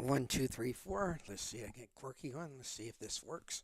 One, two, three, four. Let's see. I get Quirky on. Let's see if this works.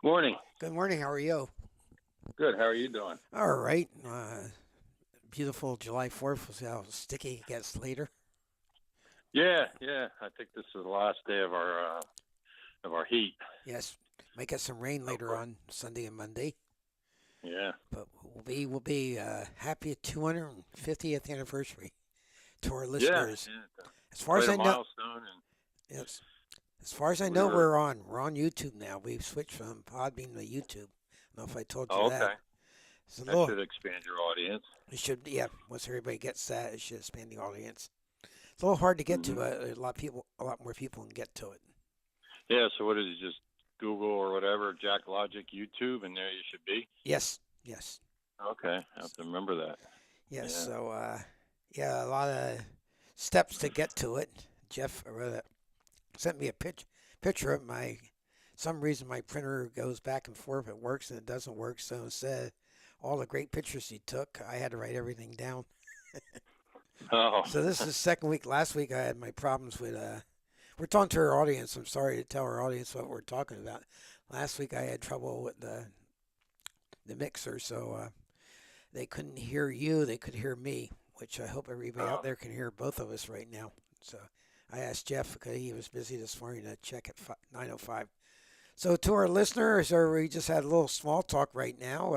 Morning. Good morning. How are you? Good. How are you doing? All right. Beautiful July 4th. We'll see how sticky it gets later. Yeah. I think this is the last day of our heat. Yes. Might get some rain later Okay. on Sunday and Monday. Yeah. But we'll be happy 250th anniversary to our Yeah. listeners. Yeah. As far as Quite a I know, milestone, and yes. As far as I we know, were. we're on YouTube now. We've switched from Podbean to YouTube. I don't know if I told you Oh, that. okay. It's a That little. should expand your audience. It should, yeah. Once everybody gets that, it should expand the audience. It's a little hard to get to, Hmm. but a lot more people can get to it. Yeah. So what is it? Just Google or whatever, Jack Logic, YouTube, and there you should be. Yes, yes, Okay. I have to remember that. yes. Yeah. So, yeah, a lot of steps to get to it. Jeff sent me a picture of my. Some reason my printer goes back and forth. It works and it doesn't work. So instead, all the great pictures he took, I had to write everything down. Oh. So this is the second week. Last week I had my problems with. We're talking to our audience. I'm sorry to tell our audience what we're talking about. Last week I had trouble with the mixer, so they couldn't hear you. They could hear me, which I hope everybody out Oh. there can hear both of us right now. So I asked Jeff because he was busy this morning to check at 9:05. So to our listeners, we just had a little small talk right now.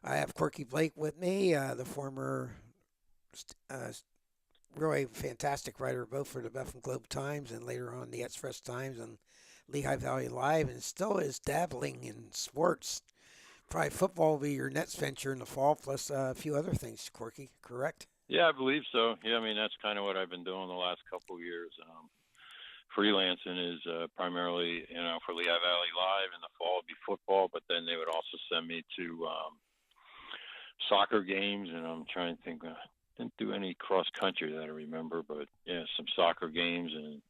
I have Quirky Blake with me, the former uh, really fantastic writer, both for the Bethlehem Globe Times and later on the Express Times and Lehigh Valley Live, and still is dabbling in sports. Probably football will be your next venture in the fall, plus a few other things, Quirky, correct? Yeah, I believe so. Yeah. I mean, that's kind of what I've been doing the last couple of years. Freelancing is primarily, for Lehigh Valley Live. In the fall would be football, but then they would also send me to soccer games, and I'm trying to think. Didn't do any cross country that I remember, but yeah, some soccer games and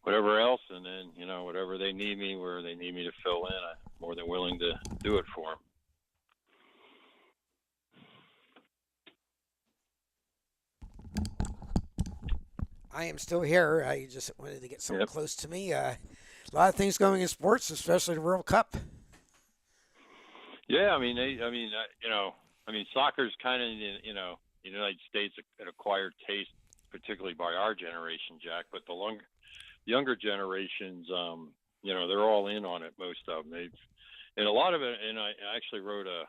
whatever else, and then whatever they need me, where they need me to fill in, I'm more than willing to do it for them. I am still here. I just wanted to get something Yep. close to me. A lot of things going in sports, especially the World Cup. Yeah, I mean, soccer's kind of the United States an acquired taste, particularly by our generation, Jack. But the younger generations, they're all in on it. Most of them, and a lot of it. And I actually wrote it's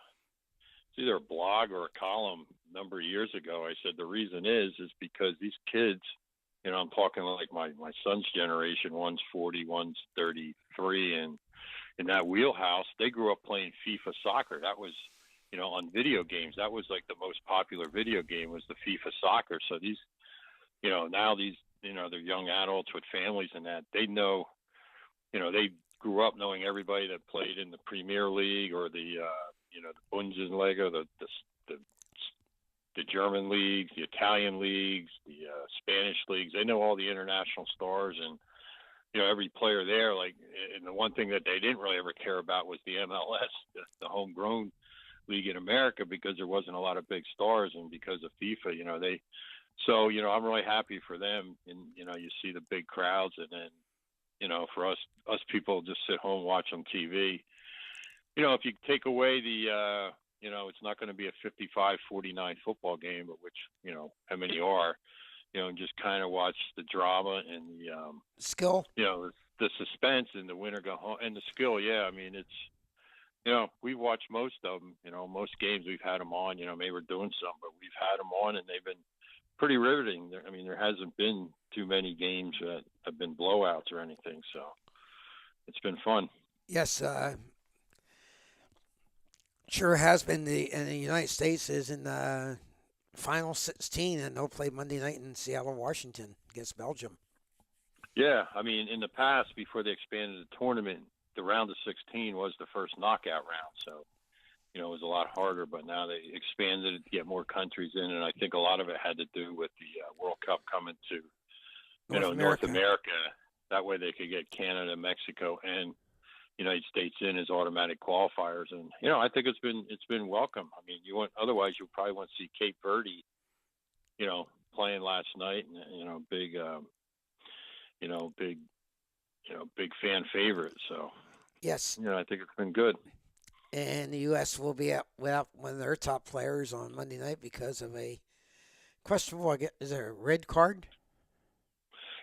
either a blog or a column a number of years ago. I said the reason is because these kids, I'm talking like my son's generation. One's 40, one's 33, and in that wheelhouse, they grew up playing FIFA soccer. That was, on video games. That was like the most popular video game was the FIFA soccer. So these, now these, they're young adults with families and that they know, they grew up knowing everybody that played in the Premier League or the Bundesliga, the the German leagues, the Italian leagues, the Spanish leagues. They know all the international stars and every player there. Like, and the one thing that they didn't really ever care about was the MLS, the homegrown league in America, because there wasn't a lot of big stars, and because of FIFA, they. So I'm really happy for them, and you see the big crowds, and then for us people just sit home watch on TV. If you take away the it's not going to be a 55-49 football game, but which how many are, and just kind of watch the drama and Skill. the suspense and the winner go home and the skill. Yeah, I mean it's we've watched most of them. Most games we've had them on. Maybe we're doing some, but we've had them on and they've been pretty riveting. I mean, there hasn't been too many games that have been blowouts or anything, so it's been fun. Yes, sure has been. The United States is in the final 16, and they'll play Monday night in Seattle, Washington against Belgium. Yeah, I mean, in the past, before they expanded the tournament, the round of 16 was the first knockout round. So, it was a lot harder, but now they expanded it to get more countries in. And I think a lot of it had to do with the World Cup coming to, North North America. America. That way they could get Canada, Mexico, and United States in as automatic qualifiers. And, I think it's been welcome. I mean, otherwise you probably want to see Cape Verde, playing last night, and, big, big, big fan favorite. So, Yes, I think it's been good. and the U.S. will be out without one of their top players on Monday night because of a questionable. I get is there a red card?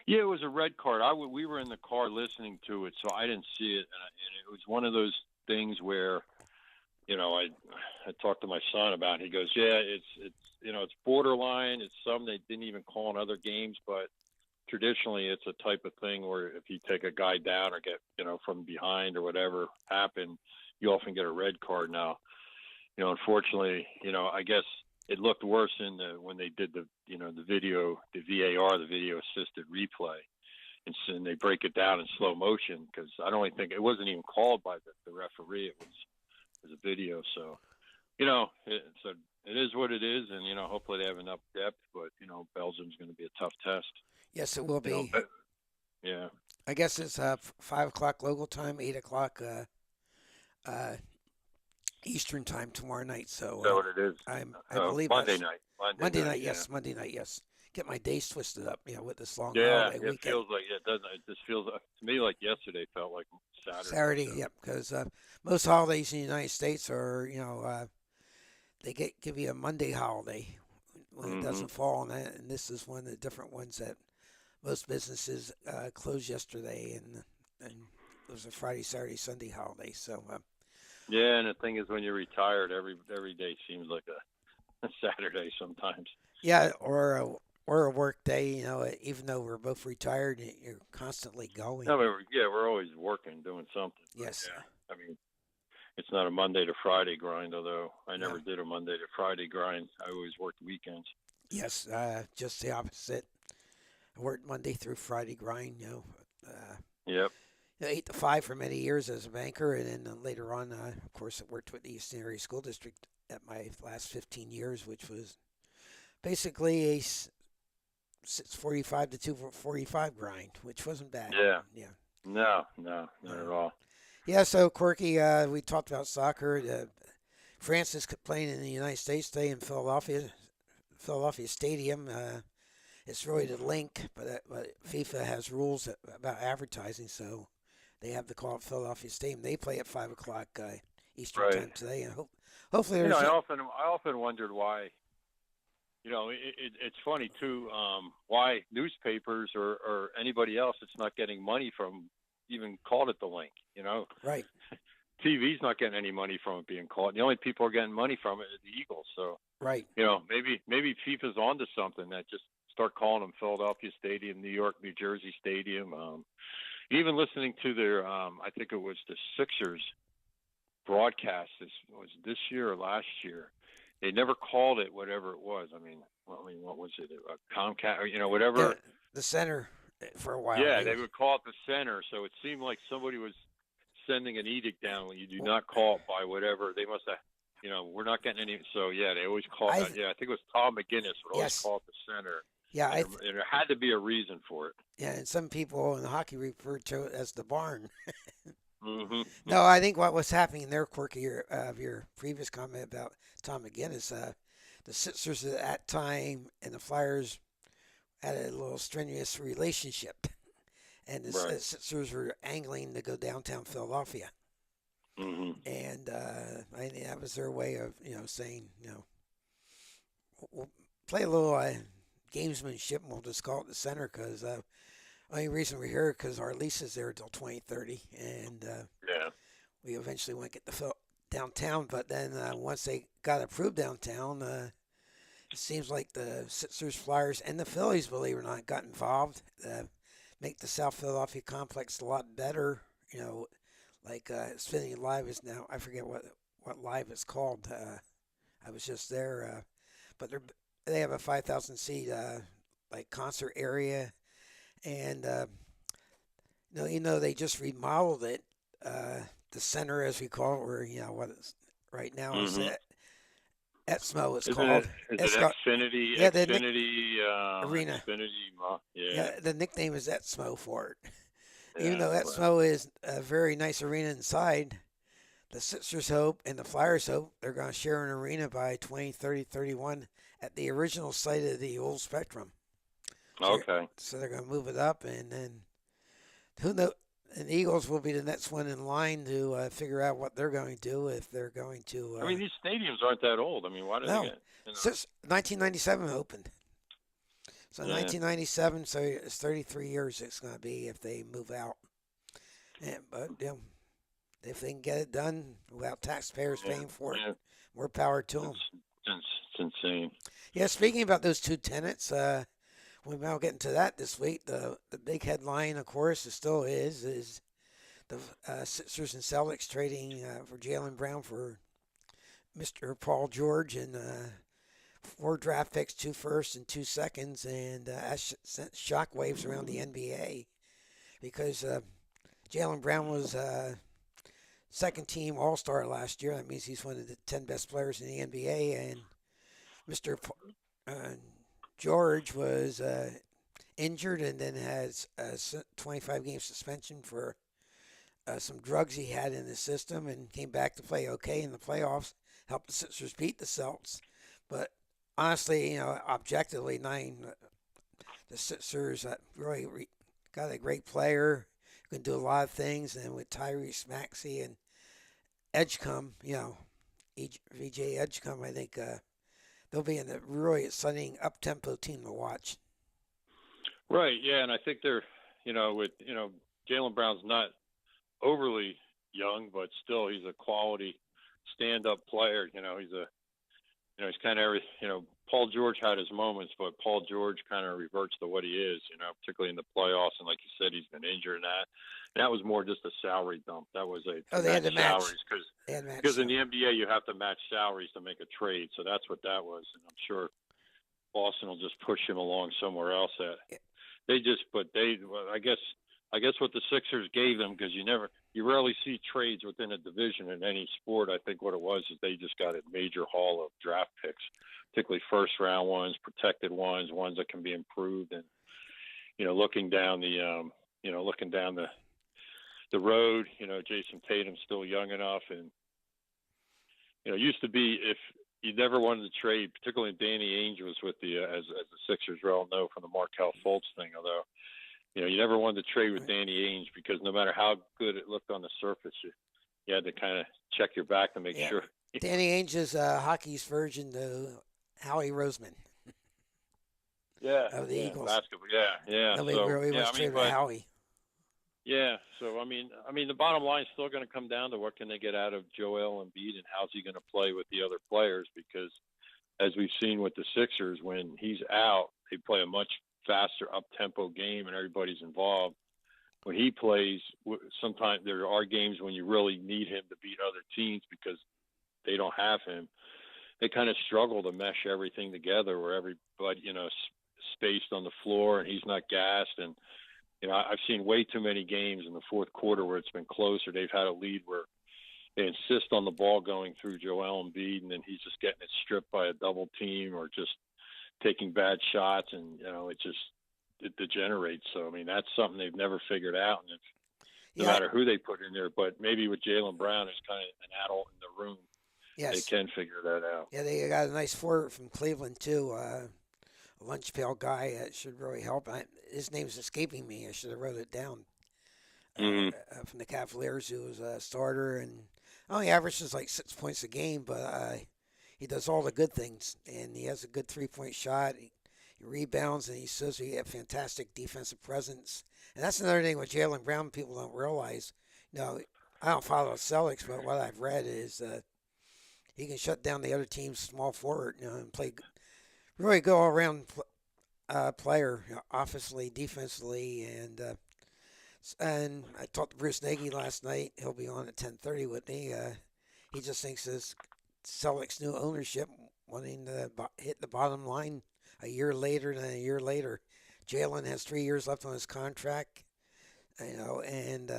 Yeah, it was a red card. We were in the car listening to it, so I didn't see it, and it was one of those things where, I talked to my son about it. He goes, yeah, it's borderline. It's some they didn't even call in other games, but traditionally it's a type of thing where if you take a guy down or get, from behind or whatever happened, you often get a red card now. Unfortunately, I guess it looked worse when they did the video, the VAR, the video assisted replay, and they break it down in slow motion because I don't even think it wasn't even called by the referee. It was a video, so it is what it is, and hopefully they have enough depth. But Belgium's going to be a tough test. Yes, it will be. But, yeah. I guess it's 5 o'clock local time, 8 o'clock uh, Eastern time tomorrow night. So Is that what it is? I believe Monday that's night. Monday night. Yeah. Yes, Monday night. Yes. Get my days twisted up, with this long Yeah, holiday it weekend. feels like it doesn't. It just feels to me like yesterday felt like Saturday. Saturday, So. yep. Because most holidays in the United States are, they give you a Monday holiday when it doesn't fall on that, and this is one of the different ones that most businesses closed yesterday, and it was a Friday, Saturday, Sunday holiday. So. Yeah, and the thing is, when you're retired, every day seems like a Saturday sometimes. Yeah, or a work day. Even though we're both retired, you're constantly going. No, but we're always working, doing something. Yes. Yeah, I mean, it's not a Monday to Friday grind. Although I never did a Monday to Friday grind. I always worked weekends. Yes, just the opposite. I worked Monday through Friday grind. Yep. 8 to 5 for many years as a banker, and then later on, of course, I worked with the Eastern Area School District at my last 15 years, which was basically a 6:45 to 2:45 grind, which wasn't bad. Yeah. Yeah. No, not at all. Yeah. So Corky, we talked about soccer. France is playing in the United States today in Philadelphia Stadium. It's really the link, but FIFA has rules about advertising, so they have to call it Philadelphia Stadium. They play at 5 o'clock Eastern time today, and hopefully there's. I often wondered why. It's funny too. Why newspapers or anybody else that's not getting money from even called it the link. Right. TV's not getting any money from it being called. The only people who are getting money from it are the Eagles. So right. Maybe FIFA's onto something that just start calling them Philadelphia Stadium, New York, New Jersey Stadium. Even listening to their, I think it was the Sixers broadcast. Was this year or last year? They never called it whatever it was. I mean, what was it? Comcast, or whatever. Yeah, the center for a while. Yeah, they would call it the center. So it seemed like somebody was sending an edict down when you do not call it by whatever. They must have. We're not getting any. So yeah, they always call it. Yeah, I think it was Tom McGinnis would always call it the center. Yeah, and there had to be a reason for it. Yeah, and some people in hockey refer to it as the barn. Mm-hmm. No, I think what was happening there, Corky, of your previous comment about Tom McGinnis, the Sixers at that time and the Flyers had a little strenuous relationship, and the Sixers were angling to go downtown Philadelphia, and I think that was their way of saying we'll play a little gamesmanship, and we'll just call it the center because. Only reason we're here because our lease is there until 2030, and we eventually want to get the downtown. But then once they got approved downtown, it seems like the Sixers, Flyers, and the Phillies, believe it or not, got involved. Make the South Philadelphia complex a lot better. Like Spinning Live is now. I forget what live is called. I was just there, but they have a 5,000 seat like concert area. And They just remodeled it. The center, as we call it, where what is right now is Hmm. at Etmo. It's Isn't it? called. Is It's it got Xfinity? yeah the Nick Arena. Xfinity. Yeah. Yeah, the nickname is Etmo for it. Even Yeah. though Well. Etmo is a very nice arena inside, the Sixers hope and the Flyers hope they're going to share an arena by 2030, 31 at the original site of the old Spectrum. So, Okay. so they're going to move it up, and then who knows? And the Eagles will be the next one in line to figure out what they're going to do if they're going to. I mean, these stadiums aren't that old. I mean, why do they No, get? since 1997 opened. So Yeah. 1997, so it's 33 years it's going to be if they move out. But if they can get it done without taxpayers Yeah. paying for it, Yeah. more power to them. It's insane. Yeah, speaking about those two tenants, we're now getting to that this week. The big headline, of course, it still is the Sixers and Celtics trading for Jaylen Brown for Mr. Paul George and 4 draft picks, 2 firsts and 2 seconds, and that sent shockwaves around the NBA because Jaylen Brown was second team All Star last year. That means he's one of the 10 best players in the NBA, and Mr. Uh, George was injured and then has a 25 game suspension for some drugs he had in his system and came back to play okay in the playoffs, helped the Sixers beat the Celtics. But honestly, objectively, the Sixers really got a great player who can do a lot of things. And with Tyrese Maxey and Edgecombe, VJ Edgecombe, I think they'll be in a really exciting up-tempo team to watch. Right. Yeah, and I think they're, with Jaylen Brown's not overly young, but still he's a quality stand-up player. He's kind of Paul George had his moments, but Paul George kind of reverts to what he is. Particularly in the playoffs, and like you said, he's been injured in that. And that was more just a salary dump. That was They had to match. salaries They had to match. because in the NBA you have to match salaries to make a trade. So that's what that was, and I'm sure Boston will just push him along somewhere else. Well, I guess what the Sixers gave them, because you rarely see trades within a division in any sport. I think what it was is they just got a major haul of draft picks, particularly first round ones, protected ones that can be improved, and looking down the road, Jason Tatum's still young enough, and it used to be if you never wanted to trade, particularly Danny Ainge was with as the Sixers all know from the Markelle Fultz thing, although you never wanted to trade with Danny Ainge because no matter how good it looked on the surface, you had to kind of check your back to make sure. Danny Ainge is hockey's version to Howie Roseman. Of the Eagles. Basketball. Yeah. Nobody really wants to trade with Howie. Yeah, so I mean, the bottom line is still going to come down to what can they get out of Joel Embiid and how's he going to play with the other players, because as we've seen with the Sixers, when he's out, they play a much faster up-tempo game and everybody's involved. When he plays, sometimes there are games when you really need him to beat other teams because they don't have him. They kind of struggle to mesh everything together where everybody, spaced on the floor and he's not gassed. And I've seen way too many games in the fourth quarter where it's been closer. They've had a lead where they insist on the ball going through Joel Embiid, and then he's just getting it stripped by a double team or just taking bad shots, and it degenerates. So I mean, that's something they've never figured out, and no matter who they put in there. But maybe with Jaylen Brown as kind of an adult in the room, they can figure that out. Yeah, they got a nice forward from Cleveland too. A lunch pail guy that should really help. His name's escaping me. I should have wrote it down. From the Cavaliers, who was a starter and only averages like 6 points a game, but he does all the good things, and he has a good 3-point shot. He rebounds, and he shows he has fantastic defensive presence. And that's another thing with Jaylen Brown people don't realize. I don't follow the Celtics, but what I've read is he can shut down the other team's small forward, and play really good all-around player, offensively, defensively, and I talked to Bruce Nagy last night. He'll be on at 10:30 with me. He just thinks this Celtics new ownership wanting to hit the bottom line a year later than a year later. Jaylen has 3 years left on his contract. And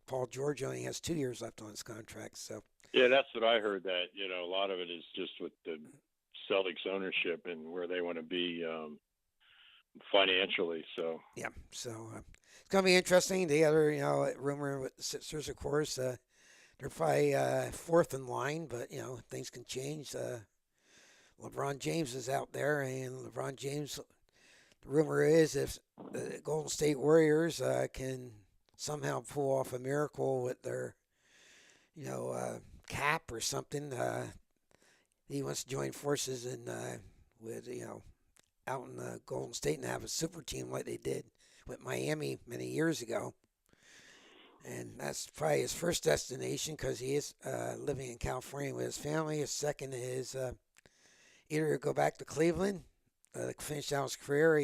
Paul George only has 2 years left on his contract. So Yeah, that's what I heard. That a lot of it is just with the Celtics ownership and where they want to be financially. So yeah, so it's gonna be interesting. The other rumor with the Sixers, of course, they're probably fourth in line, but things can change. LeBron James is out there, and LeBron James. The rumor is if the Golden State Warriors can somehow pull off a miracle with their cap or something, he wants to join forces and with out in Golden State and have a super team like they did with Miami many years ago. And that's probably his first destination because he is living in California with his family. His second is either go back to Cleveland, finish out his career.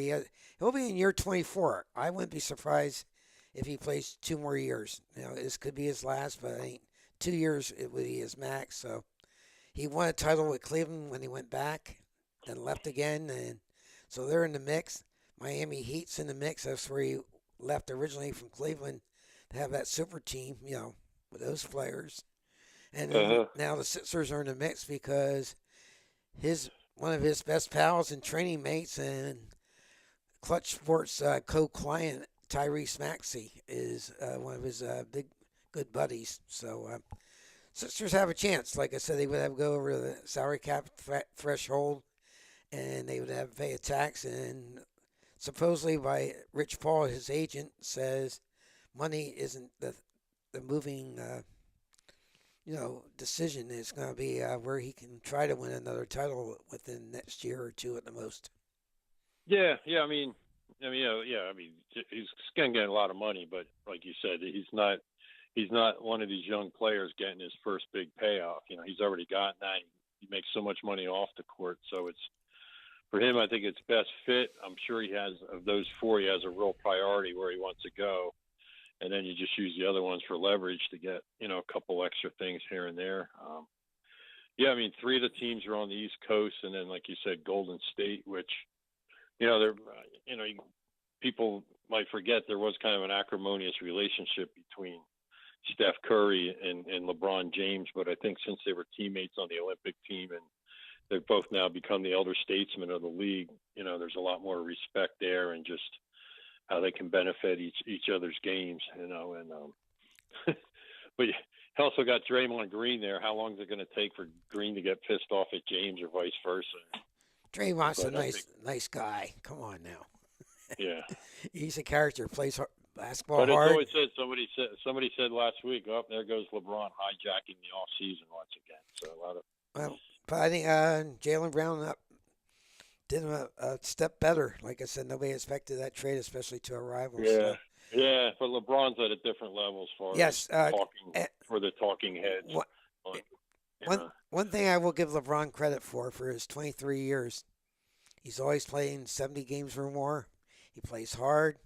He'll be in year 24. I wouldn't be surprised if he plays 2 more years. This could be his last, but I think 2 years it would be his max. So he won a title with Cleveland when he went back, then left again, and so they're in the mix. Miami Heat's in the mix. That's where he left originally from Cleveland to have that super team, with those players. And then now the Sixers are in the mix because one of his best pals and training mates and Clutch Sports co-client Tyrese Maxey is one of his big good buddies. So Sixers have a chance. Like I said, they would have to go over the salary cap threshold, and they would have to pay a tax. And supposedly by Rich Paul, his agent, says money isn't the moving decision. It's going to be where he can try to win another title within next year or two at the most. Yeah. I mean, he's going to get a lot of money, but like you said, he's not one of these young players getting his first big payoff. He's already gotten that. He makes so much money off the court, so it's for him. I think it's best fit. I'm sure he has of those four. He has a real priority where he wants to go, and then you just use the other ones for leverage to get a couple extra things here and there. Three of the teams are on the East Coast, and then like you said, Golden State, which they're people might forget there was kind of an acrimonious relationship between Steph Curry and LeBron James, but I think since they were teammates on the Olympic team and they've both now become the elder statesmen of the league, there's a lot more respect there and just how they can benefit each other's games, but you also got Draymond Green there. How long is it going to take for Green to get pissed off at James or vice versa? Draymond's a nice guy. Come on now. Yeah. He's a character, plays basketball but hard. It's always said, somebody said last week, there goes LeBron hijacking the off season once again. So a lot of. Well, but I think Jaylen Brown did him a step better. Like I said, nobody expected that trade, especially to a rival. Yeah. So. Yeah, but LeBron's at a different level as far as talking for the talking heads. One thing I will give LeBron credit for his 23 years, he's always playing 70 games or more. He plays hard.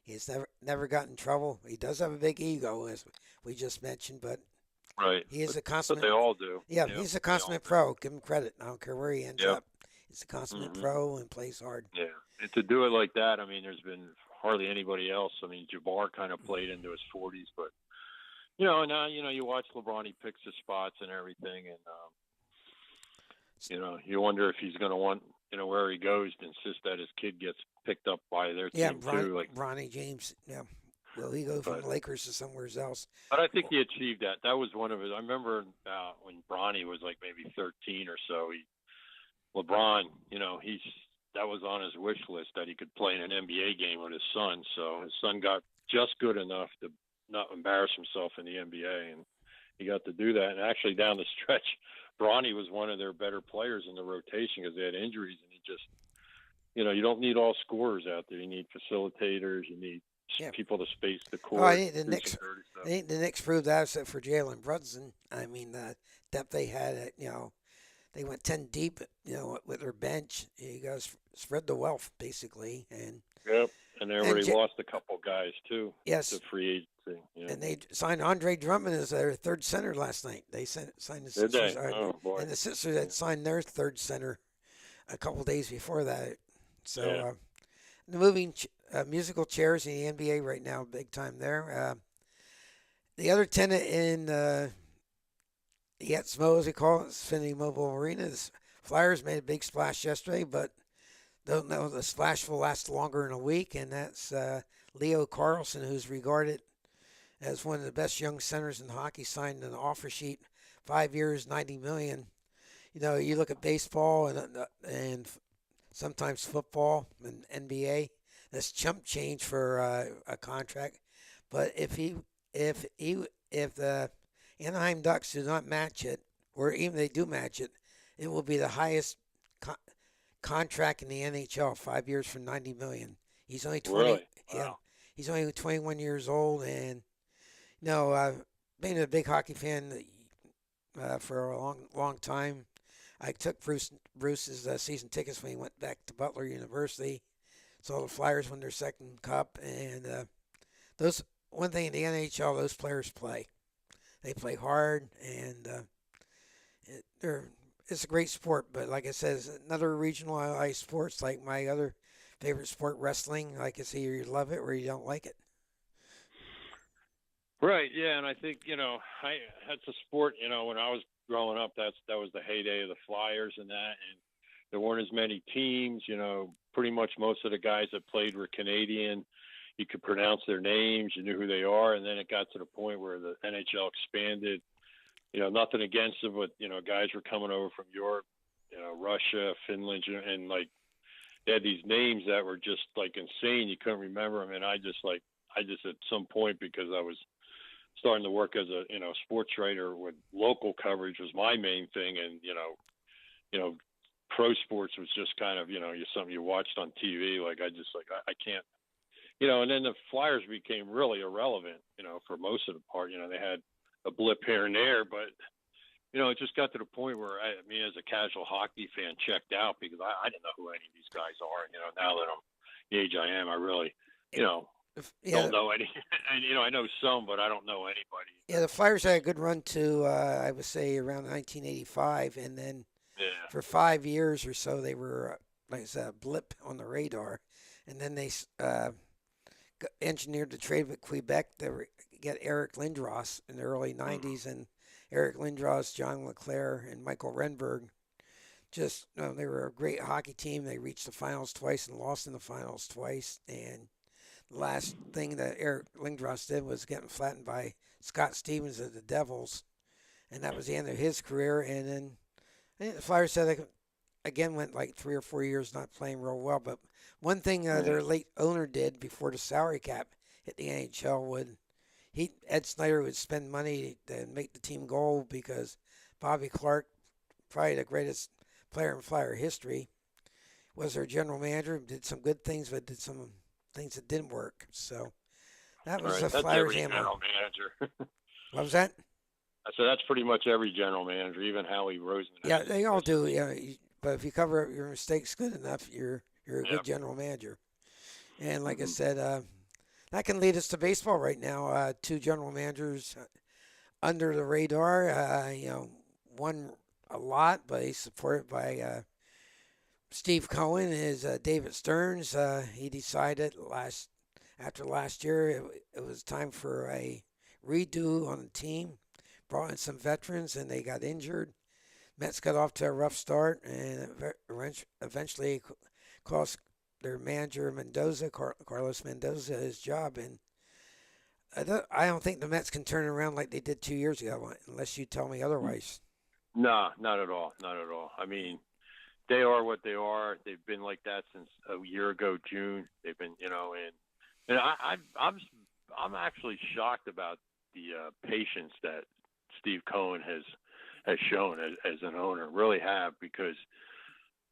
He's never gotten in trouble. He does have a big ego, as we just mentioned, but right. He is a consummate. But they all do. Yeah, he's a consummate pro. Give him credit. I don't care where he ends up. He's a consummate Mm-hmm. pro and plays hard. Yeah, and to do it like that, there's been hardly anybody else. Jabbar kind of played into his 40s, but now you watch LeBron, he picks his spots and everything, and you wonder if he's going to want where he goes to insist that his kid gets picked up by their team too. Like Bronny James. Yeah. Will he go from the Lakers to somewhere else? But I think he achieved that. That was one of his. I remember when Bronny was like maybe 13 or so. LeBron, that was on his wish list that he could play in an NBA game with his son. So his son got just good enough to not embarrass himself in the NBA, and he got to do that. And actually, down the stretch, Bronny was one of their better players in the rotation because they had injuries, and he just, you don't need all scorers out there. You need facilitators. You need people to space the court. I think the Knicks proved that except for Jalen Brunson. The depth they had, they went 10 deep, with their bench. You guys spread the wealth, basically. And and they already lost a couple guys, too. Yes. To free agency. Yeah. And they signed Andre Drummond as their third center last night. They signed the Sixers. Did they? Oh, boy. And the Sixers had signed their third center a couple days before that. So the moving musical chairs in the NBA right now, big time there. The other tenant in the EXMO, as we call it, Xfinity Mobile Arena, the Flyers made a big splash yesterday, but don't know the splash will last longer than a week, and that's Leo Carlson, who's regarded as one of the best young centers in hockey, signed an offer sheet, 5 years, $90 million. You know, you look at baseball and sometimes football and NBA. That's chump change for a contract. But if the Anaheim Ducks do not match it, or even they do match it, it will be the highest contract in the NHL. 5 years for $90 million. He's only 20. Really? Yeah, Wow. he's only 21 years old, and no, being a big hockey fan for a long time. I took Bruce's season tickets when he went back to Butler University. Saw the Flyers win their second cup, and those one thing in the NHL, those players play. They play hard, and it's a great sport. But like I said, it's another regionalized sports like my other favorite sport, wrestling. Like I say, you love it or you don't like it. Right. Yeah, and I think that's a sport. When I was growing up, that was the heyday of the Flyers and that, and there weren't as many teams. Pretty much most of the guys that played were Canadian. You could pronounce their names, you knew who they are, and then it got to the point where the NHL expanded. Nothing against them, but guys were coming over from Europe, Russia, Finland, and like they had these names that were just like insane. You couldn't remember them, and I just at some point, because I was starting to work as a sports writer with local coverage was my main thing, and pro sports was just kind of something you watched on TV. Like I can't. And then the Flyers became really irrelevant, for most of the part. They had a blip here and there, but, it just got to the point where as a casual hockey fan, checked out because I didn't know who any of these guys are. Now that I'm the age I am, I really, Yeah, don't know any. And, I know some, but I don't know anybody. yeah. The Flyers had a good run to I would say around 1985, and then Yeah. for 5 years or so they were like I said, a blip on the radar, and then they engineered the trade with Quebec to get Eric Lindros in the early '90s, and Eric Lindros, John LeClaire, and Michael Renberg. Just they were a great hockey team. They reached the finals twice and lost in the finals twice. And the last thing that Eric Lindros did was getting flattened by Scott Stevens of the Devils, and that was the end of his career. And then I think the Flyers said they again went like 3 or 4 years not playing real well. But one thing their late owner did before the salary cap hit the NHL would Ed Snyder would spend money to make the team go because Bobby Clark, probably the greatest player in Flyer history, was their general manager. Did some good things, but did some things that didn't work. So that was the That's Flyers' every ammo. general manager. What was that? So that's pretty much every general manager, even Howie Roseman. Yeah, they all do. Yeah, but if you cover up your mistakes good enough, you're a good Yep. general manager. And like I said, that can lead us to baseball right now. Two general managers under the radar. One a lot, but he's supported by Steve Cohen. Is David Stearns. He decided after last year it was time for a redo on the team. Brought in some veterans, and they got injured. Mets got off to a rough start, and eventually cost their manager Mendoza, Carlos Mendoza, his job. And I don't think the Mets can turn it around like they did 2 years ago, unless you tell me otherwise. No, not at all. Not at all. They are what they are. They've been like that since a year ago, June. They've been, and I'm actually shocked about the patience that Steve Cohen has shown as an owner. Really have, because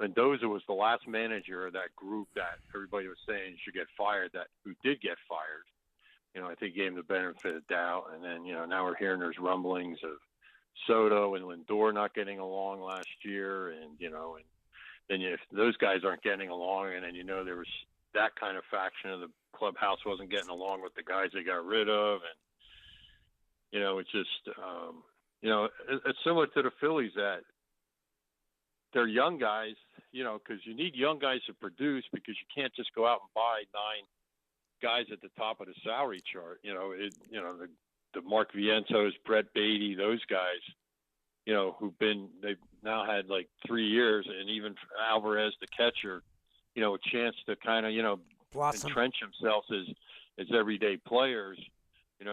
Mendoza was the last manager of that group that everybody was saying should get fired, who did get fired. I think he gave him the benefit of the doubt. And then, now we're hearing there's rumblings of Soto and Lindor not getting along last year. And, and then if those guys aren't getting along, and then, there was that kind of faction of the clubhouse wasn't getting along with the guys they got rid of. And, it's just, it's similar to the Phillies that they're young guys, because you need young guys to produce because you can't just go out and buy 9 guys at the top of the salary chart. The Mark Vientos, Brett Beatty, those guys, they've now had like 3 years, and even Alvarez, the catcher, a chance to kind of, Blossom. entrench themselves as everyday players.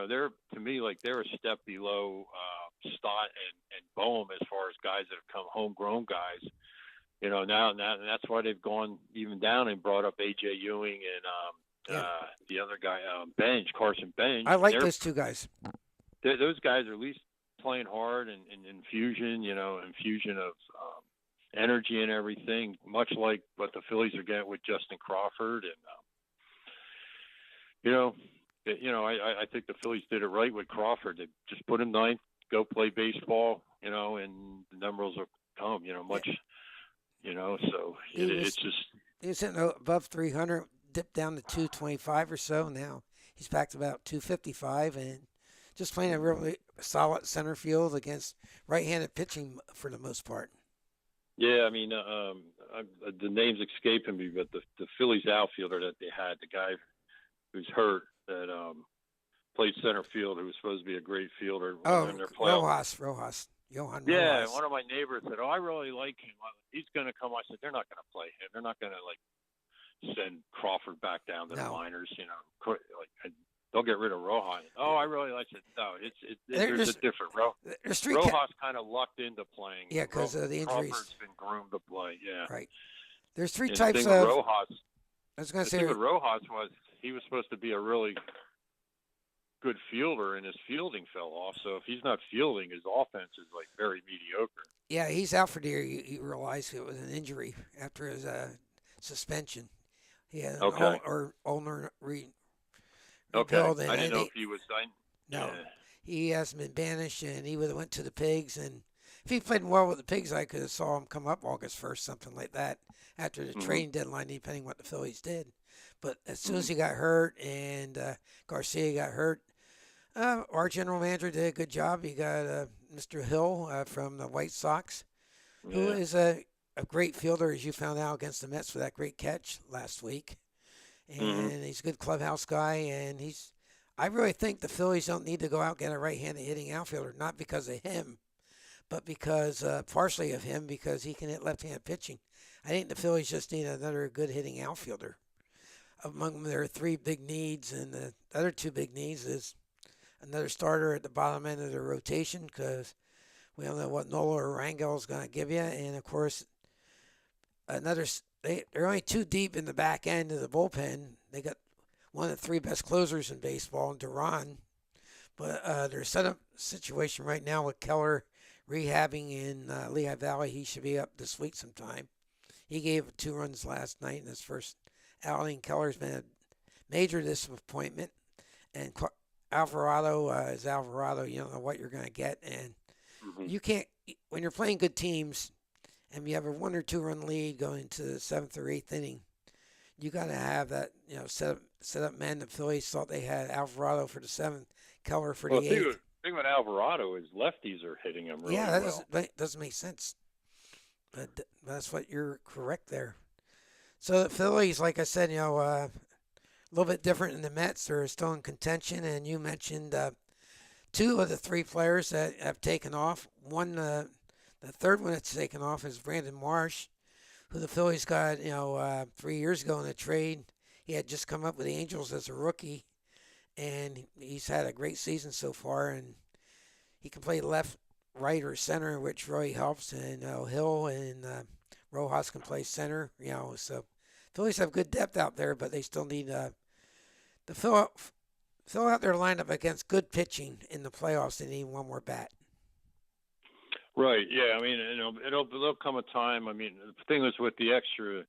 They're, to me, like they're a step below Stott and Boehm as far as guys that have come homegrown guys. Now and that's why they've gone even down and brought up A.J. Ewing and the other guy, Carson Bench. I like those 2 guys. Those guys are at least playing hard and infusion of energy and everything, much like what the Phillies are getting with Justin Crawford. And, I think the Phillies did it right with Crawford. They just put him 9th, go play baseball, and the numbers will come, so it's just. He was hitting above 300, dipped down to 225 or so. Now he's back to about 255 and just playing a really solid center field against right-handed pitching for the most part. Yeah, I mean, the name's escaping me, but the Phillies outfielder that they had, the guy who's hurt that played center field, who was supposed to be a great fielder. Rojas. Johan Yeah, Rojas. one of my neighbors said, "Oh, I really like him. He's going to come." I said, "They're not going to play him. They're not going to send Crawford back down to the minors. They'll get rid of Rojas." Oh, I really like it. No, there's a different Rojas kind of lucked into playing. Yeah, because of the injuries. Crawford's been groomed to play. Yeah, right. There's 3 and types the of Rojas. I was going to the say thing with Rojas was he was supposed to be a really good fielder, and his fielding fell off. So if he's not fielding, his offense is like very mediocre. Yeah, he's out for the year. You realize it was an injury after his suspension. He had ulnar rebuild. Okay, I didn't know if he was. He hasn't been banished, and he would have went to the Pigs. And if he played well with the Pigs, I could have saw him come up August 1st, something like that, after the trading deadline, depending what the Phillies did. But as soon as he got hurt and Garcia got hurt, our general manager did a good job. He got Mr. Hill from the White Sox, who is a great fielder, as you found out, against the Mets for that great catch last week. And he's a good clubhouse guy. And I really think the Phillies don't need to go out and get a right-handed hitting outfielder, not because of him, but because partially of him, because he can hit left-handed pitching. I think the Phillies just need another good hitting outfielder. Among their 3 big needs, and the other 2 big needs is another starter at the bottom end of the rotation, because we don't know what Nola or Rangel is going to give you. And, of course, they're only 2 deep in the back end of the bullpen. They got one of the 3 best closers in baseball, Duran. But their setup situation right now with Keller rehabbing in Lehigh Valley, he should be up this week sometime. He gave 2 runs last night in his first outing. Keller's been a major disappointment. And Alvarado is Alvarado. You don't know what you're going to get. And you can't, when you're playing good teams and you have a 1 or 2 run lead going into the 7th or 8th inning, you got to have that, set up men. The Phillies thought they had Alvarado for the 7th, Keller for the 8th. The thing with Alvarado is lefties are hitting him really well. That doesn't make sense. But that's what you're correct there. So the Phillies, like I said, a little bit different than the Mets. They're still in contention, and you mentioned 2 of the 3 players that have taken off. One, the third one that's taken off is Brandon Marsh, who the Phillies got, 3 years ago in a trade. He had just come up with the Angels as a rookie, and he's had a great season so far, and he can play left, right, or center, which really helps. And Hill and Rojas can play center, so Phillies have good depth out there, but they still need to fill out their lineup against good pitching in the playoffs. They need one more bat. Right. Yeah. I mean, there'll come a time. I mean, the thing is with the extra,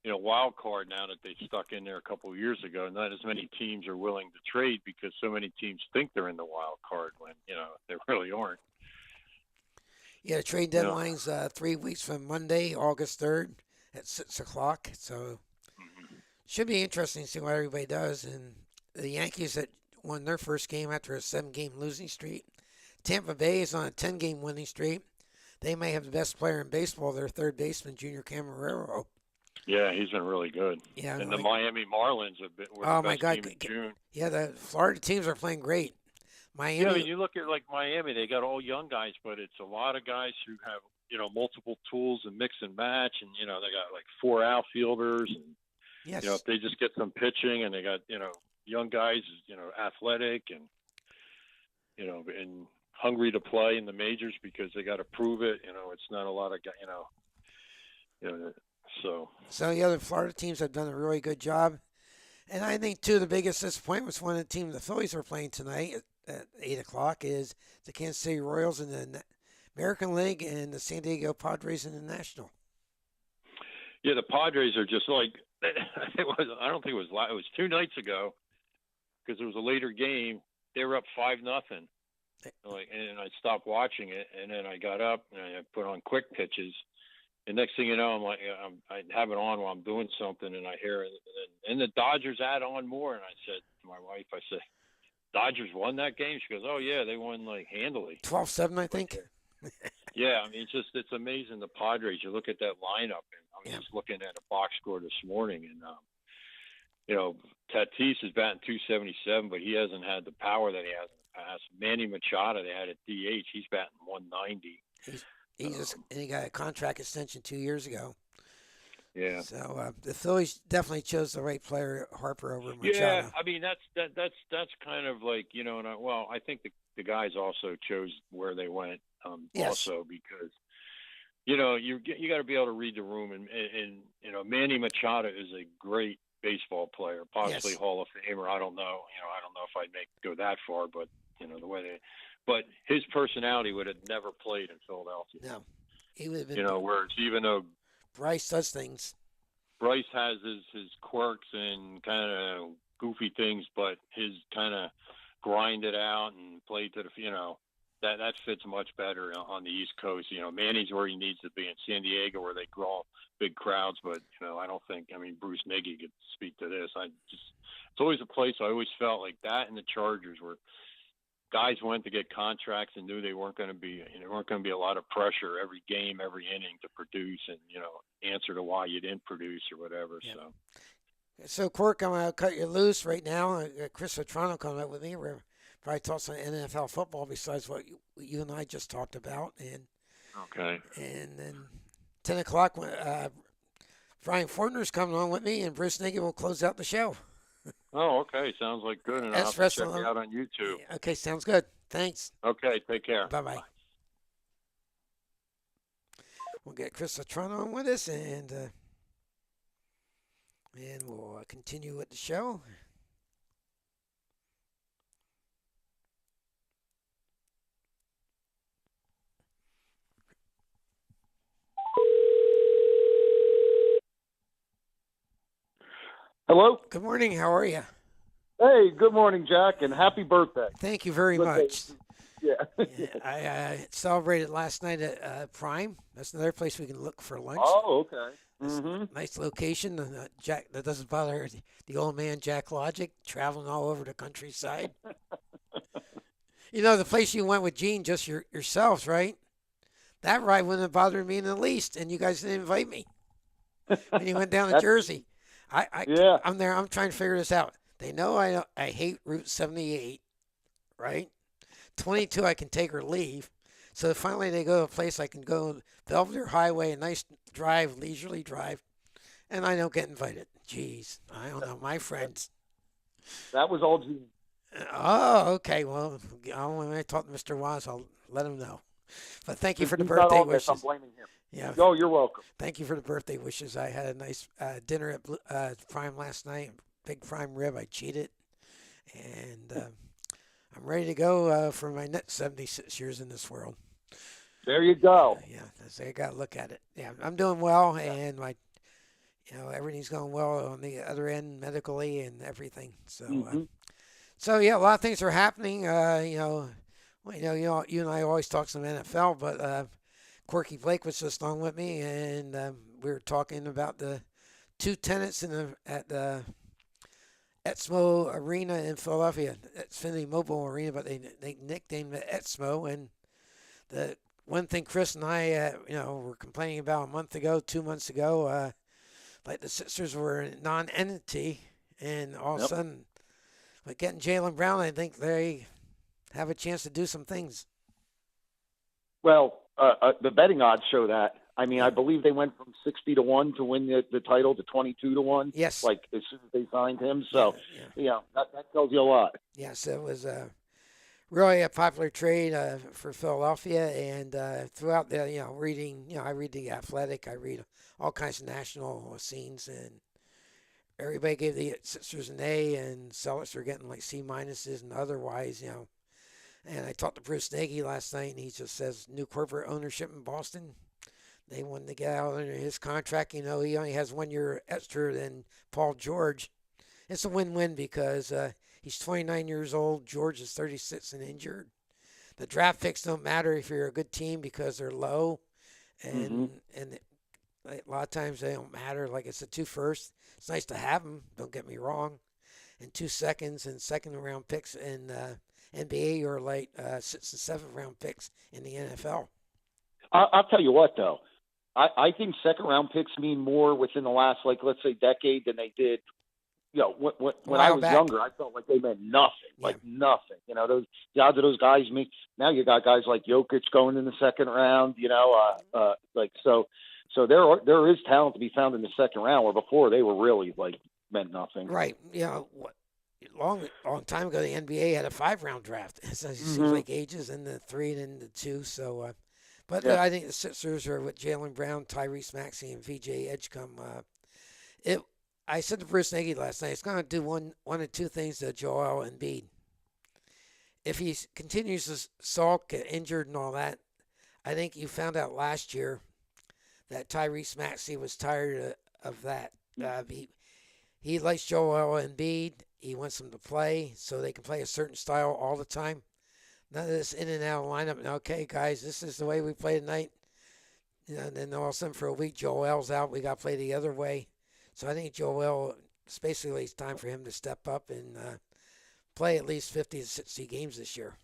wild card now that they stuck in there a couple of years ago, not as many teams are willing to trade because so many teams think they're in the wild card when they really aren't. Yeah, the trade deadline's 3 weeks from Monday, August 3rd at 6 o'clock. So should be interesting to see what everybody does. And the Yankees that won their first game after a 7-game losing streak. Tampa Bay is on a 10-game winning streak. they may have the best player in baseball, their third baseman, Junior Camarero. Yeah, he's been really good. Yeah, And the like, Miami Marlins were the oh my best God, team in June. yeah, the Florida teams are playing great. Yeah, I Miami, mean, you look at like Miami, they got all young guys, but it's a lot of guys who have, multiple tools and mix and match. And, they got like four outfielders. And, yes, if they just get some pitching and they got, young guys, athletic and, and hungry to play in the majors because they got to prove it. It's not a lot of, so. so the other Florida teams have done a really good job. And I think, too, the biggest disappointment was one of the teams the Phillies are playing tonight at 8 o'clock is the Kansas City Royals in the American League and the San Diego Padres in the National. Yeah, the Padres are just like I don't think it was 2 nights ago because it was a later game. They were up 5-0. And I stopped watching it, and then I got up and I put on quick pitches. And next thing you know, I'm like, I have it on while I'm doing something, and I hear it, and the Dodgers add on more. And I said to my wife, I said, Dodgers won that game? She goes, oh yeah, they won like handily. 12-7, I think. Yeah, I mean, it's amazing the Padres. You look at that lineup, and I was just looking at a box score this morning, and Tatis is batting 277, but he hasn't had the power that he has in the past. Manny Machado, they had at DH, he's batting 190. He got a contract extension 2 years ago. Yeah. So the Phillies definitely chose the right player, Harper, over Machado. Yeah, I mean that's kind of like I think the guys also chose where they went also because you got to be able to read the room and Manny Machado is a great baseball player, possibly Hall of Famer. I don't know. I don't know if I'd go that far, but the way but his personality would have never played in Philadelphia. No, he would have been. Whereas even though Bryce does things. Bryce has his quirks and kind of goofy things, but his kind of grind it out and play to the that fits much better on the East Coast. Manny's where he needs to be in San Diego, where they draw big crowds. But I don't think. I mean, Bruce Nagy could speak to this. It's always a place I always felt like that, and the Chargers where guys went to get contracts and knew they weren't going to be a lot of pressure every game, every inning to produce and answer to why you didn't produce or whatever. Yep. So Quirk, I'm gonna cut you loose right now. Chris Vetrano coming up with me. We're probably talk some NFL football besides what you and I just talked about. And okay. And then 10 o'clock, Brian Fortner's coming on with me, and Bruce Nagy will close out the show. Oh, okay. Sounds like good. And I'll have to check it out on YouTube. Okay, sounds good. Thanks. Okay, take care. Bye-bye. Bye. We'll get Chris Vetrano on with us, and we'll continue with the show. Hello? Good morning. How are you? Hey, good morning, Jack, and happy birthday. Thank you very much. Yeah. I celebrated last night at Prime. That's another place we can look for lunch. Oh, okay. Mm-hmm. Nice location. Jack, that doesn't bother the old man, Jack Logic, traveling all over the countryside. The place you went with Gene, just yourselves, right? That ride wouldn't have bothered me in the least, and you guys didn't invite me. When you went down to Jersey. I'm there. I'm trying to figure this out. They know I hate Route 78, right? 22 I can take or leave. So finally they go to a place I can go, Belvedere Highway, a nice drive, leisurely drive, and I don't get invited. Jeez, I don't know. My friends. That was all Gene. Oh, okay. Well, when I talk to Mr. Waz, I'll let him know. But thank you for the birthday wishes. I'm blaming him. Yeah. Oh, you're welcome. Thank you for the birthday wishes. I had a nice dinner at Prime last night. Big prime rib. I cheated. And I'm ready to go for my next 76 years in this world. There you go. Yeah, I got to look at it. Yeah, I'm doing well, and my, everything's going well on the other end medically and everything. So, so yeah, a lot of things are happening. You and I always talk some NFL, but Corky Blake was just on with me, and we were talking about the two tenants at the Exmo Arena in Philadelphia. Xfinity Mobile Arena, but they nicknamed it Exmo, and the one thing Chris and I, were complaining about a month ago, 2 months ago, like the Sixers were a non-entity, and all of a Yep. sudden, with getting Jaylen Brown, I think they have a chance to do some things. Well, the betting odds show that. I mean, I believe they went from 60-1 to win the title to 22-1. Yes. Like as soon as they signed him. So, Yeah. that tells you a lot. Yes, it was really a popular trade for Philadelphia, and throughout the reading, I read the Athletic, I read all kinds of national scenes, and everybody gave the Sixers an A, and Celtics were getting like C minuses and otherwise, And I talked to Bruce Nagy last night, and he just says new corporate ownership in Boston. They wanted to get out under his contract. He only has 1 year extra than Paul George. It's a win-win because he's 29 years old. George is 36 and injured. The draft picks don't matter if you're a good team because they're low, and a lot of times they don't matter. Like it's a 2 first. It's nice to have them. Don't get me wrong. And 2 seconds and second-round picks in NBA or like 6th and 7th round picks in the NFL. I'll tell you what, though. I think second-round picks mean more within the last, like, let's say, decade than they did. When I was younger, I felt like they meant nothing, like nothing. The odds of those guys mean now you got guys like Jokic going in the second round. So there is talent to be found in the second round, where before they were really like meant nothing. Right. Long time ago, the NBA had a 5-round draft. So it seems like ages in the 3 and in the 2. So, I think the Sixers are with Jaylen Brown, Tyrese Maxey, and VJ Edgecombe. I said to Bruce Nagy last night, it's going to do one of two things to Joel Embiid. If he continues to sulk, get injured, and all that, I think you found out last year that Tyrese Maxey was tired of that. He likes Joel Embiid. He wants them to play so they can play a certain style all the time. None of this in and out of lineup. And, okay, guys, this is the way we play tonight. And then all of a sudden for a week, Joel's out. We got to play the other way. So I think Joel, it's basically time for him to step up and play at least 50 to 60 games this year.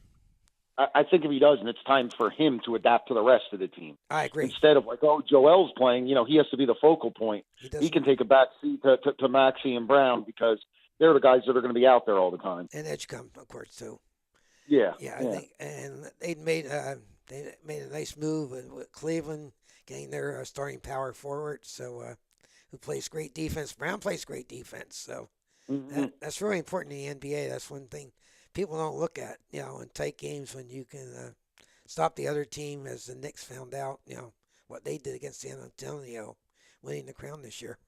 I think if he doesn't, it's time for him to adapt to the rest of the team. I agree. Instead of like, Joel's playing, he has to be the focal point. He can take a back seat to Maxey and Brown because they're the guys that are going to be out there all the time. And Edgecombe, of course, too. Yeah. I think, and they made a nice move with Cleveland, getting their starting power forward. So, who plays great defense? Brown plays great defense. So that's really important in the NBA. That's one thing people don't look at. In tight games when you can stop the other team, as the Knicks found out. What they did against San Antonio, winning the crown this year.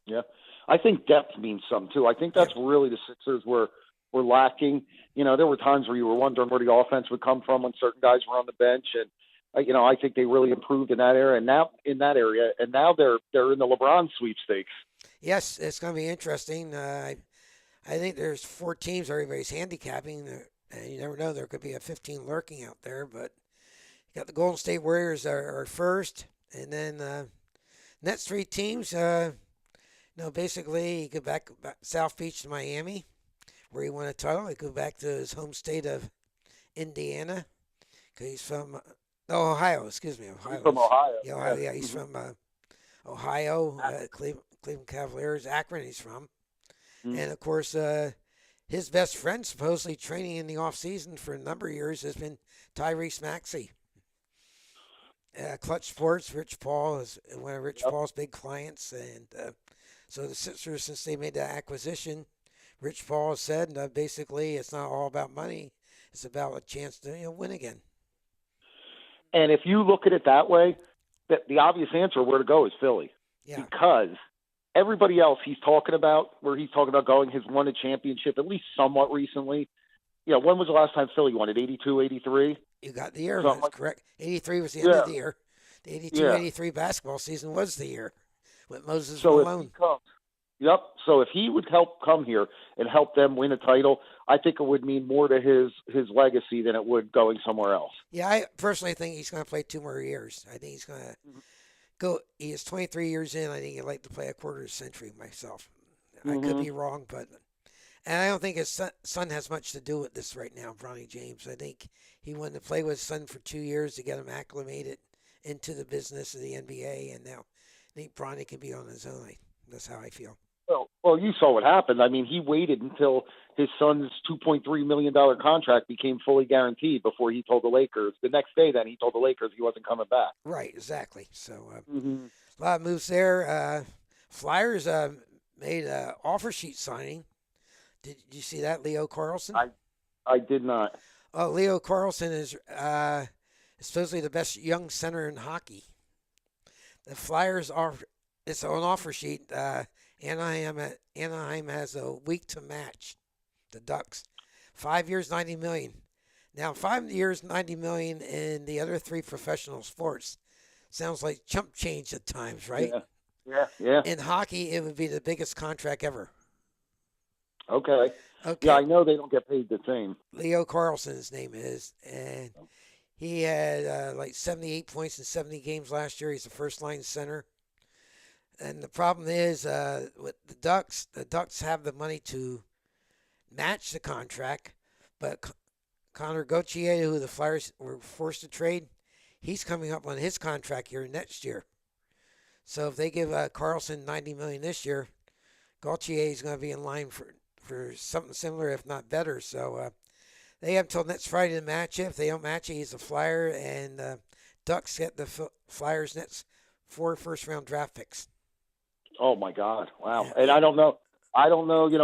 Yeah, I think depth means something too. I think that's really the Sixers were lacking. There were times where you were wondering where the offense would come from when certain guys were on the bench, and I think they really improved in that area. And now they're in the LeBron sweepstakes. Yes, it's going to be interesting. I think there's 4 teams everybody's handicapping. You never know. There could be a 15 lurking out there, but you got the Golden State Warriors are first, and then next 3 teams. Basically, you go back South Beach to Miami, where he won a title. He go back to his home state of Indiana, because he's from Ohio. Excuse me, Ohio. He's from Ohio. Yeah, Ohio. Yeah, he's from Ohio. Cleveland Cavaliers. Akron, he's from. And of course, his best friend, supposedly training in the off season for a number of years, has been Tyrese Maxey. Clutch Sports, Rich Paul is one of Rich Paul's big clients, and so the Sixers, since they made that acquisition, Rich Paul has said basically it's not all about money; it's about a chance to win again. And if you look at it that way, the obvious answer where to go is Philly, because everybody else he's talking about, where he's talking about going, has won a championship at least somewhat recently. When was the last time Philly won it? 82, 83? You got the year. That's correct. 83 was the end of the year. The 82-83 basketball season was the year with Moses Malone. So if he would help come here and help them win a title, I think it would mean more to his legacy than it would going somewhere else. Yeah, I personally think he's going to play 2 more years. I think he's going to go. He is 23 years in. I think he'd like to play a quarter century myself. I could be wrong, but And I don't think his son has much to do with this right now, Bronny James. I think he wanted to play with his son for 2 years to get him acclimated into the business of the NBA, and now I think Bronny can be on his own. That's how I feel. Well, you saw what happened. I mean, he waited until his son's $2.3 million contract became fully guaranteed before he told the Lakers. The next day, then, he told the Lakers he wasn't coming back. Right, exactly. So Mm-hmm. a lot of moves there. Flyers made an offer sheet signing. Did you see that, Leo Carlson? I did not. Oh, Leo Carlson is supposedly the best young center in hockey. The Flyers are. It's on offer sheet. Anaheim has a week to match the Ducks. 5 years, $90 million. Now, 5 years, $90 million in the other three professional sports sounds like chump change at times, right? Yeah. In hockey, it would be the biggest contract ever. Okay. Yeah, I know they don't get paid the same. Leo Carlson, his name is, and he had like 78 points in 70 games last year. He's a first-line center. And the problem is with the Ducks have the money to match the contract, but Connor Gauthier, who the Flyers were forced to trade, he's coming up on his contract year next year. So if they give Carlson $90 million this year, Gauthier is going to be in line for something similar, if not better. So they have until next Friday to match it. If they don't match it, he's a Flyer, and Ducks get the Flyers' next 4 first-round draft picks. Oh my God! Wow. Yeah. And I don't know.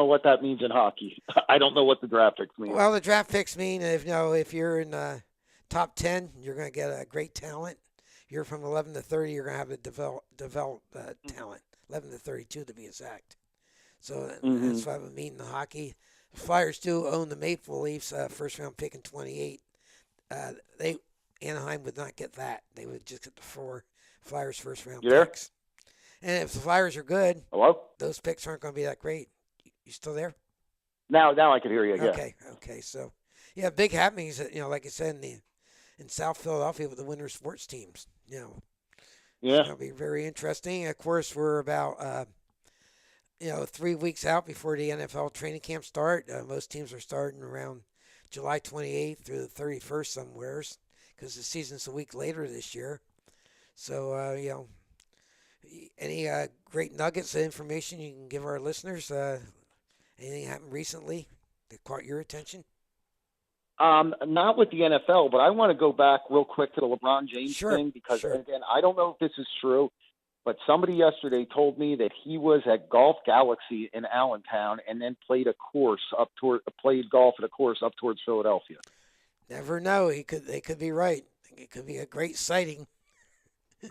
What that means in hockey. I don't know what the draft picks mean. Well, the draft picks mean if you're in top 10, you're going to get a great talent. You're from 11 to 30, you're going to have a develop talent. 11 to 32 to be exact. So that's what I mean in hockey. The Flyers do own the Maple Leafs first round pick in 28. Anaheim would not get that. They would just get the 4 Flyers first round picks. And if the Flyers are good, Hello? those picks aren't going to be that great. You still there? Now I can hear you again. Okay. So, yeah, big happenings. Like I said, in South Philadelphia with the winter sports teams. Yeah. It's going to be very interesting. Of course, we're about 3 weeks out before the NFL training camp start. Most teams are starting around July 28th through the 31st somewheres because the season's a week later this year. So, any great nuggets of information you can give our listeners? Anything happened recently that caught your attention? Not with the NFL, but I want to go back real quick to the LeBron James thing because, again, I don't know if this is true, but somebody yesterday told me that he was at Golf Galaxy in Allentown and then played golf at a course up towards Philadelphia. Never know. They could be right. It could be a great sighting.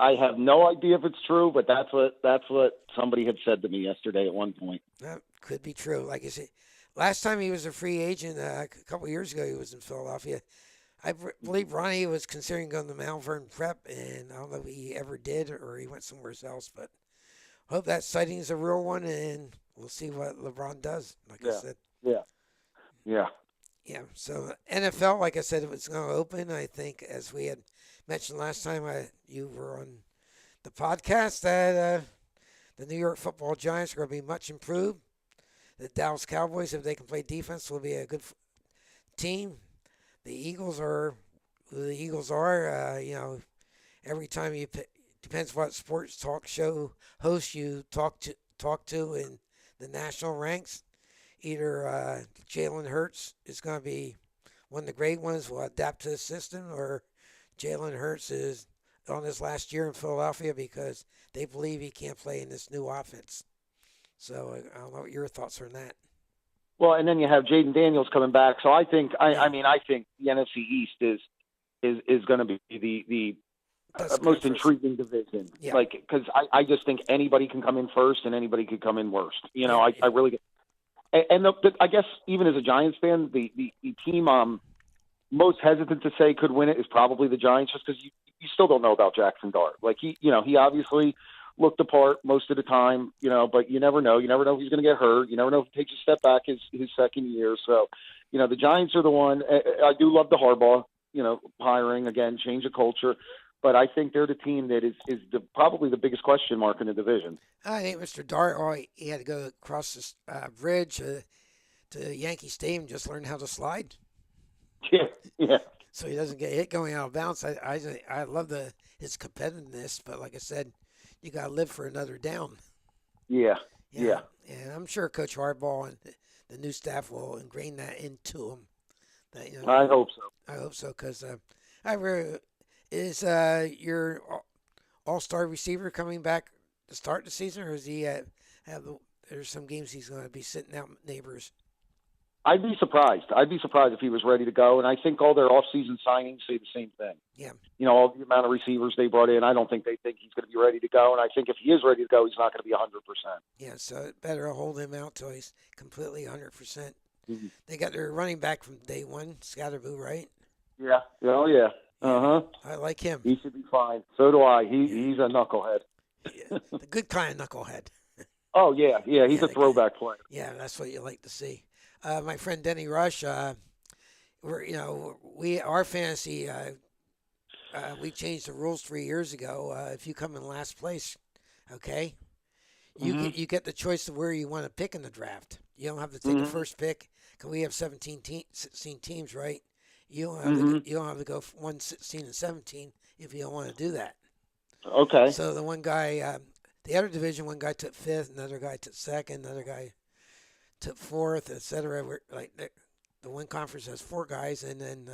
I have no idea if it's true, but that's what somebody had said to me yesterday at one point. That could be true. Like I said, last time he was a free agent, a couple of years ago, he was in Philadelphia. I believe Ronnie was considering going to Malvern Prep, and I don't know if he ever did or he went somewhere else, but I hope that sighting is a real one, and we'll see what LeBron does, I said. Yeah. So NFL, like I said, it was going to open, I think, as we had mentioned last time you were on the podcast, that the New York Football Giants are going to be much improved. The Dallas Cowboys, if they can play defense, will be a good team. The Eagles are who the Eagles are. Every time depends what sports talk show host you talk to in the national ranks. Either Jalen Hurts is going to be one of the great ones, will adapt to the system, or Jalen Hurts is on his last year in Philadelphia because they believe he can't play in this new offense. So I don't know what your thoughts are on that. Well, and then you have Jaden Daniels coming back. So I think I think the NFC East is going to be the most intriguing division. Yeah. Because I just think anybody can come in first and anybody could come in worst. I really get. And I guess even as a Giants fan, the team I'm most hesitant to say could win it is probably the Giants, just because you still don't know about Jackson Dart. He obviously looked apart most of the time, but you never know. You never know if he's going to get hurt. You never know if he takes a step back his second year. So, the Giants are the one. I do love the Harbaugh, hiring, again, change of culture. But I think they're the team that is probably the biggest question mark in the division. I think Mr. Dart, he had to go across this bridge to to Yankee Stadium, just learn how to slide, Yeah. so he doesn't get hit going out of bounds. I love his competitiveness, but like I said, you got to live for another down. Yeah. And I'm sure Coach Hardball and the new staff will ingrain that into him. That, I hope so. I hope so, because is your all-star receiver coming back to start the season, or is he there's some games he's going to be sitting out neighbors? I'd be surprised. If he was ready to go, and I think all their off-season signings say the same thing. Yeah. All the amount of receivers they brought in, I don't think they think he's going to be ready to go, and I think if he is ready to go, he's not going to be 100%. Yeah, so it better hold him out till he's completely 100%. Mm-hmm. They got their running back from day one, Scatterboo, right? Yeah. Oh, yeah. Uh-huh. I like him. He should be fine. So do I. He's a knucklehead. Yeah, the good kind of knucklehead. Oh, yeah. Yeah, he's a throwback player. Yeah, that's what you like to see. My friend Denny Rush, our fantasy, we changed the rules 3 years ago. If you come in last place, okay, you get the choice of where you want to pick in the draft. You don't have to take the first pick. Cause we have 16 teams, right? You don't have to go 1, 16, and 17 if you don't want to do that. Okay. So the one guy, the other division, one guy took 5th, another guy took 2nd, another guy took 4th, etc. Like the one conference has 4 guys, and then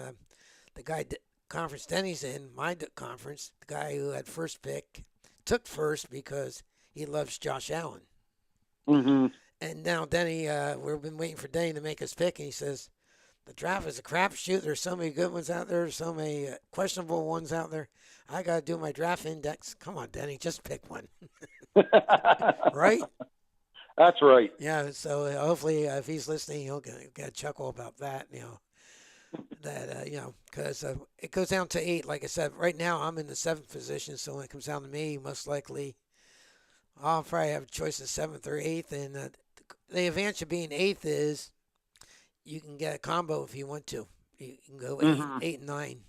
the guy conference Denny's in, my conference, the guy who had first pick took first because he loves Josh Allen. Mm-hmm. And now Denny, we've been waiting for Denny to make his pick, and he says, the draft is a crapshoot. There's so many good ones out there, so many questionable ones out there. I got to do my draft index. Come on, Denny, just pick one. Right? That's right. Yeah, so hopefully if he's listening, he'll get a chuckle about that, because it goes down to 8. Like I said, right now I'm in the 7th position, so when it comes down to me, most likely I'll probably have a choice of 7th or 8th, and the advantage of being 8th is you can get a combo if you want to. You can go 8 and 9.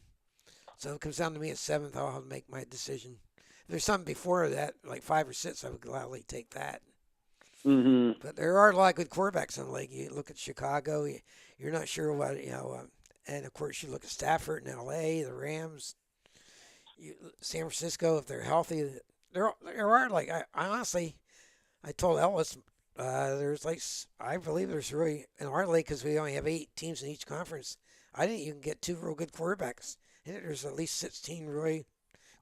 So if it comes down to me at 7th, I'll have to make my decision. If there's something before that, like 5 or 6, I would gladly take that. Mm-hmm. But there are a lot of good quarterbacks in the league. You look at Chicago, you're not sure what, and of course you look at Stafford in L.A., the Rams, San Francisco, if they're healthy. There are, like, I honestly, I told Ellis, I believe there's really, in our league, because we only have 8 teams in each conference, I think you can get 2 real good quarterbacks. I think there's at least 16 really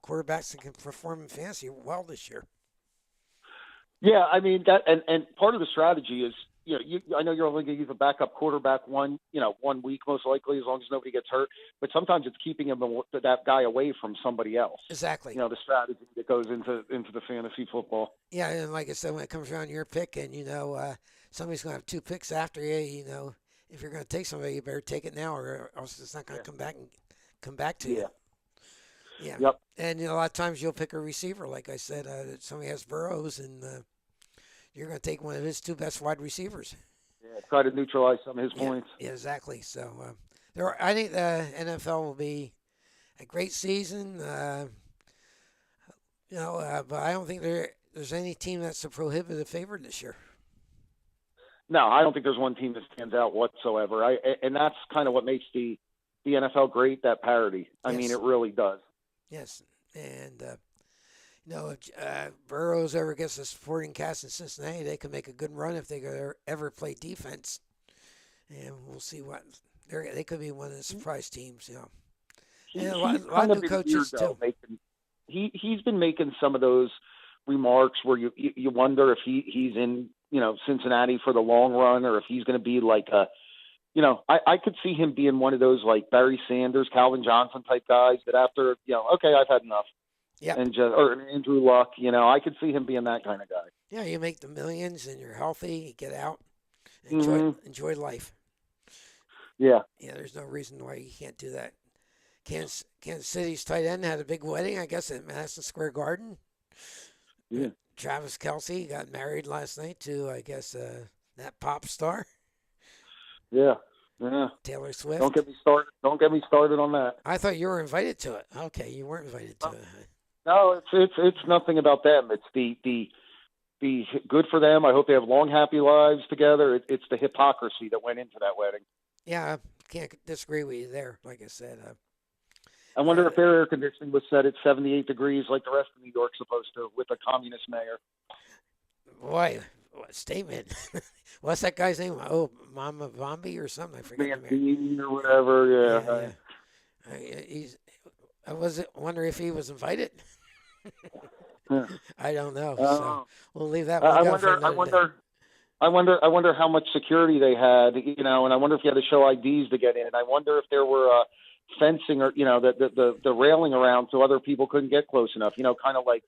quarterbacks that can perform in fantasy well this year. Yeah, I mean that, and part of the strategy is, I know you're only going to use a backup quarterback 1 week most likely, as long as nobody gets hurt. But sometimes it's keeping that guy away from somebody else. Exactly. The strategy that goes into the fantasy football. Yeah, and like I said, when it comes around your pick, and somebody's going to have 2 picks after you, if you're going to take somebody, you better take it now, or else it's not going to come back to you. Yeah. Yep. And a lot of times you'll pick a receiver, like I said, somebody has Burrows, and you're going to take one of his 2 best wide receivers. Yeah, try to neutralize some of his points. Yeah, exactly. So I think the NFL will be a great season. But I don't think there's any team that's a prohibitive favorite this year. No, I don't think there's one team that stands out whatsoever. And that's kind of what makes the NFL great, that parity. I mean, it really does. Yes, and if Burrows ever gets a supporting cast in Cincinnati, they could make a good run if they ever play defense, and we'll see what they could be one of the surprise teams. And a lot of new coaches too. He's been making some of those remarks where you wonder if he's in Cincinnati for the long run, or if he's going to be like a. I could see him being one of those like Barry Sanders, Calvin Johnson type guys that after, okay, I've had enough. Yeah. Or Andrew Luck, I could see him being that kind of guy. Yeah, you make the millions and you're healthy, you get out, enjoy life. Yeah. Yeah, there's no reason why you can't do that. Kansas City's tight end had a big wedding, I guess, at Madison Square Garden. Yeah. Travis Kelce got married last night to, I guess, that pop star. Yeah. Yeah. Taylor Swift. Don't get me started on that. I thought you were invited to it. Okay, you weren't invited to it. No, it's nothing about them. It's the be good for them. I hope they have long, happy lives together. It's the hypocrisy that went into that wedding. Yeah, I can't disagree with you there. Like I said, I wonder if their air conditioning was set at 78 degrees like the rest of New York's supposed to with a communist mayor. boy, what a statement. What's that guy's name? Oh, Mama Vombi or something? I forget. Mandine or whatever, yeah. I was wondering if he was invited. Yeah. I don't know. So we'll leave that I one for another day. I wonder how much security they had, and I wonder if you had to show IDs to get in. I wonder if there were fencing or the railing around so other people couldn't get close enough. Kind of like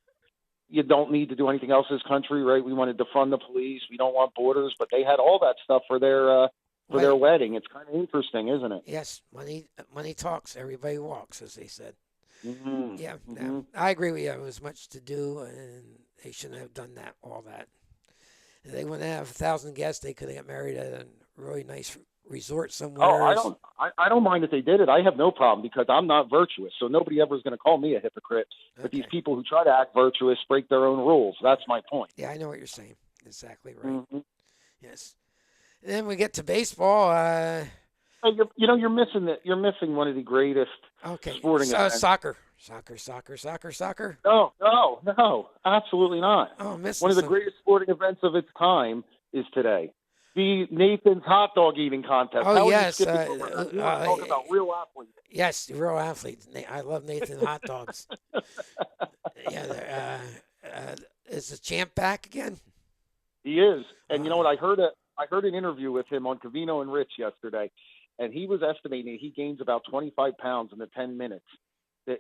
you don't need to do anything else in this country, right? We want to defund the police. We don't want borders, but they had all that stuff for their wedding. It's kind of interesting, isn't it? Yes, money talks. Everybody walks, as they said. Mm-hmm. Yeah, Mm-hmm. I agree with you. It was much to do, and they shouldn't have done all that. If they wouldn't have 1,000 guests, they could have got married at a really nice resort somewhere. Oh, I don't mind if they did it. I have no problem because I'm not virtuous, so nobody ever is going to call me a hypocrite. But these people who try to act virtuous break their own rules. That's my point. Yeah, I know what you're saying. Exactly right. Mm-hmm. Yes. And then we get to baseball. Hey, you're missing one of the greatest sporting events. Soccer. No, absolutely not. Oh, one of the greatest sporting events of its time is today. The Nathan's hot dog eating contest. Oh, yes. Talk about real athletes. Yes, real athletes. I love Nathan hot dogs. Is the champ back again? He is. And you know what? I heard an interview with him on Covino and Rich yesterday, and he was estimating he gains about 25 pounds in the 10 minutes that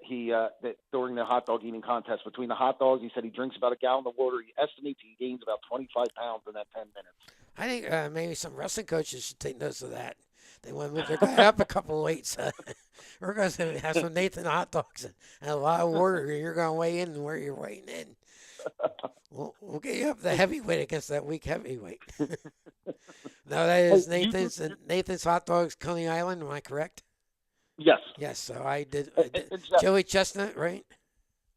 that during the hot dog eating contest. Between the hot dogs, he said he drinks about a gallon of water. He estimates he gains about 25 pounds in that 10 minutes. I think maybe some wrestling coaches should take notice of that. They want to move their guy up a couple of weights. We're going to have some Nathan hot dogs and a lot of water. You're going to weigh in where you're weighing in. We'll get you up the heavyweight against that weak heavyweight. No, that is Nathan's Hot Dogs, Coney Island. Am I correct? Yes. Yes. So I did Exactly. Joey Chestnut, right?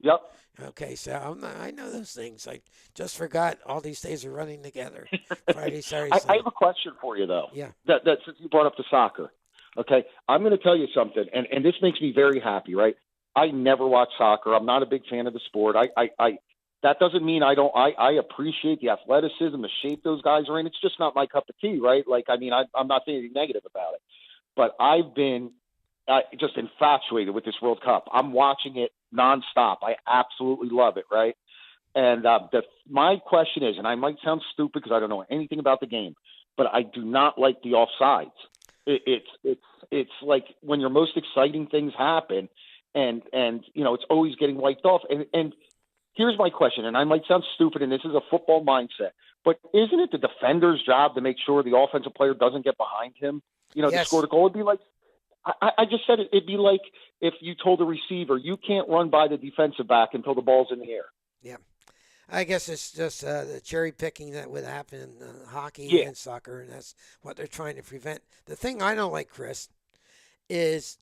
Yep. Okay, so I know those things. I just forgot all these days are running together. Friday, Saturday, Sunday. I have a question for you, though. Yeah. That since you brought up the soccer, okay, I'm going to tell you something, and this makes me very happy, right? I never watch soccer. I'm not a big fan of the sport. That doesn't mean I don't. I appreciate the athleticism, the shape those guys are in. It's just not my cup of tea, right? I'm not saying anything negative about it, but I've been just infatuated with this World Cup. I'm watching it nonstop. I absolutely love it, right? And my question is, and I might sound stupid because I don't know anything about the game, but I do not like the offsides. It's like when your most exciting things happen, and it's always getting wiped off. And here's my question, and I might sound stupid, and this is a football mindset, but isn't it the defender's job to make sure the offensive player doesn't get behind him? To score the goal. It'd be like, I just said it. It'd be like if you told the receiver, you can't run by the defensive back until the ball's in the air. Yeah. I guess it's just the cherry picking that would happen in hockey and soccer, and that's what they're trying to prevent. The thing I don't like, Chris, is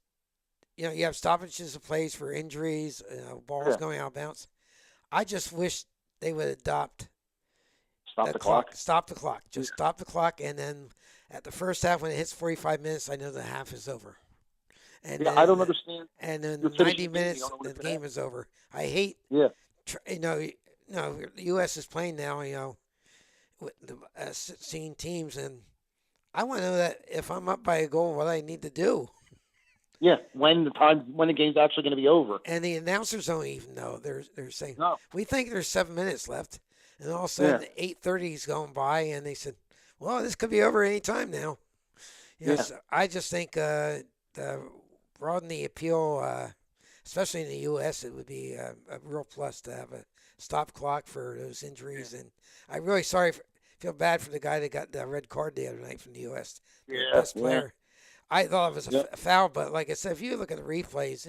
you have stoppages of plays for injuries, balls going out of bounds. I just wish they would adopt Stop the clock. Stop the clock. Just stop the clock, and then at the first half, when it hits 45 minutes, I know the half is over. And then, I don't understand. And then 90 minutes, the game is over. I hate. Yeah. The U.S. is playing now. With the 16 teams, and I want to know that if I'm up by a goal, what I need to do. Yeah, when the game's actually going to be over. And the announcers don't even know. They're saying, no. We think there's 7 minutes left, and all of a sudden 8:30 is going by, and they said, well, this could be over any time now. So I just think broaden the appeal, especially in the U.S., it would be a real plus to have a stop clock for those injuries. And I'm really feel bad for the guy that got the red card the other night from the U.S. The best player. I thought it was a foul, but like I said, if you look at the replays,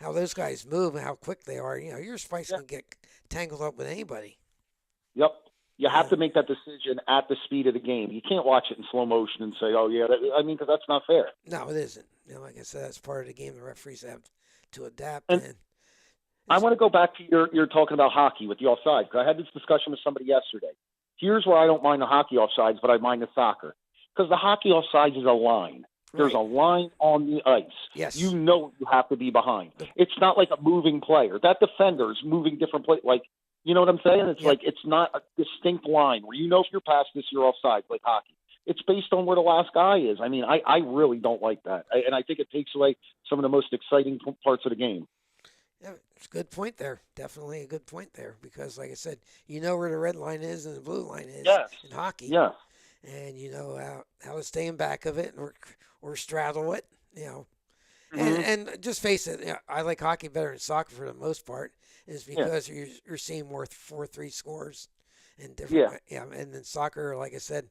how those guys move and how quick they are, your spikes can get tangled up with anybody. Yep. You have to make that decision at the speed of the game. You can't watch it in slow motion and say, oh, yeah, because that's not fair. No, it isn't. Like I said, that's part of the game. The referees have to adapt. And I want to go back to your talking about hockey with the offsides. I had this discussion with somebody yesterday. Here's where I don't mind the hockey offsides, but I mind the soccer. Because the hockey offsides is a line. There's a line on the ice. Yes. You know you have to be behind. It's not like a moving player. That defender's moving different play. Like, you know what I'm saying? It's like it's not a distinct line where you know if you're past this, you're offside, like hockey. It's based on where the last guy is. I mean, I really don't like that. And I think it takes away some of the most exciting parts of the game. Yeah, it's a good point there. Definitely a good point there because, like I said, you know where the red line is and the blue line is in hockey. Yeah. And you know how to stay in back of it or straddle it, you know. Mm-hmm. And just face it, you know, I like hockey better than soccer for the most part is because you're seeing more 4-3 scores and different. Yeah. And then soccer, like I said,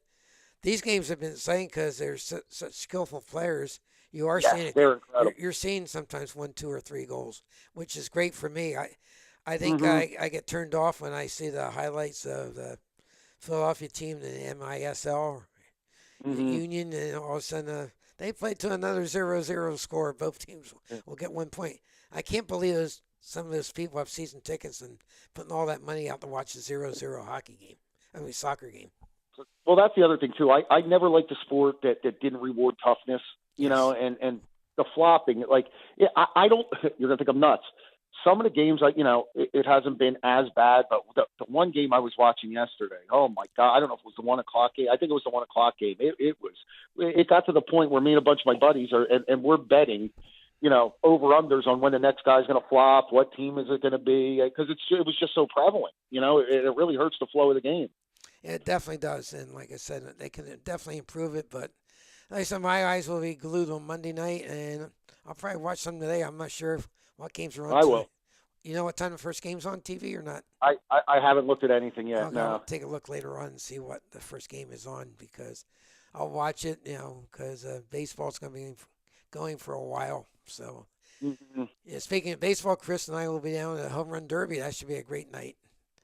these games have been exciting because there's such skillful players. You are seeing it. You're seeing sometimes 1, 2, or 3 goals, which is great for me. I think I get turned off when I see the highlights of the Philadelphia team in the MISL, the Union, and all of a sudden they play to another 0-0 score. Both teams will get 1 point. I can't believe some of those people have season tickets and putting all that money out to watch a 0-0 soccer game. Well, that's the other thing too. I never liked a sport that didn't reward toughness, you know, and the flopping. Like, I don't. You're gonna think I'm nuts. Some of the games, it hasn't been as bad, but the one game I was watching yesterday, oh my God, I don't know if it was the 1 o'clock game. I think it was the 1 o'clock game. It got to the point where me and a bunch of my buddies and we're betting, you know, over-unders on when the next guy's going to flop, what team is it going to be, because it was just so prevalent. You know, it really hurts the flow of the game. Yeah, it definitely does, and like I said, they can definitely improve it, but like I said, my eyes will be glued on Monday night, and I'll probably watch some today. I'm not sure what games are on. I will. You know what time the first game's on TV or not? I haven't looked at anything yet. Okay, no. I'll take a look later on and see what the first game is on because I'll watch it, you know, because baseball's going to be going for a while. So, speaking of baseball, Chris and I will be down at the Home Run Derby. That should be a great night.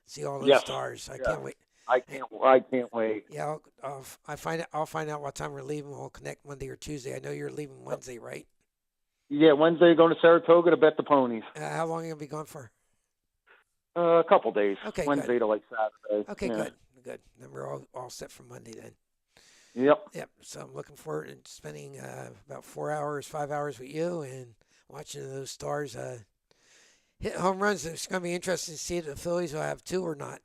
See all those stars. I can't wait. I can't wait. Yeah, I'll find out what time we're leaving. We'll connect Monday or Tuesday. I know you're leaving Wednesday, right? Yeah, Wednesday going to Saratoga to bet the ponies. How long are you going to be gone for? A couple days. Okay, Wednesday to like Saturday. Okay, good. Then we're all set for Monday then. Yep. So I'm looking forward to spending about 5 hours with you and watching those stars hit home runs. It's going to be interesting to see if the Phillies will have 2 or not.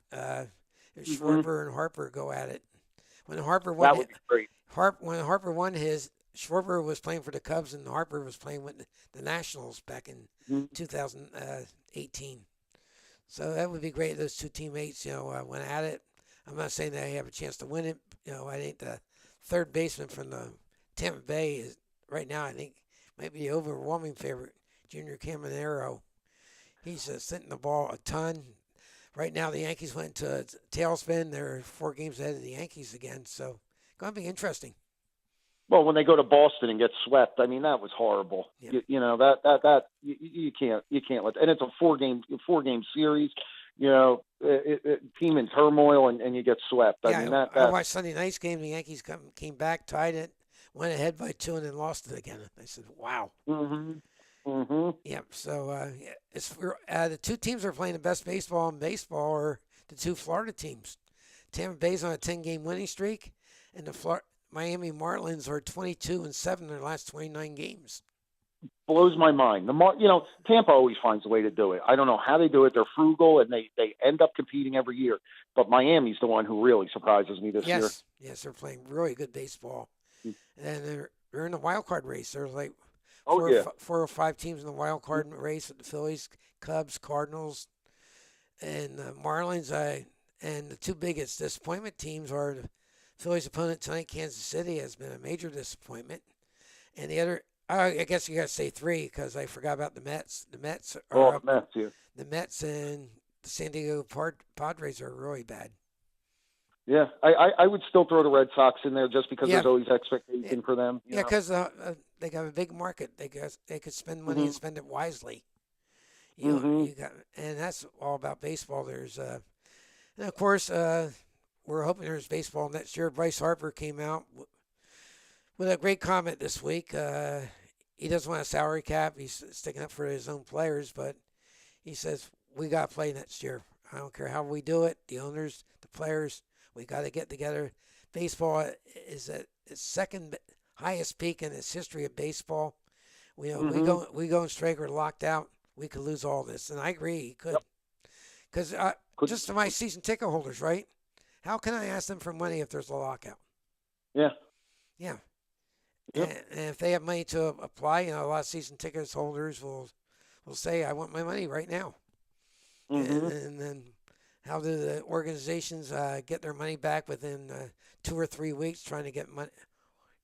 Schwarber and Harper go at it. When Harper won, that would be great. When Harper won his, Schwarber was playing for the Cubs and Harper was playing with the Nationals back in 2018. So that would be great. Those 2 teammates, you know, went at it. I'm not saying they have a chance to win it. You know, I think the third baseman from the Tampa Bay is right now. I think might be the overwhelming favorite, Junior Caminero. He's sitting the ball a ton. Right now, the Yankees went to a tailspin. They're 4 games ahead of the Yankees again. So, going to be interesting. Well, when they go to Boston and get swept, I mean that was horrible. Yep. You know that you can't let. And it's a 4-game series. You know, team in turmoil, and you get swept. I mean that. I watched Sunday night's game. The Yankees came back, tied it, went ahead by 2, and then lost it again. I said, "Wow." Yeah. So it's the 2 teams are playing the best baseball in baseball are the 2 Florida teams. Tampa Bay's on a 10-game winning streak, and the Miami Marlins are 22-7 in their last 29 games. Blows my mind. Tampa always finds a way to do it. I don't know how they do it. They're frugal, and they end up competing every year. But Miami's the one who really surprises me this year. Yes, they're playing really good baseball, and they're in the wild card race. There's like 4 or 5 teams in the wild card race with the Phillies, Cubs, Cardinals, and the Marlins. And the 2 biggest disappointment teams are the Phillies' opponent tonight, Kansas City, has been a major disappointment. And the other, I guess you got to say 3 because I forgot about the Mets. The Mets are up. The Mets and the San Diego Padres are really bad. Yeah, I would still throw the Red Sox in there just because there's always expectation for them. Yeah, because they got a big market. They could spend money and spend it wisely. You got, and that's all about baseball. There's and of course we're hoping there's baseball next year. Bryce Harper came out with a great comment this week. He doesn't want a salary cap. He's sticking up for his own players, but He says we got to play next year. I don't care how we do it. The owners, the players, we got to get together. Baseball is at its second highest peak in its history of baseball. We go in strike, we're locked out. We could lose all this, and I agree. He could, because just to my season ticket holders, right? How can I ask them for money if there's a lockout? Yeah. Yeah. Yep. And if they have money to apply, a lot of season tickets holders will say, "I want my money right now." And then how do the organizations get their money back within 2 or 3 weeks? Trying to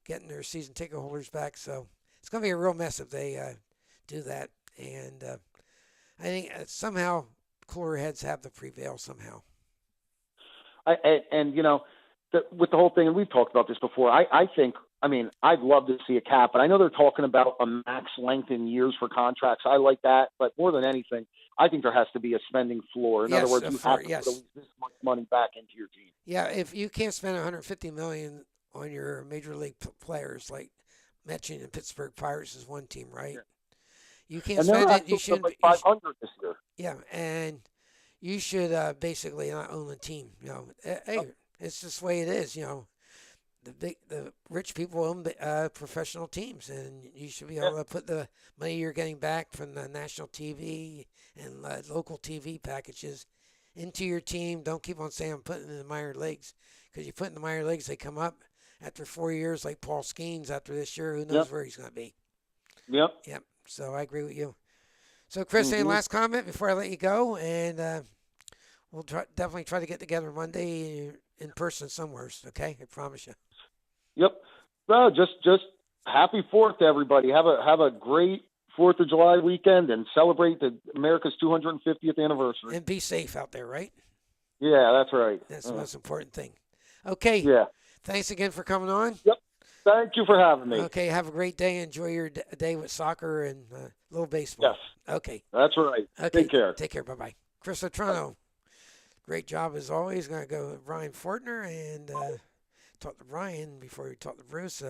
getting their season ticket holders back. So it's going to be a real mess if they do that. And I think somehow cooler heads have to prevail somehow. With the whole thing, and we've talked about this before, I think, I'd love to see a cap, but I know they're talking about a max length in years for contracts. I like that, but more than anything, I think there has to be a spending floor. In other words, you have to put this much money back into your team. Yeah, if you can't spend $150 million on your major league players, like mentioned in Pittsburgh Pirates is one team, right? Yeah. You can't spend it. You shouldn't. Like 500 this year. Yeah, and you should basically not own the team. Hey, it's just the way it is. The rich people own professional teams, and you should be able to put the money you're getting back from the national TV and local TV packages into your team. Don't keep on saying I'm putting it in the minor leagues, because you put in the minor leagues, they come up after 4 years, like Paul Skeens after this year. Who knows where he's going to be? Yep. So I agree with you. So Chris, any last comment before I let you go? And we'll definitely try to get together Monday in person somewhere. Okay, I promise you. Yep. Well, just happy 4th to everybody. Have a great 4th of July weekend and celebrate America's 250th anniversary. And be safe out there, right? Yeah, that's right. That's the most important thing. Okay. Yeah. Thanks again for coming on. Yep. Thank you for having me. Okay, have a great day. Enjoy your day with soccer and a little baseball. Yes. Okay. That's right. Okay. Take care. Take care. Bye-bye. Chris Letourneau, great job as always. Going to go with Ryan Fortner and talk to Ryan before we talk to Bruce.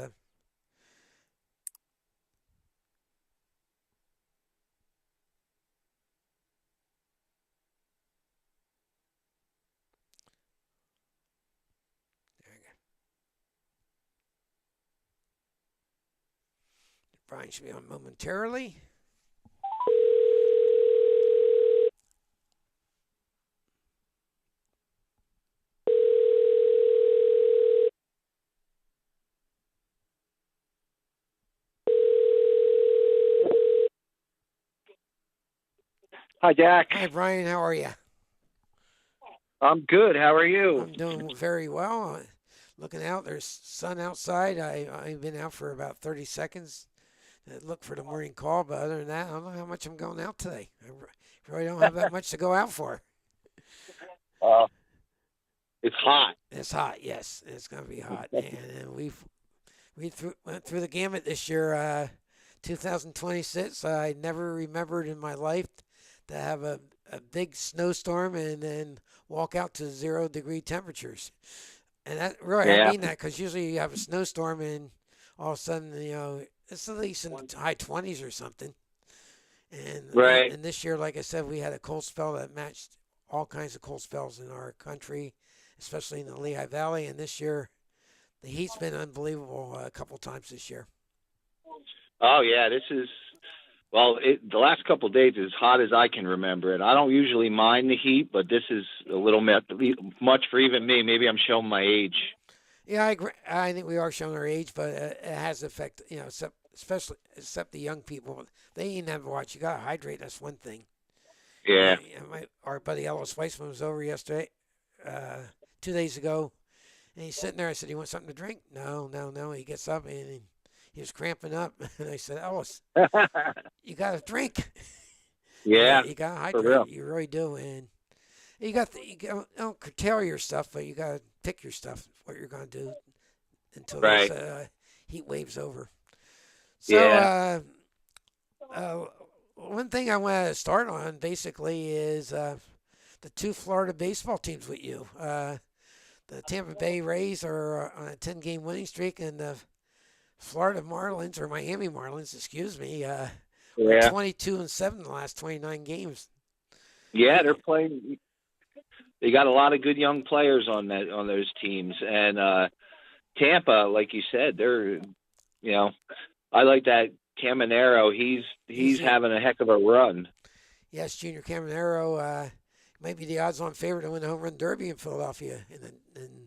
Brian should be on momentarily. Hi, Jack. Hi, Brian. How are you? I'm good. How are you? I'm doing very well. Looking out, there's sun outside. I've been out for about 30 seconds. Look for the morning call, but other than that, I don't know how much I'm going out today. I really don't have that much to go out for. It's hot. It's hot, yes. It's going to be hot. And we went through the gamut this year. 2026, I never remembered in my life to have a big snowstorm and then walk out to 0-degree temperatures. And that really, I mean that, because usually you have a snowstorm and all of a sudden, it's at least in the high 20s or something. And right. And this year, like I said, we had a cold spell that matched all kinds of cold spells in our country, especially in the Lehigh Valley. And this year, the heat's been unbelievable a couple times this year. Oh, yeah. This is, the last couple of days is as hot as I can remember it. I don't usually mind the heat, but this is a little much for even me. Maybe I'm showing my age. Yeah, I agree. I think we are showing our age, but it has effect, except the young people. They ain't never watch. You got to hydrate. That's one thing. Yeah. Our buddy Ellis Weissman was over yesterday, 2 days ago, and he's sitting there. I said, "You want something to drink?" No. He gets up and he was cramping up, and I said, "Ellis, you got to drink." Yeah. You got to hydrate. You really do, and you don't curtail your stuff, but you got to pick your stuff. What you're going to do until this heat wave's over. So, one thing I want to start on basically is the two Florida baseball teams with you. The Tampa Bay Rays are on a 10-game winning streak, and the Florida Marlins, or Miami Marlins, excuse me, were 22-7 in the last 29 games. Yeah, they're playing. They got a lot of good young players on those teams, and Tampa, like you said, they're I like that Caminero. He's having a heck of a run. Yes, Junior Caminero might be the odds-on favorite to win the home run derby in Philadelphia in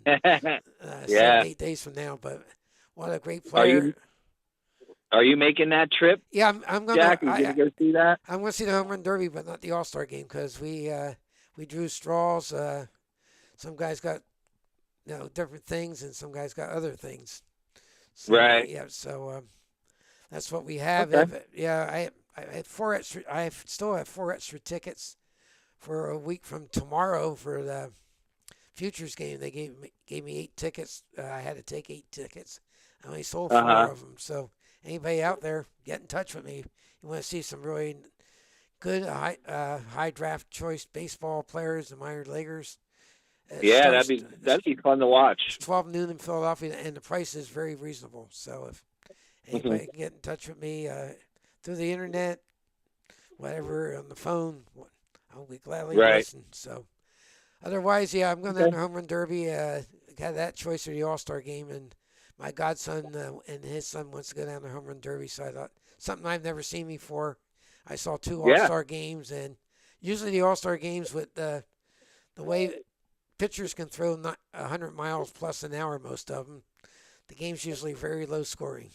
7-8 days from now. But what a great player! Are you making that trip? Yeah, I'm going. Jack, are you going to go see that? I'm going to see the home run derby, but not the All-Star game because we drew straws. Some guys got different things, and some guys got other things. So, right. Yeah. So that's what we have. Okay. I had 4 extra. I still have 4 extra tickets for a week from tomorrow for the Futures game. They gave me 8 tickets. I had to take 8 tickets. I only sold 4 of them. So anybody out there, get in touch with me. You want to see some really good high draft choice baseball players, the minor leaguers. Yeah, that'd be fun to watch. 12 noon in Philadelphia, and the price is very reasonable. So if anybody can get in touch with me through the internet, whatever, on the phone, I'll be gladly listen. So otherwise, yeah, I'm going to the home run derby. Got that choice for the All-Star game, and my godson and his son wants to go down the home run derby. So I thought something I've never seen before. I saw 2 All-Star games, and usually the All-Star games with the way pitchers can throw 100 miles plus an hour, most of them, the game's usually very low scoring.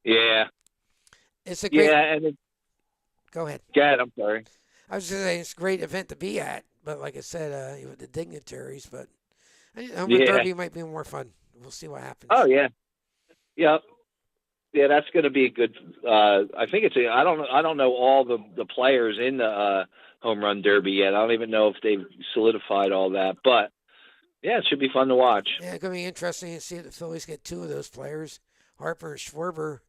Yeah. It's a great. Yeah, Go ahead. Go ahead. I'm sorry. I was just saying it's a great event to be at, but like I said, with the dignitaries, but home run derby might be more fun. We'll see what happens. Oh yeah. Yep. Yeah, that's going to be a good. I think it's. I don't know all the players in the home run derby yet. I don't even know if they've solidified all that, but yeah, it should be fun to watch. Yeah, it's going to be interesting to see if the Phillies get 2 of those players, Harper and Schwarber,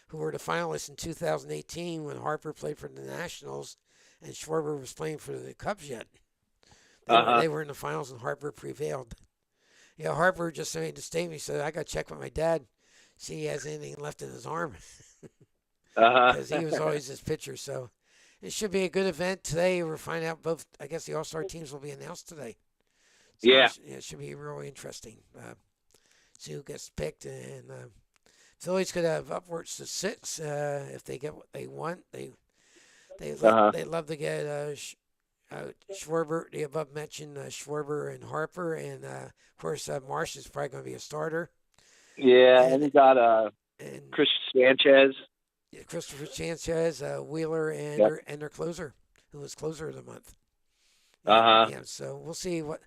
who were the finalists in 2018 when Harper played for the Nationals and Schwarber was playing for the Cubs yet. They were in the finals and Harper prevailed. Yeah, Harper just made the statement. He said, I got to check with my dad, see if he has anything left in his arm. Because he was always his pitcher. So it should be a good event today. We'll find out both. I guess the All-Star teams will be announced today. So it should be really interesting. See who gets picked. And Phillies could have upwards to 6 if they get what they want. They'd love to get Schwarber, the above mentioned Schwarber and Harper. And, of course, Marsh is probably going to be a starter. Yeah, and we got Chris Sanchez. Yeah, Christopher Sanchez, Wheeler, and their closer, who was closer of the month. Yeah, so we'll see what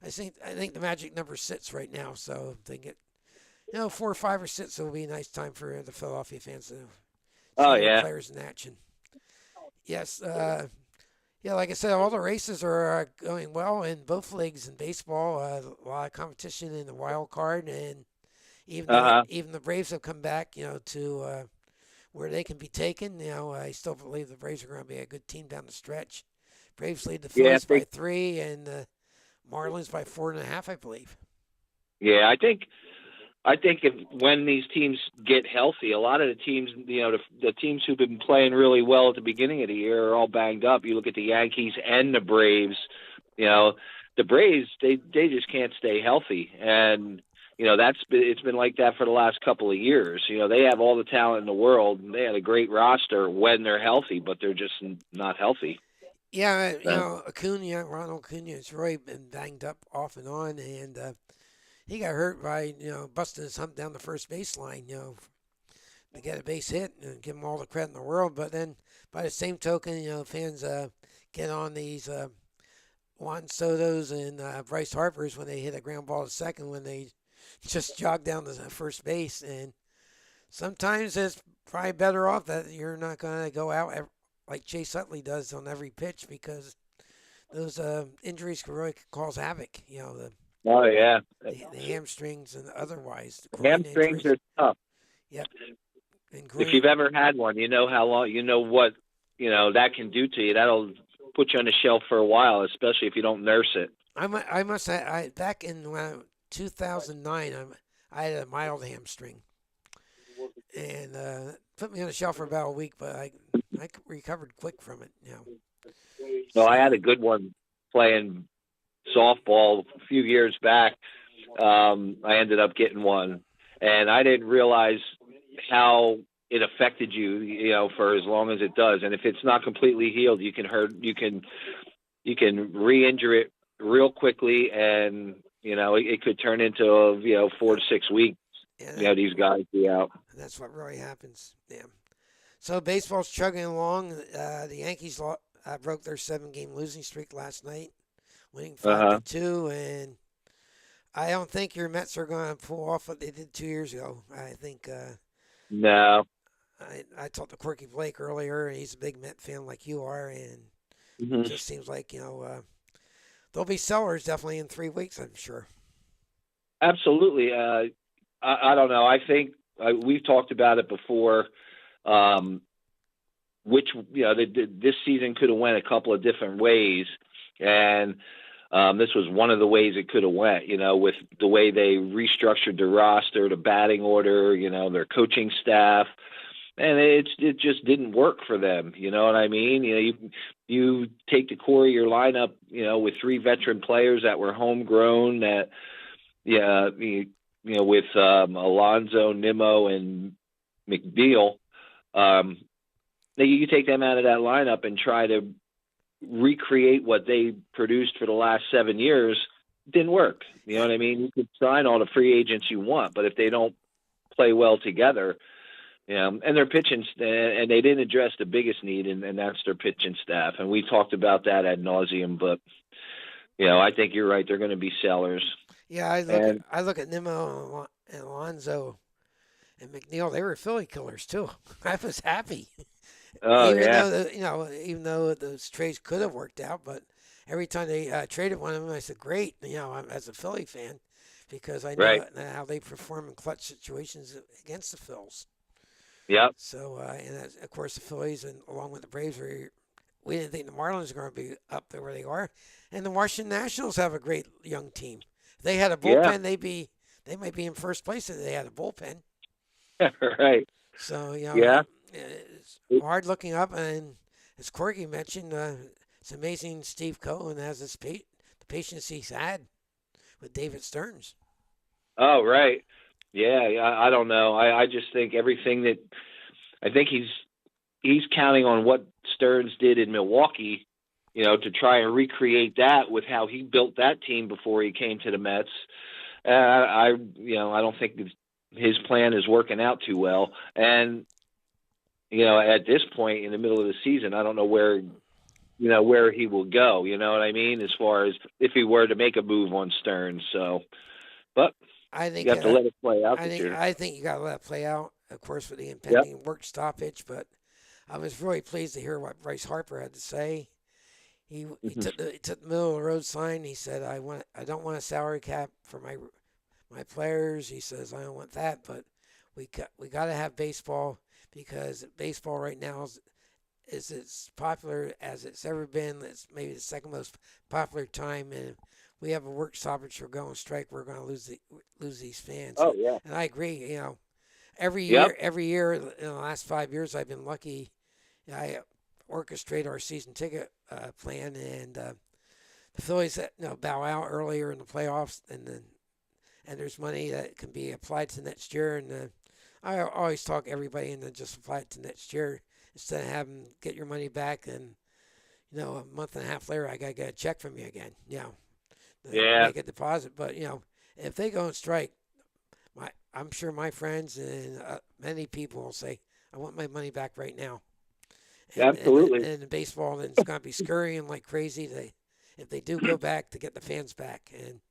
I think the magic number sits right now. So if they get 4 or 5 or 6, it will be a nice time for the Philadelphia fans to see players in action. Yes, like I said, all the races are going well in both leagues in baseball. A lot of competition in the wild card, and even the Braves have come back, to where they can be taken. I still believe the Braves are going to be a good team down the stretch. Braves lead the Phillies by 3, and the Marlins by 4.5, I believe. Yeah, I think when these teams get healthy, a lot of the teams, the teams who've been playing really well at the beginning of the year are all banged up. You look at the Yankees and the Braves. The Braves they just can't stay healthy, and it's been like that for the last couple of years. They have all the talent in the world, and they had a great roster when they're healthy, but they're just not healthy. Yeah, Ronald Acuna has really been banged up off and on, and he got hurt by, busting his hump down the first baseline, to get a base hit and give him all the credit in the world. But then by the same token, fans get on these Juan Soto's and Bryce Harper's when they hit a ground ball to second when they just jog down to first base. And sometimes it's probably better off that you're not going to go out like Chase Utley does on every pitch, because those injuries can really cause havoc. The hamstrings and otherwise. The hamstrings are tough. Yep. If you've ever had one, you know how long, what that can do to you. That'll put you on the shelf for a while, especially if you don't nurse it. I must say, back in 2009, I had a mild hamstring, and put me on the shelf for about a week, but I recovered quick from it. No, I So, had a good one playing softball a few years back. I ended up getting one, and I didn't realize how it affected you, for as long as it does. And if it's not completely healed, you can re-injure it real quickly, and it could turn into 4 to 6 weeks. yeah, These guys be out. that's what really happens. Yeah. So baseball's chugging along. The Yankees broke their 7-game losing streak last night, winning Uh five to huh. two, and I don't think your Mets are going to pull off what they did 2 years ago. I think No. I talked to Quirky Blake earlier, and he's a big Met fan like you are, and Hmm. just seems like they'll be sellers definitely in 3 weeks. I'm sure. Absolutely. I don't know. I think we've talked about it before. Um, which this season could have went a couple of different ways, and this was one of the ways it could have went. With the way they restructured the roster, the batting order, their coaching staff, and it just didn't work for them. You know what I mean? You take the core of your lineup, with 3 veteran players that were homegrown. That yeah, with Alonso, Nimmo, and McNeil. Um, you take them out of that lineup and try to recreate what they produced for the last 7 years. Didn't work. You know what I mean? You could sign all the free agents you want, but if they don't play well together, and their pitching, and they didn't address the biggest need, and that's their pitching staff. And we talked about that ad nauseum, but I think you're right. They're going to be sellers. Yeah, And I look at Nimmo and Alonzo and McNeil. They were Philly killers too. I was happy. oh Even yeah, though even though those trades could have worked out, but every time they traded one of them, I said, "Great!" As a Philly fan, because I know right, how they perform in clutch situations against the Phils. yep, So, and of course, the Phillies and along with the Braves, we didn't think the Marlins were going to be up there where they are, and the Washington Nationals have a great young team. If they had a yeah, bullpen, they might be in first place if they had a bullpen. right, So yeah. it's hard looking up, and as Corky mentioned, it's amazing Steve Cohen has the patience he's had with David Stearns. Oh, right. Yeah, yeah, I don't know. I just think everything that I think he's counting on what Stearns did in Milwaukee, to try and recreate that with how he built that team before he came to the Mets. I don't think his plan is working out too well. And at this point in the middle of the season, I don't know where he will go. You know what I mean? As far as if he were to make a move on Stearns. So, but I you think have to let it play out I this think year. I think you got to let it play out, of course, with the Yep. impending work stoppage. But I was really pleased to hear what Bryce Harper had to say. He Hmm. took the middle of the road sign. He said, I don't want a salary cap for my players." He says, "I don't want that, but we got to have baseball because baseball right now is as popular as it's ever been. It's maybe the second most popular time, and if we have a work stoppage or go on strike, we're going to lose these fans." Oh yeah. And I agree. Yep. Every year in the last 5 years, I've been lucky. I orchestrate our season ticket plan, and the Phillies bow out earlier in the playoffs, and there's money that can be applied to next year. And I always talk everybody into just apply it to next year instead of having get your money back and a month and a half later I gotta get a check from you again. Yeah. Make a deposit. But if they go on strike, I'm sure my friends and many people will say, "I want my money back right now." Absolutely. And in baseball, then it's going to be scurrying like crazy. If they do go back to get the fans back, and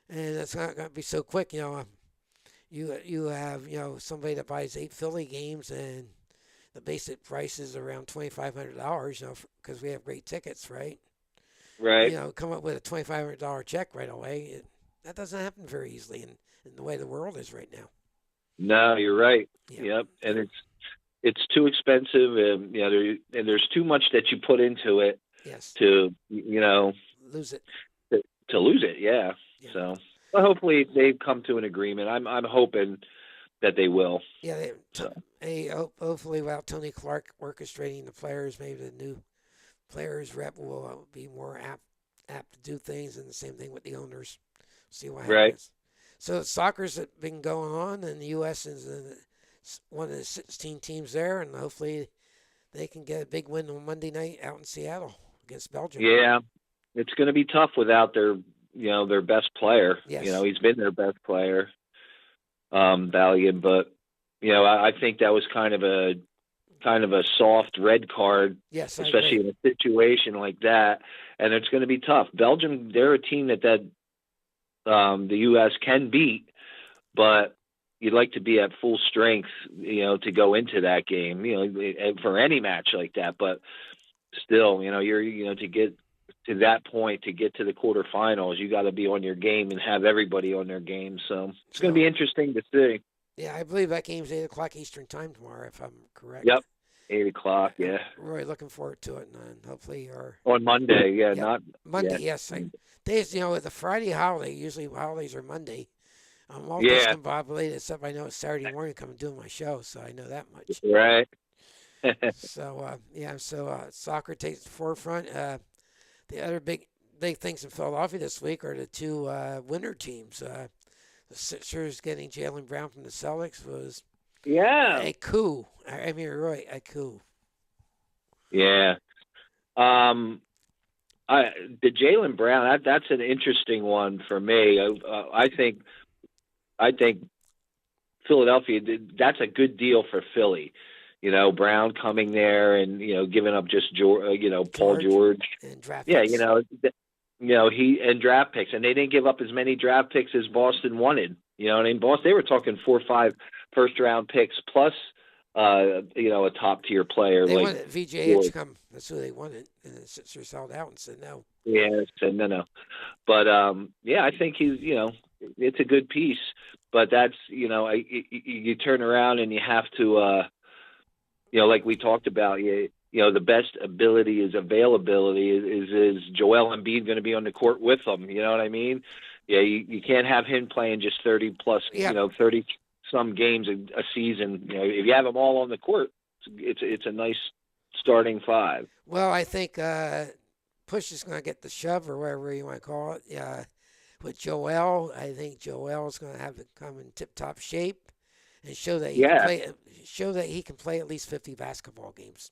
it's not going to be so quick. You have somebody that buys 8 Philly games, and the basic price is around $2,500. Because we have great tickets, right? Right. Come up with a $2,500 check right away. That doesn't happen very easily in the way the world is right now. No, you're right. Yeah. Yep. And it's too expensive, and there's too much that you put into it Yes. to Lose it. to lose it. Yeah. Yeah. So, well, hopefully they've come to an agreement. I'm hoping that they will. Yeah. So. Hopefully without Tony Clark orchestrating the players, maybe the new players rep will be more apt to do things, and the same thing with the owners. See what Right. happens. So soccer's been going on, and the U.S. is one of the 16 teams there, and hopefully they can get a big win on Monday night out in Seattle against Belgium. Yeah, it's going to be tough without their best player. Yes. He's been their best player, Valiant, but I think that was kind of a soft red card, yes, especially in a situation like that. And it's going to be tough. Belgium, they're a team that the U.S. can beat, but you'd like to be at full strength, to go into that game, for any match like that. But still, you're, to get to that point, to get to the quarterfinals, you got to be on your game and have everybody on their game. So it's going to be interesting to see. Yeah, I believe that game's 8:00 Eastern time tomorrow, if I'm correct. Yep, 8:00. Yeah, really looking forward to it, and hopefully on Monday. Yeah, not Monday. Yeah. Yes, days. The Friday holiday. Usually holidays are Monday. I'm all Yeah. discombobulated, except I know it's Saturday morning. Come and do my show, so I know that much. Right. So soccer takes the forefront. The other big things in Philadelphia this week are the two winter teams. The Sixers getting Jaylen Brown from the Celtics was a coup. I mean, really a coup. Yeah. The Jaylen Brown, that's an interesting one for me. I think Philadelphia, that's a good deal for Philly. Brown coming there and giving up just Paul George and draft yeah, picks. he and draft picks, and they didn't give up as many draft picks as Boston wanted. You know what I mean? Boston, they were talking 4 or 5 first-round picks plus a top-tier player. They like wanted VJ Edgecombe. That's who they wanted, and the Sixers held out and said no. Yeah, said no. But I think he's it's a good piece. But that's you turn around and you have to like we talked about, the best ability is availability. Is Joel Embiid going to be on the court with them? You know what I mean? Yeah, you can't have him playing just 30 plus, 30 some games a season. If you have them all on the court, it's a nice starting 5. Well, I think push is going to get the shove or whatever you want to call it. With Joel, I think Joel is going to have to come in tip-top shape and show that he can play at least 50 basketball games.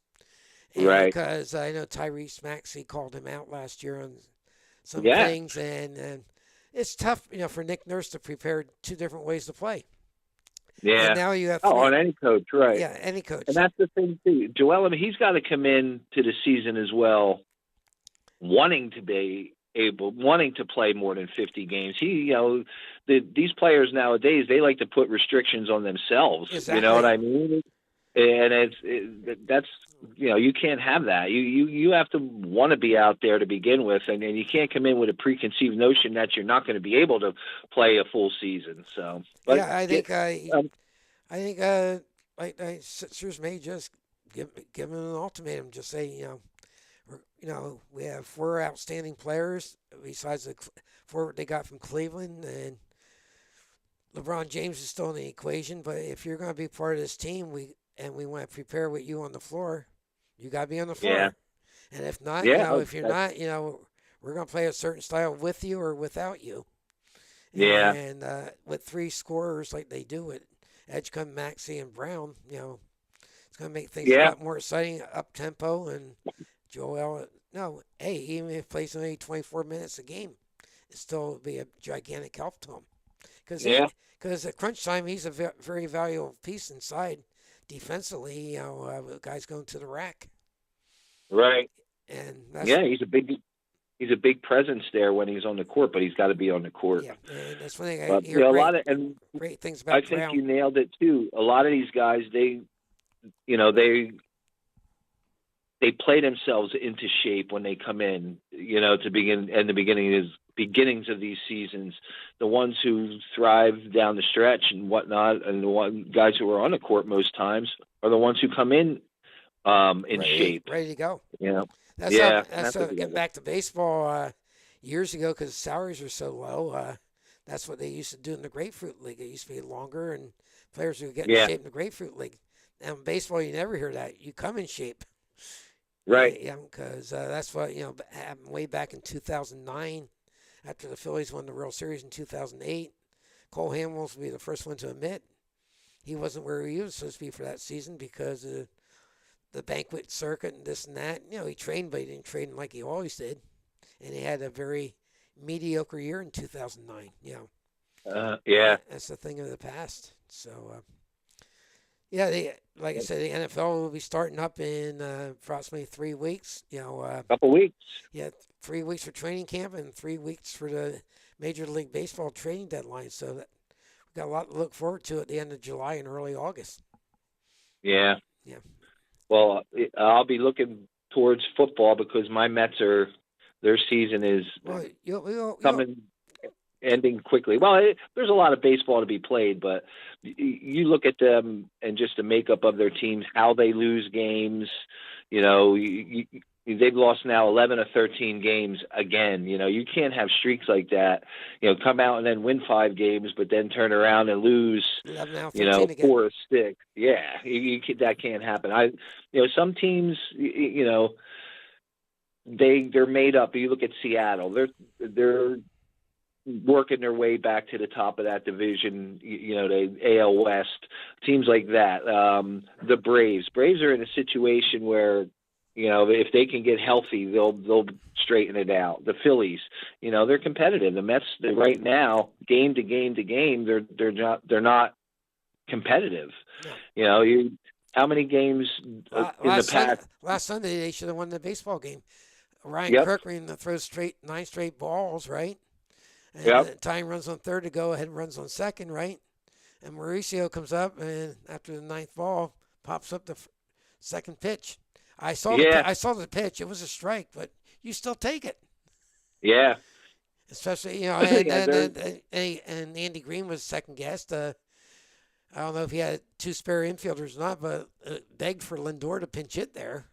And right. Because I know Tyrese Maxey called him out last year on some things, and it's tough, for Nick Nurse to prepare 2 different ways to play. Yeah. And now you have on any coach, right? Yeah, any coach. And that's the thing too. Joel, he's got to come in to the season as well, wanting to play more than 50 games. These players nowadays, they like to put restrictions on themselves. Exactly. You know what I mean? And that's you can't have that. You have to want to be out there to begin with, and you can't come in with a preconceived notion that you're not going to be able to play a full season. So, but, yeah, I think Sixers may just give him an ultimatum. Just say, we have 4 outstanding players besides the 4 they got from Cleveland, and LeBron James is still in the equation. But if you're going to be part of this team, we want to prepare with you on the floor, you got to be on the floor. Yeah. And if not, if you're not, we're going to play a certain style with you or without you. Yeah. And with 3 scorers like they do with Edgecombe, Maxey, and Brown, it's going to make things a lot more exciting, up-tempo. And Joel, even if he plays only 24 minutes a game, it still will be a gigantic help to him. Because at crunch time, he's a very valuable piece inside defensively, guys going to the rack. Right. And that's, he's a big presence there when he's on the court, but he's got to be on the court. Yeah, and that's one thing I but, hear great things about I Brown. think you nailed it too. A lot of these guys, they play themselves into shape when they come in, to begin and the beginnings of these seasons. The ones who thrive down the stretch and whatnot, and the guys who are on the court most times are the ones who come in shape, ready to go. That's getting back to baseball years ago, because salaries are so low. That's what they used to do in the Grapefruit League. It used to be longer, and players would get in shape in the Grapefruit League. Now in baseball, you never hear that. You come in shape. Right. Yeah, because that's what happened way back in 2009 after the Phillies won the World Series in 2008. Cole Hamels will be the first one to admit he wasn't where he was supposed to be for that season because of the banquet circuit and this and that. He trained, but he didn't train like he always did, and he had a very mediocre year in 2009. Yeah. That's a thing of the past. So, like I said, the NFL will be starting up in approximately 3 weeks. Couple weeks. Yeah, 3 weeks for training camp and 3 weeks for the Major League Baseball trading deadline. So we've got a lot to look forward to at the end of July and early August. Yeah. Yeah. Well, I'll be looking towards football because my Mets their season is ending quickly. Well, there's a lot of baseball to be played, but you look at them and just the makeup of their teams, how they lose games. They've lost now 11 or 13 games again. You can't have streaks like that. Come out and then win 5 games, but then turn around and lose. 4 or 6. Yeah, that can't happen. Some teams, they're made up. You look at Seattle. They're working their way back to the top of that division, the AL West, teams like that. The Braves are in a situation where, if they can get healthy, they'll straighten it out. The Phillies, they're competitive. The Mets, right now, game to game, they're not competitive. No. How many games in the past? Last Sunday, they should have won the baseball game. Ryan Kirkman throws 9 straight balls, right? And tying runs on third to go ahead runs on second, right? And Mauricio comes up and after the 9th ball pops up the second pitch. I saw the pitch. It was a strike, but you still take it. Yeah. Especially and Andy Green was second guessed. I don't know if he had 2 spare infielders or not, but begged for Lindor to pinch hit there.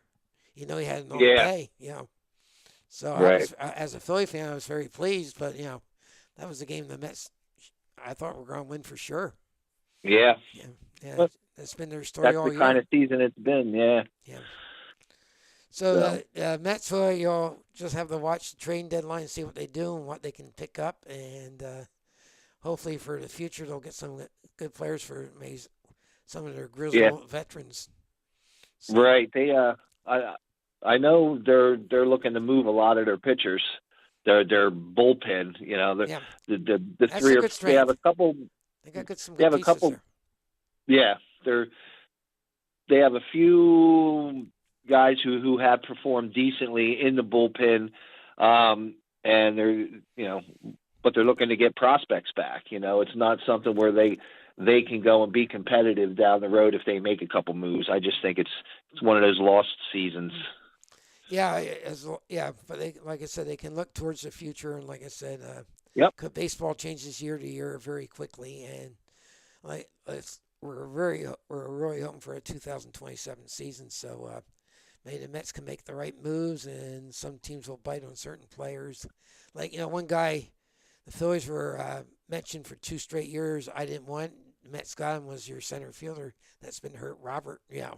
He had an all day. So as a Philly fan, I was very pleased, but that was a game the Mets I thought were going to win for sure. Yeah. Yeah. That's been their story all year. That's the kind of season it's been, yeah. Yeah. So Mets, you'll just have to watch the trade deadline and see what they do and what they can pick up. And hopefully for the future, they'll get some good players for maybe some of their grizzled veterans. So. Right. They, I know they're looking to move a lot of their pitchers. Their bullpen, the 3 or they have a couple. They got some good pieces there. Yeah, they have a few guys who have performed decently in the bullpen, and they're but they're looking to get prospects back. It's not something where they can go and be competitive down the road if they make a couple moves. I just think it's one of those lost seasons. Yeah, but like I said, they can look towards the future, and like I said, baseball changes year to year very quickly, and we're really hoping for a 2027 season. So maybe the Mets can make the right moves, and some teams will bite on certain players. Like one guy, the Phillies were mentioned for 2 straight years. I didn't want. The Mets got him was your center fielder that's been hurt, Robert. Yeah.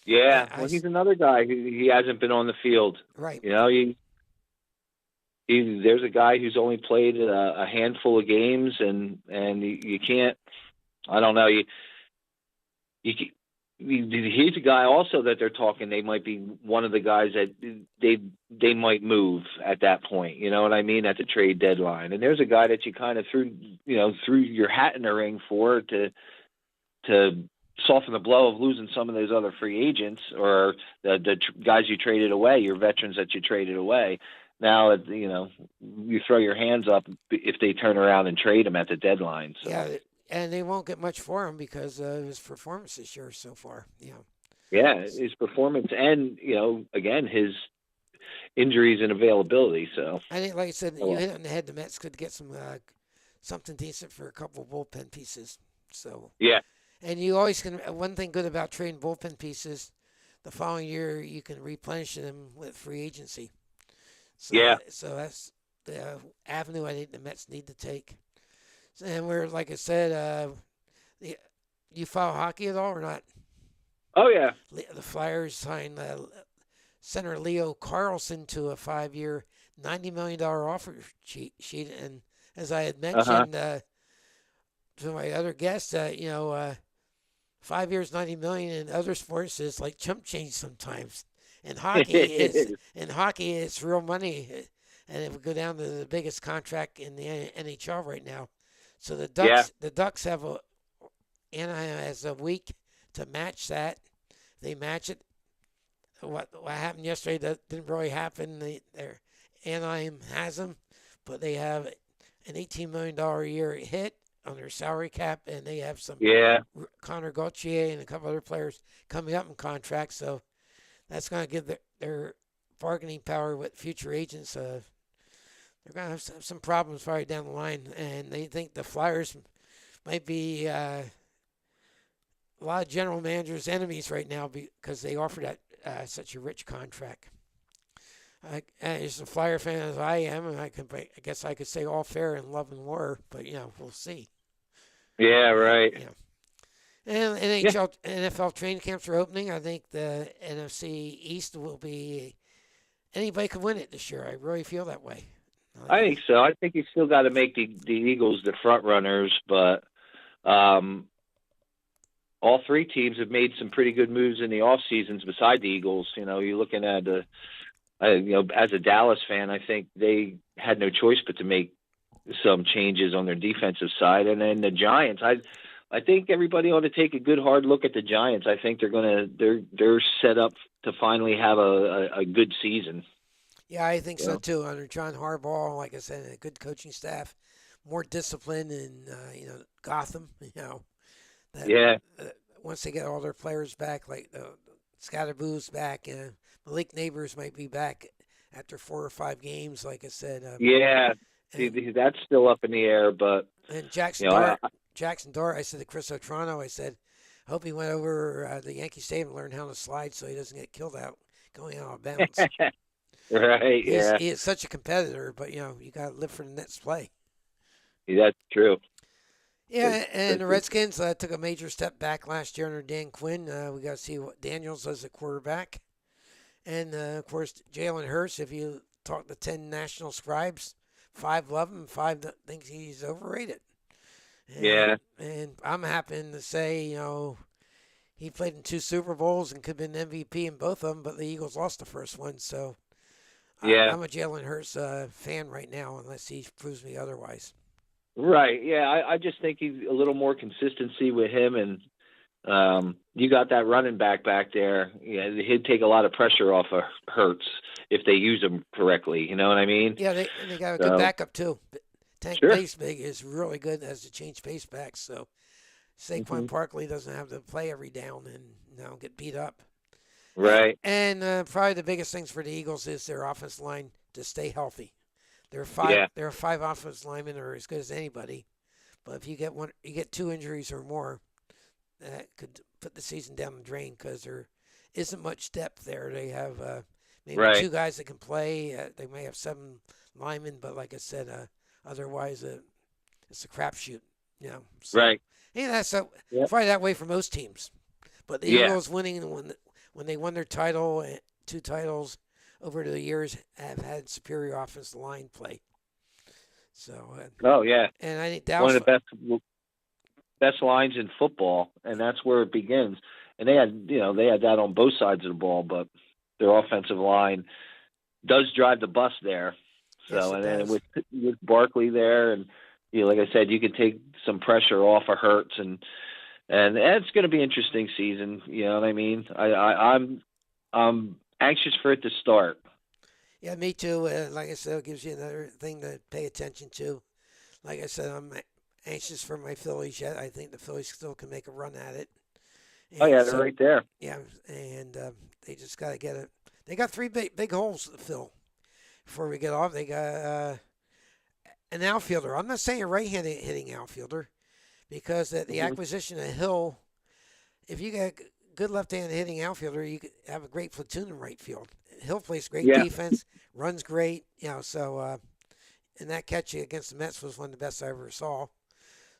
Yeah, well, he's another guy who he hasn't been on the field. Right. There's a guy who's only played a handful of games, and you can't. I don't know. He's a guy also that they're talking. They might be one of the guys that they might move at that point. You know what I mean? At the trade deadline, and there's a guy that you kind of threw your hat in the ring for to soften the blow of losing some of those other free agents or the guys you traded away, your veterans that you traded away. Now, you throw your hands up if they turn around and trade him at the deadline. So. Yeah, and they won't get much for him because of his performance this year so far. Yeah, his performance and, again, his injuries and availability. So I think, like I said, you hit it on the head. The Mets could get some something decent for a couple of bullpen pieces. So yeah. And you always can. One thing good about trading bullpen pieces, the following year you can replenish them with free agency. So, yeah. So that's the avenue I think the Mets need to take. And we're, like I said, you follow hockey at all or not? Oh yeah. The Flyers signed center Leo Carlson to a 5-year, $90 million offer sheet. And as I had mentioned to my other guest, 5 years, $90 million in other sports is like chump change sometimes. In hockey, it's real money, and it would go down to the biggest contract in the NHL right now. So the Ducks have Anaheim has a week to match that. They match it. What happened yesterday that didn't really happen. Anaheim has them, but they have an $18 million a year hit on their salary cap, and they have some Connor Gauthier and a couple other players coming up in contracts. So that's going to give their bargaining power with future agents. They're going to have some problems probably down the line, and they think the Flyers might be a lot of general managers' enemies right now because they offered that such a rich contract. As a Flyer fan as I am, and I guess I could say all fair in love and war, but we'll see. Yeah, right. And NFL training camps are opening. I think the NFC East will be anybody can win it this year. I really feel that way. I think so. I think you still got to make the Eagles the front runners, but all three teams have made some pretty good moves in the off seasons beside the Eagles. You're looking at as a Dallas fan, I think they had no choice but to make some changes on their defensive side. And then the Giants, I think everybody ought to take a good hard look at the Giants. I think they're set up to finally have a good season. Yeah, I think so too. Under John Harbaugh, like I said, a good coaching staff, more discipline in Gotham. Once they get all their players back, like Scatterboo's back, Malik Neighbors might be back after 4 or 5 games. Like I said, that's still up in the air. But and Jackson Dart, I said to Chris Otrano, I said, I hope he went over the Yankee Stadium and learned how to slide so he doesn't get killed going out of bounds. Right, He is such a competitor, but you got to live for the next play. Yeah, that's true. Yeah, and the Redskins took a major step back last year under Dan Quinn. We got to see what Daniels does at quarterback. And, of course, Jalen Hurts, if you talk to 10 national scribes, 5 love him, 5 think he's overrated. And I'm happy to say, he played in 2 Super Bowls and could have been MVP in both of them, but the Eagles lost the first one. So I'm a Jalen Hurts fan right now unless he proves me otherwise. Right, yeah. I just think he's a little more consistency with him, and you got that running back there. Yeah, he'd take a lot of pressure off of Hurts if they use him correctly. You know what I mean? Yeah, they got a good backup too. Tank Pace-Big is really good as a change pace back, so Saquon Barkley doesn't have to play every down and get beat up. Right. And probably the biggest things for the Eagles is their offensive line to stay healthy. There are 5 offensive linemen that are as good as anybody, but if you get 2 injuries or more, that could put the season down the drain because there isn't much depth there. They have maybe 2 guys that can play. They may have 7 linemen, but like I said, otherwise it's a crapshoot. So, right. Yeah, that's probably that way for most teams. But the Eagles winning when they won their title, 2 titles over the years, have had superior offensive line play. So. And I think Dallas, one of the best lines in football, and that's where it begins. And they had that on both sides of the ball, but their offensive line does drive the bus there. So, and then with Barkley there, and like I said, you can take some pressure off of Hurts, and it's going to be an interesting season. You know what I mean? I'm anxious for it to start. Yeah, me too. Like I said, it gives you another thing to pay attention to. Like I said, I'm anxious for my Phillies yet. I think the Phillies still can make a run at it. And they're right there. Yeah, and they just got to get it. They got 3 big holes to fill before we get off. They got an outfielder. I'm not saying a right-handed hitting outfielder because the acquisition of Hill, if you got good left-handed hitting outfielder, you could have a great platoon in right field. Hill plays great defense, runs great, so and that catch against the Mets was one of the best I ever saw.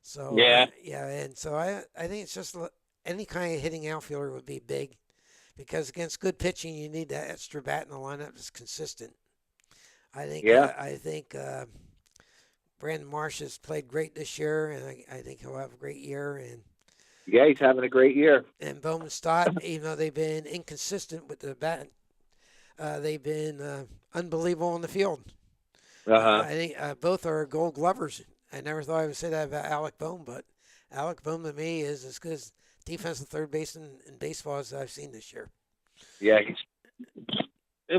So and so I think it's just any kind of hitting outfielder would be big, because against good pitching, you need that extra bat in the lineup that's consistent. I think. Yeah. I think Brandon Marsh has played great this year, and I think he'll have a great year. Yeah, he's having a great year. And Bowman Stott, even though they've been inconsistent with the bat, they've been unbelievable in the field. Uh-huh. I think both are Gold Glovers. I never thought I would say that about Alec Bohm, but Alec Bohm to me is as good as defensive third baseman in baseball as I've seen this year. Yeah,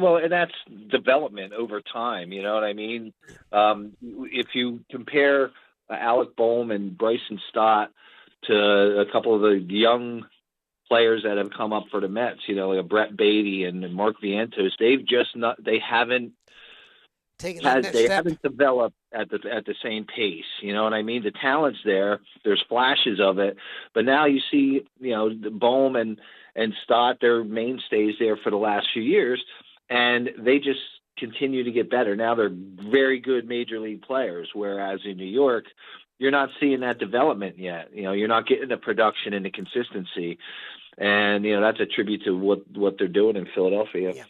well, and that's development over time. You know what I mean? If you compare Alec Bohm and Bryson Stott to a couple of the young players that have come up for the Mets, like Brett Beatty and Mark Vientos, they haven't developed at the same pace. You know what I mean? The talent's there. There's flashes of it, but now you see, the Bohm and Stott, they're mainstays there for the last few years, and they just continue to get better. Now they're very good major league players, whereas in New York, you're not seeing that development yet. You're not getting the production and the consistency, and that's a tribute to what they're doing in Philadelphia. Yeah.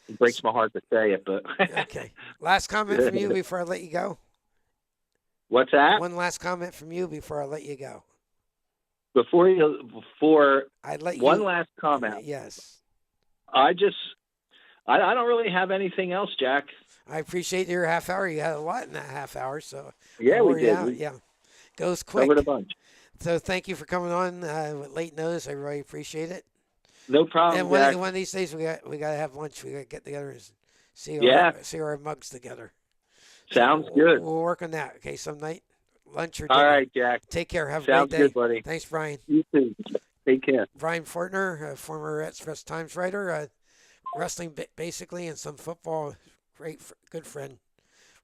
It breaks my heart to say it, but okay. Last comment from you before I let you go. What's that? One last comment from you before I let you go. One last comment. Yes. I don't really have anything else, Jack. I appreciate your half hour. You had a lot in that half hour, so yeah, we did. Yeah, goes quick. Covered a bunch. So thank you for coming on with late notice. I really appreciate it. No problem. And one of these days we got to have lunch. We got to get together and see our mugs together. Sounds good. We'll work on that. Okay, some night, lunch or dinner. All right, Jack. Take care. Have a Sounds great day. Good, buddy. Thanks, Brian. You too. Take care. Brian Fortner, former Express Times writer, wrestling basically, and some football. Good friend.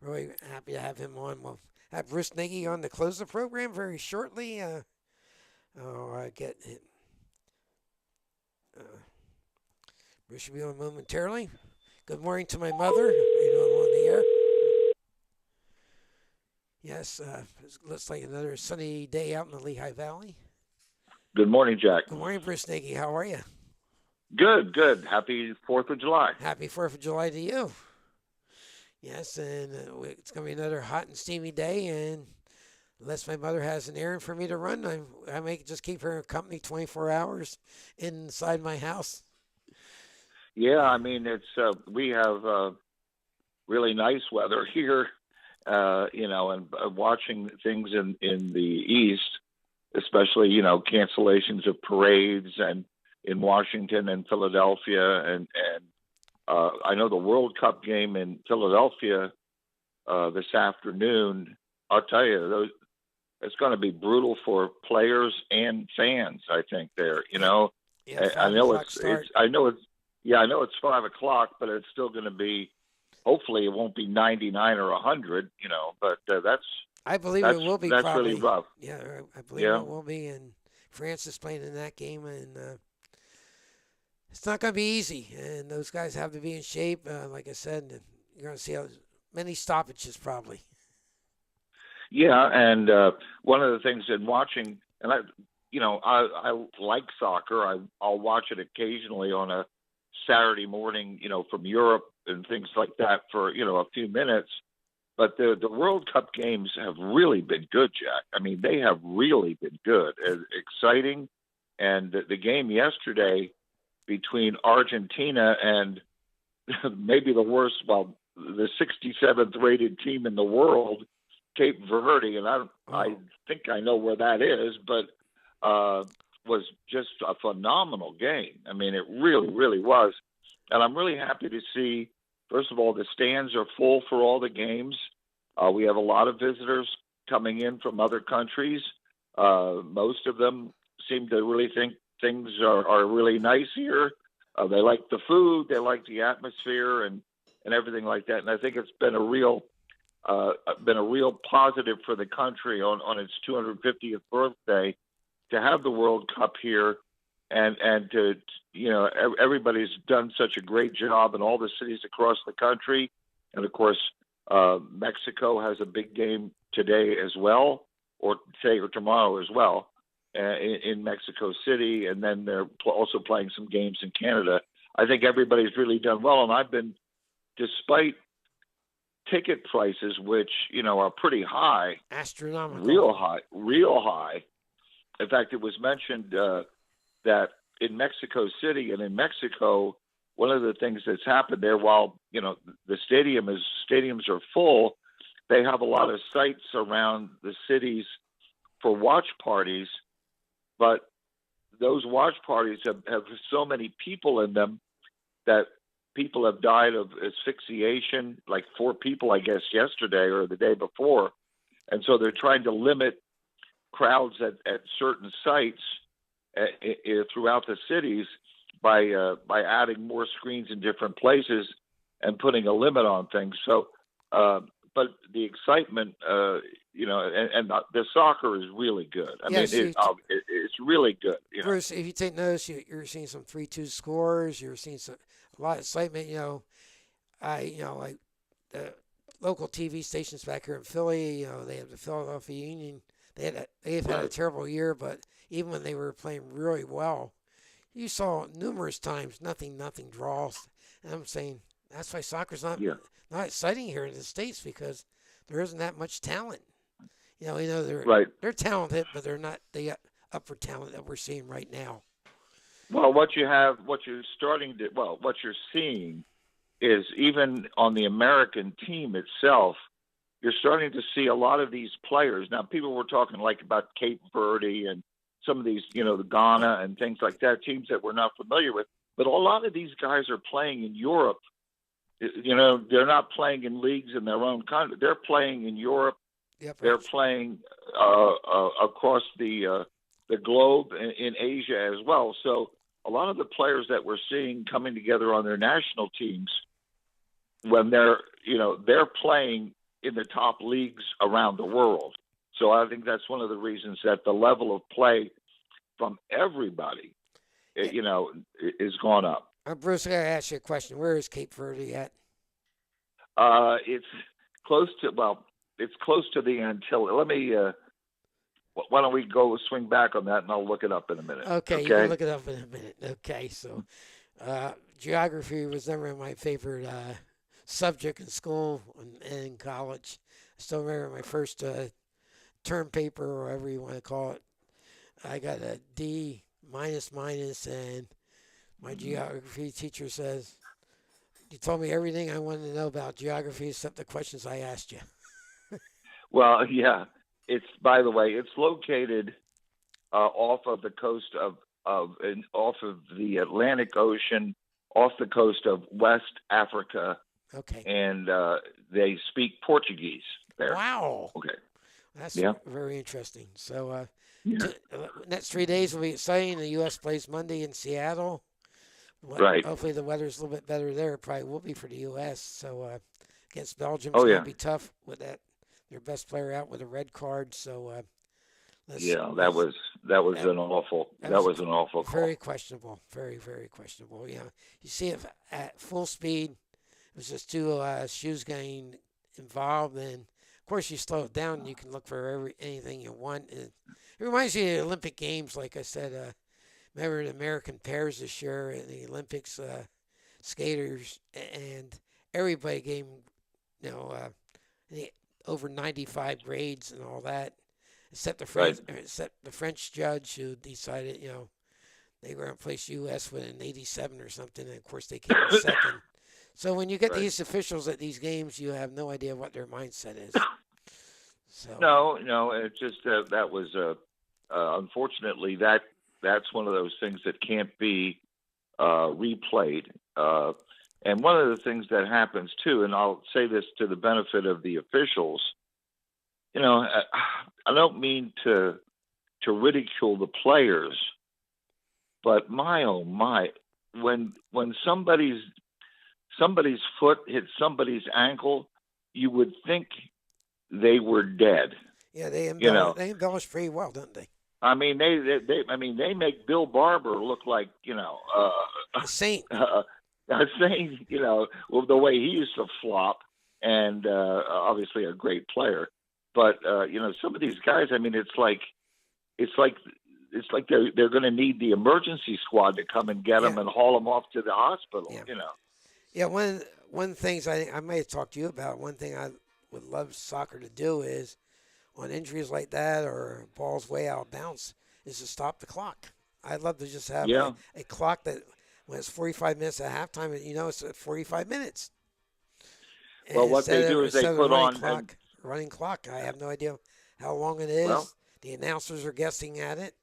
Really happy to have him on. We'll have Bruce Nagy on to close the program very shortly. Bruce should be on momentarily. Good morning to my mother. You know I'm on the air. Yes, it looks like another sunny day out in the Lehigh Valley. Good morning, Jack. Good morning, Bruce Nagy. How are you? Good. Happy 4th of July. Happy 4th of July to you. Yes, and it's going to be another hot and steamy day, and unless my mother has an errand for me to run, I may just keep her company 24 hours inside my house. Yeah, I mean, we have really nice weather here, and watching things in the East, especially, cancellations of parades and in Washington and Philadelphia. And I know the World Cup game in Philadelphia this afternoon, I'll tell you, it's going to be brutal for players and fans, I think there, Yeah, I know it's 5 o'clock, but it's still going to be, hopefully it won't be 99 or 100, but I believe it will be. That's probably. really rough. Yeah, I believe it will be. And France is playing in that game, and it's not going to be easy. And those guys have to be in shape. Like I said, you're going to see many stoppages probably. Yeah, and one of the things in watching, and I like soccer. I'll watch it occasionally on a Saturday morning, from Europe and things like that for, a few minutes. But the World Cup games have really been good, Jack. I mean, they have really been good and exciting. And the game yesterday between Argentina and maybe the 67th rated team in the world, Cape Verde, and I think I know where that is, but was just a phenomenal game. I mean, it really, really was. And I'm really happy to see, first of all, the stands are full for all the games. We have a lot of visitors coming in from other countries. Most of them seem to really think things are really nice here. They like the food, they like the atmosphere and everything like that. And I think it's been a real positive for the country on its 250th birthday to have the World Cup here, and to everybody's done such a great job in all the cities across the country, and of course Mexico has a big game today as well, or today or tomorrow as well. in Mexico City, and then they're also playing some games in Canada. I think everybody's really done well, and I've been, despite ticket prices, which are pretty high, Astronomical. real high. In fact, it was mentioned that in Mexico City and in Mexico, one of the things that's happened there, while the stadiums are full, they have a lot of sites around the cities for watch parties, but those watch parties have so many people in them that people have died of asphyxiation, like 4 people, I guess, yesterday or the day before. And so they're trying to limit crowds at certain sites throughout the cities by adding more screens in different places and putting a limit on things. So, but the excitement, and the soccer is really good. I mean, it's really good. Bruce, if you take notice, you're seeing some 3-2 scores. You're seeing a lot of excitement. Like the local TV stations back here in Philly. They have the Philadelphia Union. They've had a terrible year, but even when they were playing really well, you saw numerous times nothing draws. And I'm saying that's why soccer's not exciting here in the States, because there isn't that much talent. They're talented, but they're not the upper talent that we're seeing right now. Well, what you're seeing is, even on the American team itself, you're starting to see a lot of these players. Now, people were talking about Cape Verde and some of these, the Ghana and things like that, teams that we're not familiar with. But a lot of these guys are playing in Europe. They're not playing in leagues in their own country. They're playing in Europe. Yep, they're playing across the globe in Asia as well. So a lot of the players that we're seeing coming together on their national teams, when they're playing in the top leagues around the world. So I think that's one of the reasons that the level of play from everybody, is gone up. Bruce, I got to ask you a question. Where is Cape Verde at? It's close to the Antilles. Let me. Why don't we go swing back on that, and I'll look it up in a minute. Okay, you can look it up in a minute. Okay, so geography was never my favorite subject in school and in college. I still remember my first term paper, or whatever you want to call it. I got a D minus, and my geography teacher says, "You told me everything I wanted to know about geography except the questions I asked you." Well, yeah. By the way, it's located off of the coast off of the Atlantic Ocean, off the coast of West Africa. Okay. And they speak Portuguese there. Wow. Okay. That's very interesting. So next 3 days will be exciting. The U.S. plays Monday in Seattle. Right. Hopefully the weather's a little bit better there. It probably will be for the U.S. So against Belgium, it's going to be tough with that. Their best player out with a red card. So that was an awful call. Very questionable. Very, very questionable. You see it at full speed. It was just 2 shoes getting involved, and of course you slow it down and you can look for anything you want. It reminds me of the Olympic Games, like I said. Remember the American pairs this year in the Olympics, skaters, and everybody gave over 95 grades and all that, except the French judge who decided they were going to place U.S. with an 87 or something, and of course they came in second. So when you get these officials at these games, you have no idea what their mindset is. So no, it's just that was unfortunately that's one of those things that can't be replayed. And one of the things that happens too, and I'll say this to the benefit of the officials, I don't mean to ridicule the players, but my oh my, when somebody's foot hit somebody's ankle, you would think they were dead. Yeah, they embellish pretty well, don't they? I mean, they make Bill Barber look like a saint. A saint, well, the way he used to flop, and obviously a great player. But some of these guys, I mean, it's like it's like they're going to need the emergency squad to come and get them and haul them off to the hospital. Yeah. You know. Yeah, one things I may have talked to you about. One thing I would love soccer to do is on injuries like that or balls way out of bounds is to stop the clock. I'd love to just have a clock that when it's 45 minutes at halftime, it's at 45 minutes. Well, what they do is they put on running clock. I have no idea how long it is. Well, the announcers are guessing at it.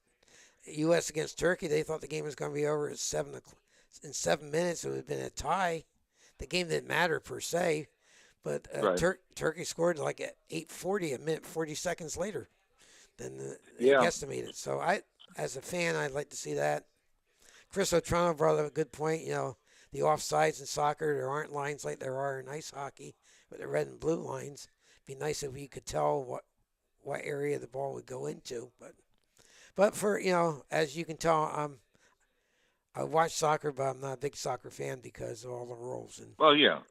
U.S. against Turkey, they thought the game was going to be over at 7 o'clock. In 7 minutes, it would have been a tie. The game didn't matter per se, but Turkey scored like at 8:40, a minute 40 seconds later than they estimated. So as a fan, I'd like to see that. Chris O'Trano brought up a good point. The offsides in soccer, there aren't lines like there are in ice hockey with the red and blue lines. It'd be nice if you could tell what area the ball would go into. But for, as you can tell, I watch soccer, but I'm not a big soccer fan because of all the rules.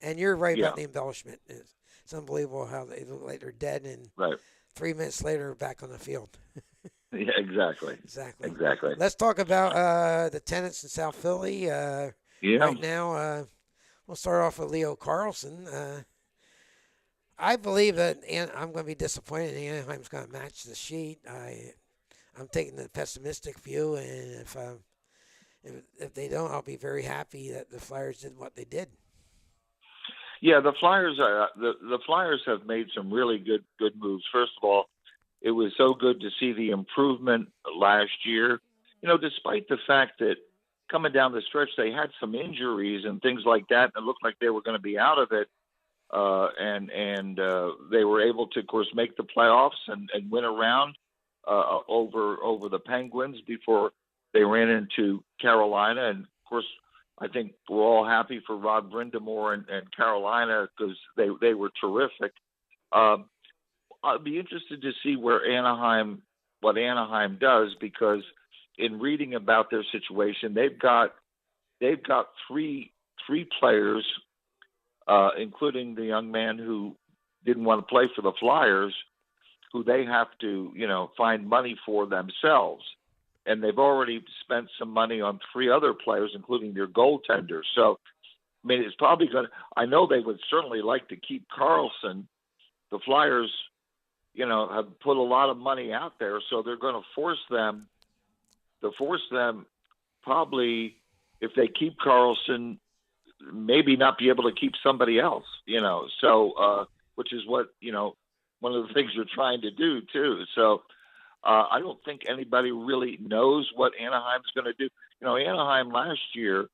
And you're right about the embellishment. It's unbelievable how they look like they're dead, and 3 minutes later, back on the field. Yeah, exactly. Exactly. Let's talk about the Tenants in South Philly. Right now, we'll start off with Leo Carlson. I believe that I'm going to be disappointed Anaheim's going to match the sheet. I'm taking the pessimistic view, and if they don't, I'll be very happy that the Flyers did what they did. Yeah, the Flyers the Flyers have made some really good moves. First of all, it was so good to see the improvement last year. Despite the fact that coming down the stretch they had some injuries and things like that, and it looked like they were going to be out of it. And they were able to, of course, make the playoffs and win a round over the Penguins before they ran into Carolina. And of course, I think we're all happy for Rod Brindamore and Carolina because they were terrific. I'd be interested to see what Anaheim does, because in reading about their situation, they've got three players, including the young man who didn't want to play for the Flyers, who they have to, find money for themselves. And they've already spent some money on three other players, including their goaltender. So, it's probably going to – I know they would certainly like to keep Carlson. The Flyers, have put a lot of money out there, so they're going to force them probably, if they keep Carlson, maybe not be able to keep somebody else, so which is what, one of the things you're trying to do too. So I don't think anybody really knows what Anaheim's going to do. Anaheim last year,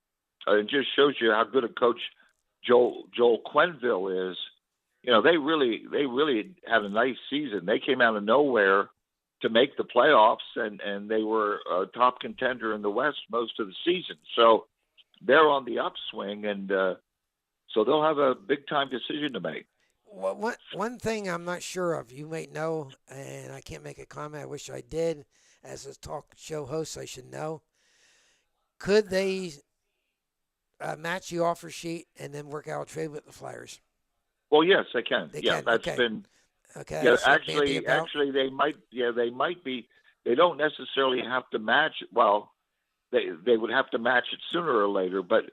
it just shows you how good a coach Joel Quenneville is. They really had a nice season. They came out of nowhere to make the playoffs, and they were a top contender in the West most of the season. So they're on the upswing, and so they'll have a big-time decision to make. Well, one thing I'm not sure of, you may know, and I can't make a comment, I wish I did. As a talk show host, I should know. Could they match the offer sheet and then work out a trade with the Flyers? Well, yes, they can. That's okay. been... Okay. Yeah, actually, they might. Yeah, they might be. They don't necessarily have to match. Well, they would have to match it sooner or later. But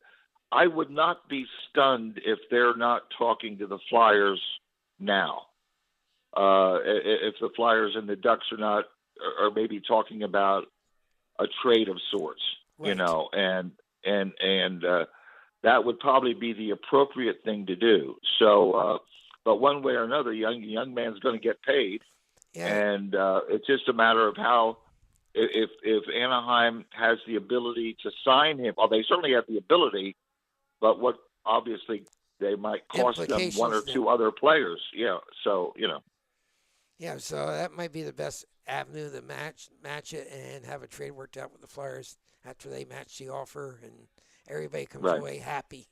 I would not be stunned if they're not talking to the Flyers now. If the Flyers and the Ducks are maybe talking about a trade of sorts, right. and that would probably be the appropriate thing to do. So. But one way or another, young man's going to get paid, and it's just a matter of how, if Anaheim has the ability to sign him. Well, they certainly have the ability, but what obviously they might cost them one or two other players. Yeah, so Yeah, so that might be the best avenue to match it and have a trade worked out with the Flyers after they match the offer and everybody comes away happy.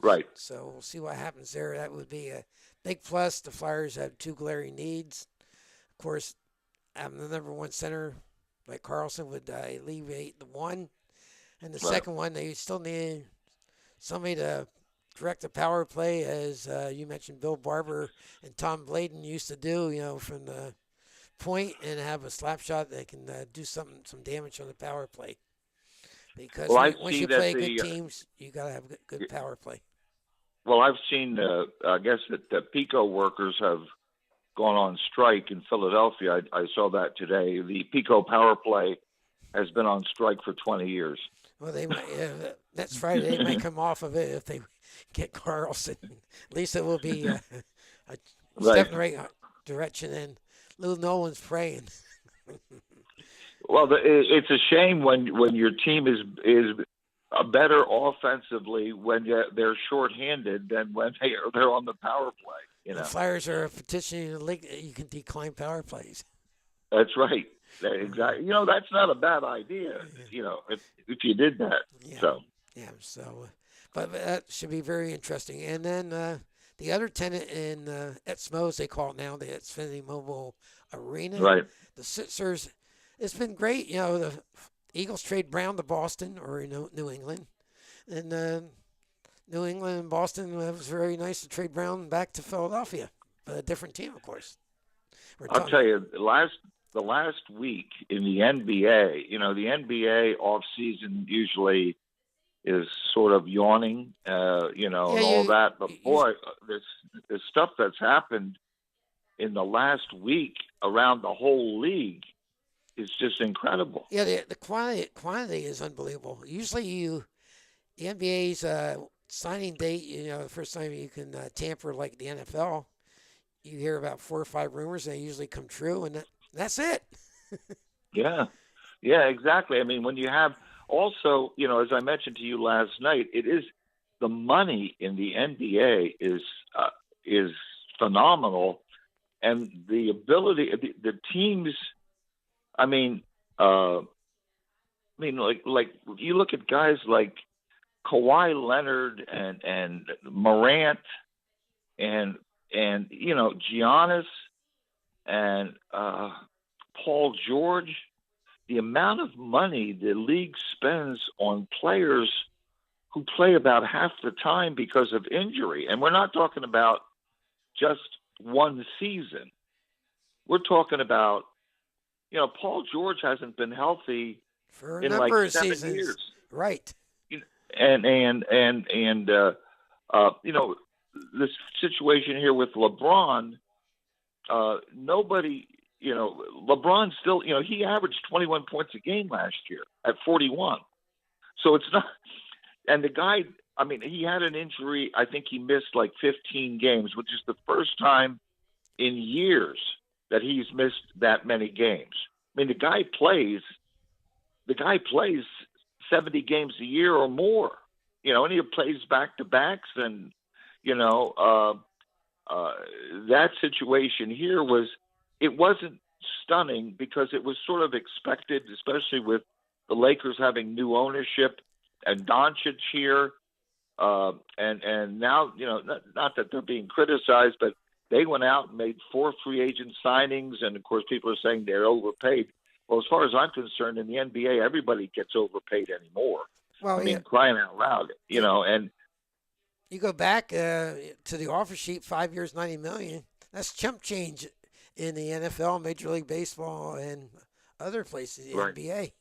Right. So we'll see what happens there. That would be a big plus. The Flyers have two glaring needs. Of course, having the number one center like Carlson would alleviate the one. And the second one, they still need somebody to direct the power play, as you mentioned Bill Barber and Tom Bladen used to do, from the point and have a slap shot that can do some damage on the power play. Because Well, I once see you that play the good teams, you got to have good power play. well, I've seen. I guess that the Pico workers have gone on strike in Philadelphia. I saw that today. The Pico power play has been on strike for 20 years. Well, they might. That's Friday. They might come off of it if they get Carlson. At least it will be a step in the right direction. And Lou Nolan's praying. Well, it's a shame when your team is better offensively when they're shorthanded than when they're on the power play. You know, the Flyers are petitioning the league that you can decline power plays. That's right. Exactly. That's not a bad idea. If you did that. Yeah. So, but that should be very interesting. And then the other tenant in Exmo, as they call it now, the Xfinity Mobile Arena. Right. The Sixers. It's been great. The Eagles trade Brown to Boston or New England, and New England and Boston, it was very nice to trade Brown back to Philadelphia, but a different team, of course. I'll tell you, the last week in the NBA, the NBA off season usually is sort of yawning, and all that. But boy, this stuff that's happened in the last week around the whole league is just incredible. Yeah, the quantity is unbelievable. Usually, the NBA's signing date, the first time you can tamper like the NFL, you hear about 4 or 5 rumors, and they usually come true, and that's it. Yeah, exactly. I mean, when you have also, as I mentioned to you last night, it is the money in the NBA is phenomenal, and the ability, the teams. I mean, like you look at guys like Kawhi Leonard and Morant and Giannis and Paul George. The amount of money the league spends on players who play about half the time because of injury, and we're not talking about just one season. We're talking about. Paul George hasn't been healthy for a in number like of 7 seasons. years. Right. And this situation here with LeBron, nobody, LeBron still, he averaged 21 points a game last year at 41. So it's not, and the guy, he had an injury. I think he missed like 15 games, which is the first time in years that he's missed that many games. The guy plays 70 games a year or more, and he plays back-to-backs. And, that situation here it wasn't stunning because it was sort of expected, especially with the Lakers having new ownership and Doncic here. And now, not that they're being criticized, but they went out and made 4 free agent signings, and of course, people are saying they're overpaid. Well, as far as I'm concerned, in the NBA, everybody gets overpaid anymore. Well, crying out loud, and you go back to the offer sheet, 5 years, $90 million. That's chump change in the NFL, Major League Baseball, and other places, the NBA.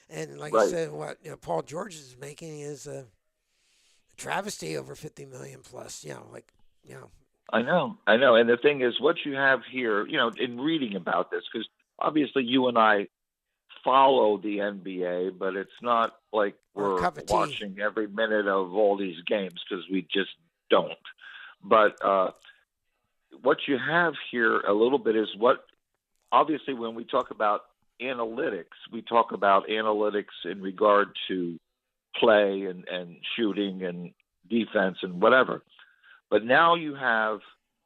And like I said, what Paul George is making is a travesty, over $50 million plus. I know. And the thing is, what you have here, in reading about this, because obviously you and I follow the NBA, but it's not like we're watching every minute of all these games because we just don't. But what you have here a little bit is obviously when we talk about analytics, we talk about analytics in regard to play and shooting and defense and whatever. But now you have,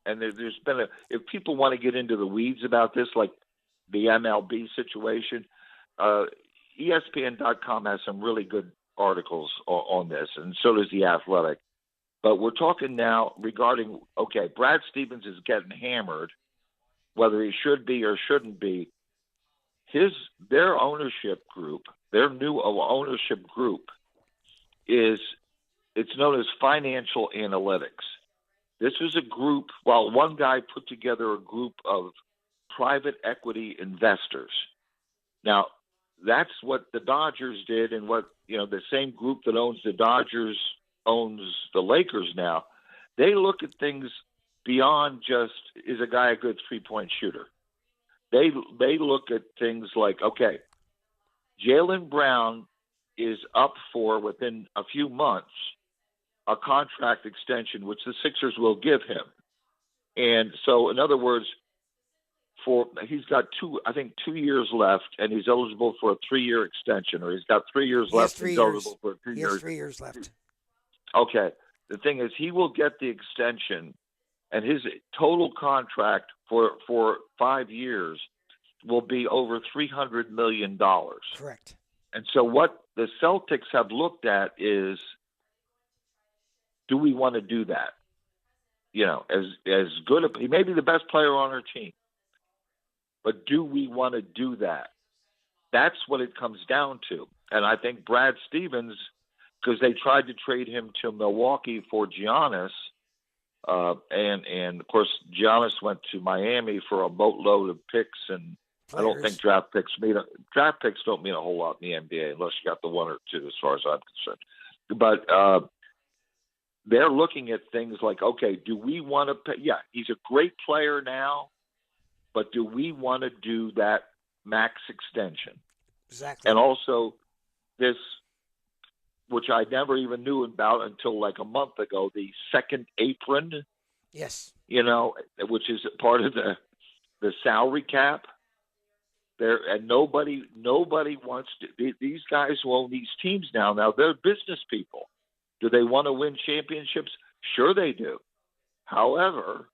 and there's been if people want to get into the weeds about this, like the MLB situation, ESPN.com has some really good articles on this, and so does The Athletic. But we're talking now regarding, Brad Stevens is getting hammered, whether he should be or shouldn't be. Their ownership group, their new ownership group, it's known as Financial Analytics. This was a group, one guy put together a group of private equity investors. Now, that's what the Dodgers did, and what the same group that owns the Dodgers owns the Lakers now. They look at things beyond just, is a guy a good 3-point shooter? They look at things like, okay, Jaylen Brown is up for, within a few months, a contract extension, which the Sixers will give him. And so, in other words, he's got 2 years left, and he's eligible for a 3-year extension, or he's got 3 years left. He's eligible for 3 He years. has 3 years left. Okay. The thing is, he will get the extension, and his total contract for 5 years will be over $300 million. Correct. And so what the Celtics have looked at is, do we want to do that? As good, he may be the best player on our team, but do we want to do that? That's what it comes down to. And I think Brad Stevens, because they tried to trade him to Milwaukee for Giannis, and of course Giannis went to Miami for a boatload of picks, and I don't think draft picks don't mean a whole lot in the NBA unless you got the 1 or 2, as far as I'm concerned. But they're looking at things like, okay, do we want to pay? Yeah, he's a great player now, but do we want to do that max extension? Exactly. And also this, which I never even knew about until like a month ago, the second apron. Yes. Which is part of the salary cap. And nobody wants to. These guys who own these teams now they're business people. Do they want to win championships? Sure they do. However,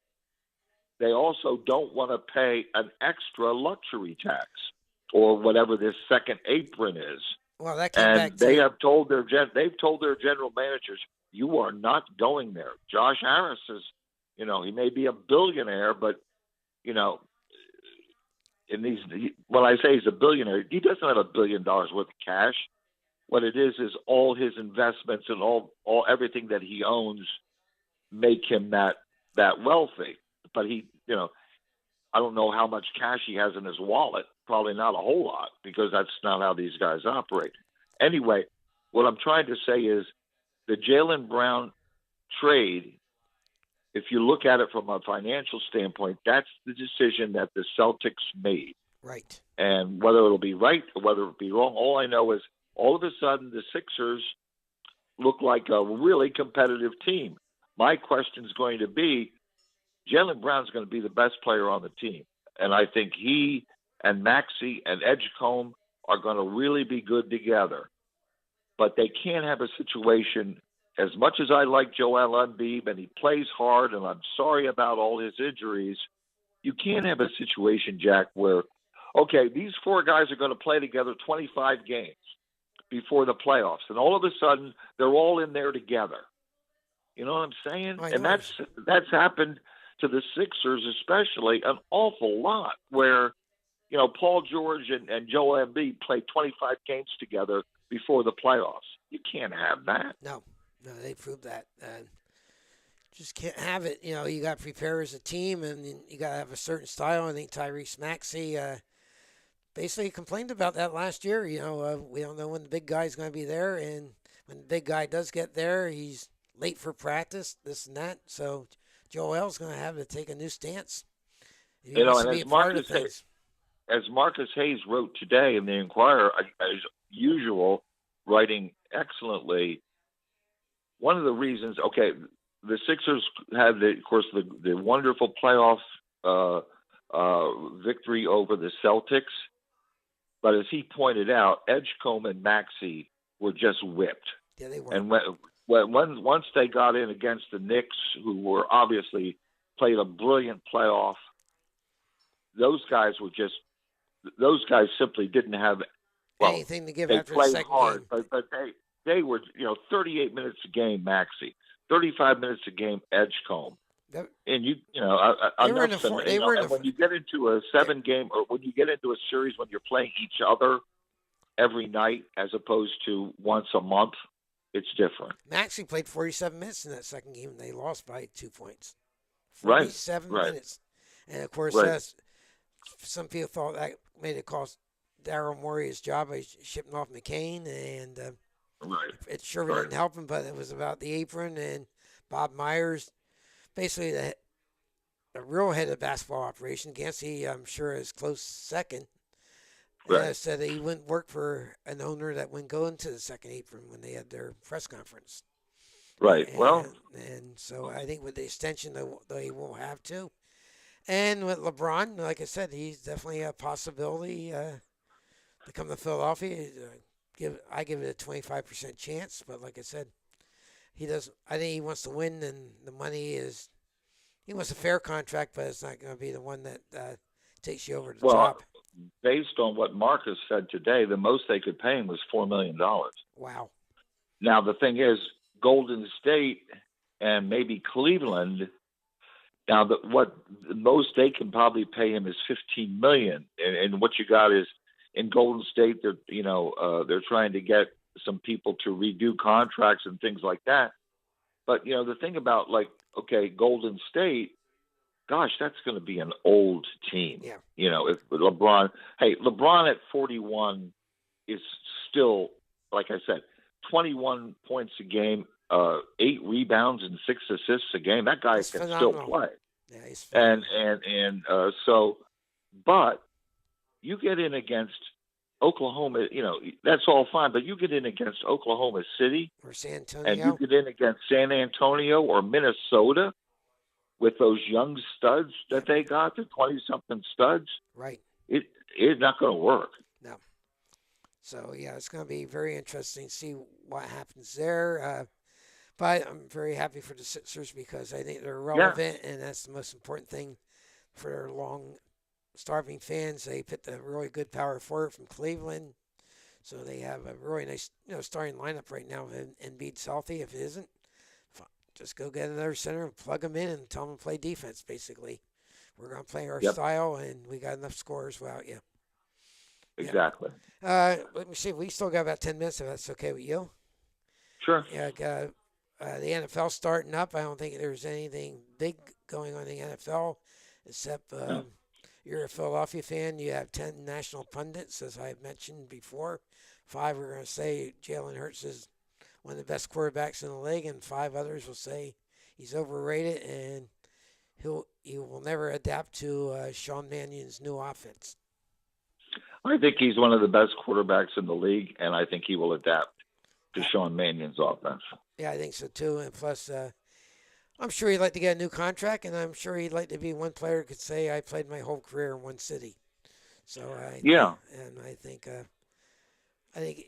they also don't want to pay an extra luxury tax or whatever this second apron is. Well, that came back. And they've told their general managers, you are not going there. Josh Harris is, he may be a billionaire, but when I say he's a billionaire, he doesn't have $1 billion worth of cash. What it is all his investments and all everything that he owns make him that wealthy. But he, I don't know how much cash he has in his wallet. Probably not a whole lot, because that's not how these guys operate. Anyway, what I'm trying to say is the Jaylen Brown trade, if you look at it from a financial standpoint, that's the decision that the Celtics made. Right. And whether it'll be right or whether it'll be wrong, all I know is all of a sudden the Sixers look like a really competitive team. My question is going to be, Jaylen Brown's going to be the best player on the team. And I think he and Maxey and Edgecombe are going to really be good together. But they can't have a situation, as much as I like Joel Embiid and he plays hard, and I'm sorry about all his injuries, you can't have a situation, Jack, where, okay, these 4 guys are going to play together 25 games before the playoffs, and all of a sudden they're all in there together. You know what I'm saying? And that's happened to the Sixers especially an awful lot, where Paul George and Joel Embiid played 25 games together before the playoffs. You can't have that. No, they proved that. Just can't have it. You got to prepare as a team, and you got to have a certain style. I think Tyrese Maxey basically complained about that last year. We don't know when the big guy's going to be there, and when the big guy does get there, he's late for practice, this and that. So Joel's going to have to take a new stance. And as Marcus Hayes wrote today in the Inquirer, as usual, writing excellently, one of the reasons, okay, the Sixers had, of course, the wonderful playoff victory over the Celtics. But as he pointed out, Edgecombe and Maxey were just whipped. Yeah, they were. And once they got in against the Knicks, who were obviously played a brilliant playoff, those guys simply didn't have anything to give after the second game. They played hard, but they were 38 minutes a game, Maxey, 35 minutes a game, Edgecombe. And when you get into a 7-game, or when you get into a series when you're playing each other every night as opposed to once a month, it's different. Maxey played 47 minutes in that second game, and they lost by 2 points. 47 minutes. And, of course, some people thought that made it cost Daryl Morey his job by shipping off McCain, and Right. it sure Right. didn't help him. But it was about the apron and Bob Myers, basically the real head of basketball operation. Gansey, I'm sure, is close second. Right. Said that he wouldn't work for an owner that wouldn't go into the second apron when they had their press conference. Right. Well, And so I think with the extension, they won't have to. And with LeBron, like I said, he's definitely a possibility to come to Philadelphia. I give it a 25% chance, but like I said, he does. I think he wants to win, and the money is. He wants a fair contract, but it's not going to be the one that takes you over the top. based on what Marcus said today, the most they could pay him was $4 million. Wow. Now, the thing is, Golden State and maybe Cleveland. Now, what the most they can probably pay him is $15 million, and what you got is in Golden State, they're trying to get some people to redo contracts and things like that. But the thing about Golden State, gosh, that's going to be an old team. Yeah. If LeBron at 41 is still, like I said, 21 points a game, 8 rebounds and 6 assists a game. That guy That's can phenomenal. still play. Yeah, he's But you get in against Oklahoma, that's all fine. But you get in against Oklahoma City, or San Antonio. and you get in against San Antonio or Minnesota with those young studs that they got, the 20-something studs. Right. It's not going to work. No. So, yeah, it's going to be very interesting to see what happens there. But I'm very happy for the Sixers because I think they're relevant, and that's the most important thing for their long-starving fans. They picked a really good power forward from Cleveland, so they have a really nice starting lineup right now. And Embiid's healthy. If it isn't, just go get another center and plug them in and tell them to play defense, basically. We're going to play our style, and we got enough scorers without you. Exactly. Let me see. We still got about 10 minutes, if that's okay with you. Sure. Yeah, the NFL starting up. I don't think there's anything big going on in the NFL, except you're a Philadelphia fan. You have 10 national pundits, as I mentioned before. 5 are going to say Jalen Hurts is one of the best quarterbacks in the league, and 5 others will say he's overrated and he will never adapt to Sean Mannion's new offense. I think he's one of the best quarterbacks in the league, and I think he will adapt to Sean Mannion's offense. Yeah, I think so too. And plus, I'm sure he'd like to get a new contract, and I'm sure he'd like to be one player who could say, I played my whole career in one city. So and I think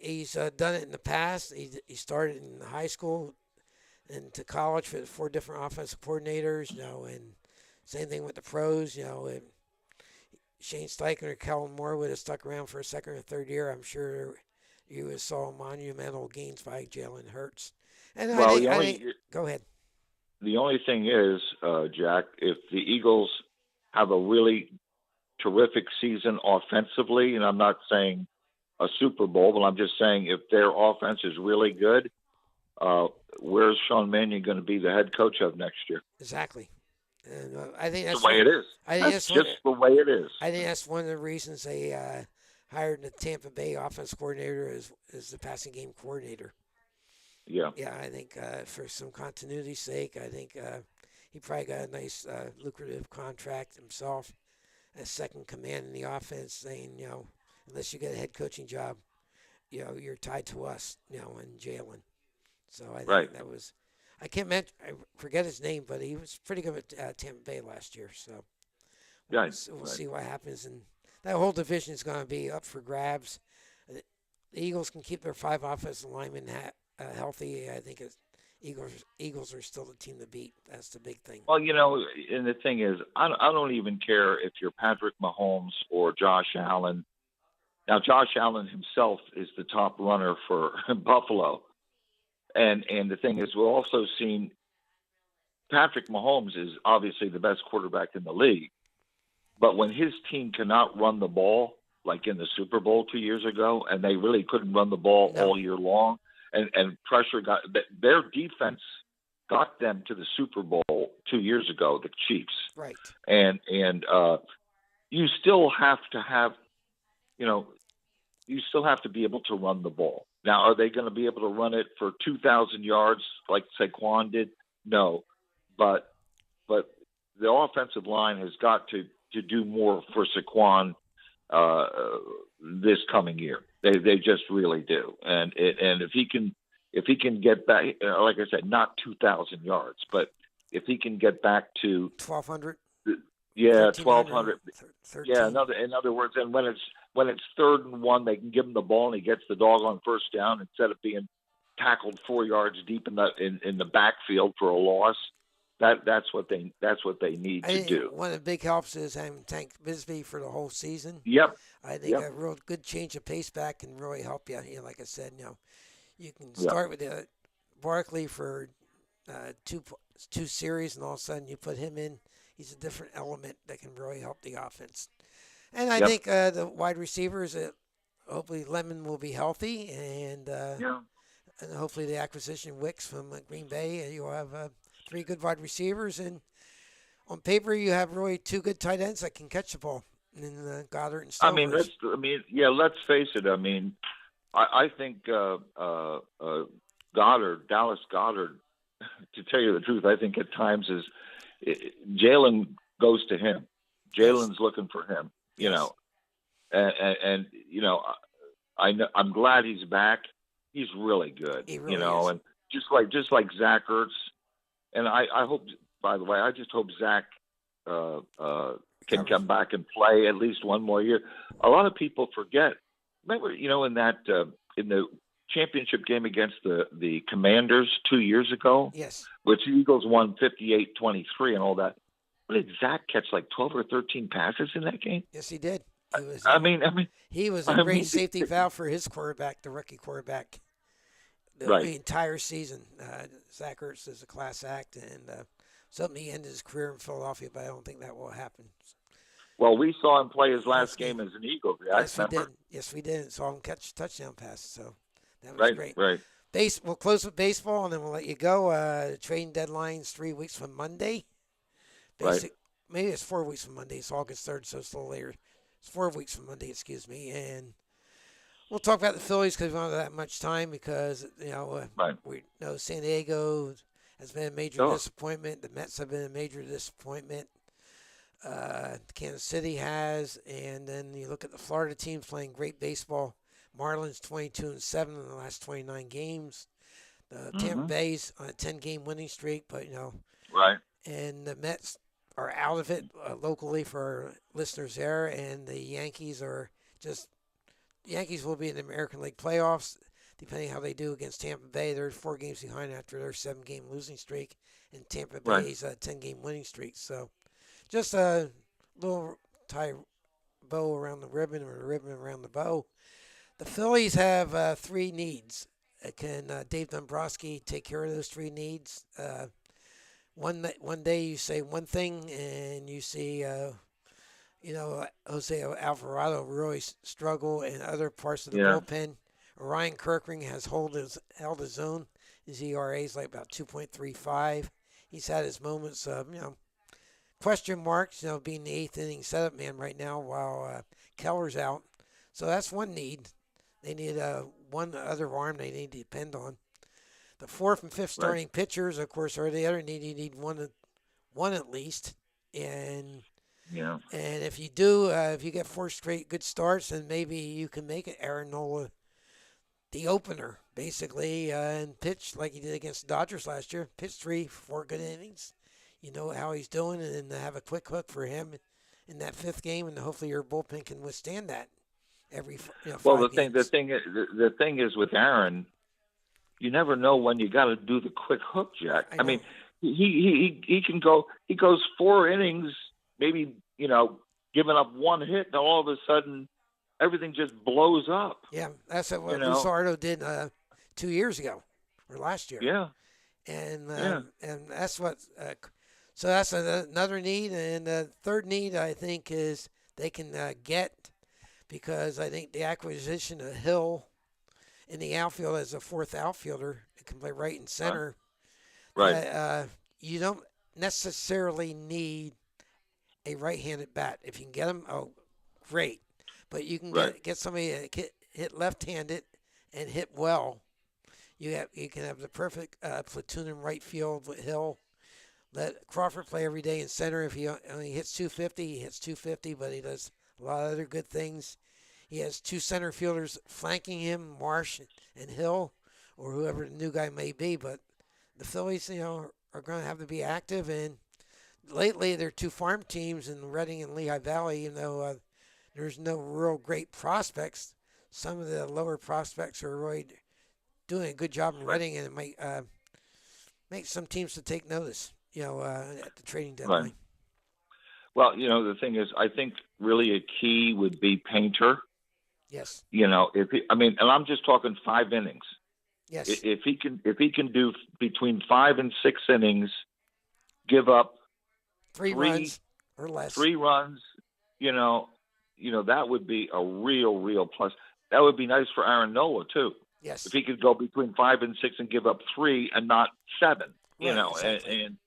he's done it in the past. He started in high school and to college for 4 different offensive coordinators, and same thing with the pros, and Shane Steichen or Kellen Moore would have stuck around for a second or third year. I'm sure you would saw monumental gains by Jalen Hurts. And go ahead. The only thing is, Jack, if the Eagles have a really terrific season offensively, and I'm not saying a Super Bowl, but I'm just saying if their offense is really good, where's Sean Mannion going to be the head coach of next year? Exactly. And I think that's the way it is. That's just the way it is. I think that's one of the reasons they hired the Tampa Bay offense coordinator as the passing game coordinator. Yeah. Yeah, I think for some continuity's sake, I think he probably got a nice lucrative contract himself as second command in the offense, saying, unless you get a head coaching job, you're tied to us, and Jalen. So I think that was. I forget his name, but he was pretty good at Tampa Bay last year. So we'll see what happens. And that whole division is going to be up for grabs. The Eagles can keep their 5 offensive linemen healthy. I think Eagles are still the team to beat. That's the big thing. Well, and the thing is, I don't even care if you're Patrick Mahomes or Josh Allen. Now, Josh Allen himself is the top runner for Buffalo. And the thing is, we've also seen Patrick Mahomes is obviously the best quarterback in the league. But when his team cannot run the ball, like in the Super Bowl 2 years ago, and they really couldn't run the ball all year long, and pressure their defense got them to the Super Bowl 2 years ago, the Chiefs. Right. And you still have to have, you know, you still have to be able to run the ball. Now, are they going to be able to run it for 2,000 yards like Saquon did? No, but the offensive line has got to do more for Saquon uh, this coming year. They just really do. And if he can get back, like I said, not 2,000 yards, but if he can get back to 1,200. Yeah, 1,200. 13. Yeah, in other words, and when it's 3rd and 1, they can give him the ball and he gets the dog on first down instead of being tackled 4 yards deep in the backfield for a loss. That's what they need to do. One of the big helps is having Tank Bisbee for the whole season. Yep. I think a real good change of pace back can really help you. You know, like I said, you can start with Barkley for two series, and all of a sudden you put him in. He's a different element that can really help the offense. And I think the wide receivers, hopefully Lemon will be healthy, and hopefully the acquisition Wicks from Green Bay, you'll have 3 good wide receivers, and on paper you have really 2 good tight ends that can catch the ball in Goddard and Stovers. Let's face it. I mean, I think Dallas Goddard, to tell you the truth, I think at times Jalen goes to him. Jalen's looking for him, you know, and you know, I'm glad he's back. He's really good, really you know, is. and just like Zach Ertz, and I hope. By the way, I just hope Zach can come back and play at least one more year. A lot of people forget. Remember, you know, in the championship game against the Commanders 2 years ago, yes, which the Eagles won 58-23 and all that. What did Zach catch, like 12 or 13 passes in that game? Yes, he did. He was a great safety valve for his quarterback, the rookie quarterback, the entire season. Zach Ertz is a class act, and something he ended his career in Philadelphia, but I don't think that will happen. Well, we saw him play his last game as an Eagle. Yes, we did. Yes, we did. Saw him catch touchdown passes, so that was great. Right. We'll close with baseball, and then we'll let you go. Trading deadline's 3 weeks from Monday. Maybe it's 4 weeks from Monday. It's August 3rd, so it's a little later. It's 4 weeks from Monday, excuse me. And we'll talk about the Phillies because we don't have that much time because, we know San Diego has been a major disappointment. The Mets have been a major disappointment. Kansas City has. And then you look at the Florida teams playing great baseball. Marlins 22-7 in the last 29 games. The Tampa Bay's on a 10-game winning streak, but, and the Mets are out of it locally for our listeners there, and the Yankees will be in the American League playoffs, depending how they do against Tampa Bay. They're 4 games behind after their 7-game losing streak, and Tampa Bay's a 10-game winning streak. So just a little tie bow around the ribbon or the ribbon around the bow. The Phillies have 3 needs. Can Dave Dombrowski take care of those 3 needs? One day you say one thing and you see, Jose Alvarado really struggle in other parts of the bullpen. Ryan Kirkring has held his own. His ERA is like about 2.35. He's had his moments of, question marks, being the 8th inning setup man right now while Keller's out. So that's one need. They need one other arm they need to depend on. The 4th and 5th starting pitchers, of course, are the other need. You need one at least. And if you do, if you get 4 straight good starts, then maybe you can make it Aaron Nola the opener, basically, and pitch like he did against the Dodgers last year. Pitch 3-4 good innings. You know how he's doing, and then have a quick hook for him in that 5th game, and hopefully your bullpen can withstand that every 5 games. The thing is with Aaron, you never know when you got to do the quick hook, Jack. I mean, he can go. He goes 4 innings, maybe giving up 1 hit, and all of a sudden everything just blows up. Yeah, that's what Luzardo did 2 years ago or last year. Yeah, and that's what. So that's another need, and the third need I think is they can get, because I think the acquisition of Hill in the outfield as a 4th outfielder, it can play right and center. Right. You don't necessarily need a right-handed bat. If you can get him, oh, great. But you can Right. get somebody that hit left-handed and hit well. You can have the perfect platoon in right field with Hill. Let Crawford play every day in center. If he only hits 250, he hits 250, but he does a lot of other good things. He has two center fielders flanking him, Marsh and Hill, or whoever the new guy may be. But the Phillies, are going to have to be active. And lately, they're two farm teams in Reading and Lehigh Valley. Even though there's no real great prospects, some of the lower prospects are really doing a good job in Reading, and it might make some teams to take notice. At the trading deadline. Right. Well, the thing is, I think really a key would be Painter. Yes. And I'm just talking 5 innings. Yes. If he can do between 5 and 6 innings, give up three runs or less. 3 runs, that would be a real plus. That would be nice for Aaron Nola too. Yes. If he could go between 5 and 6 and give up 3 and not 7, exactly.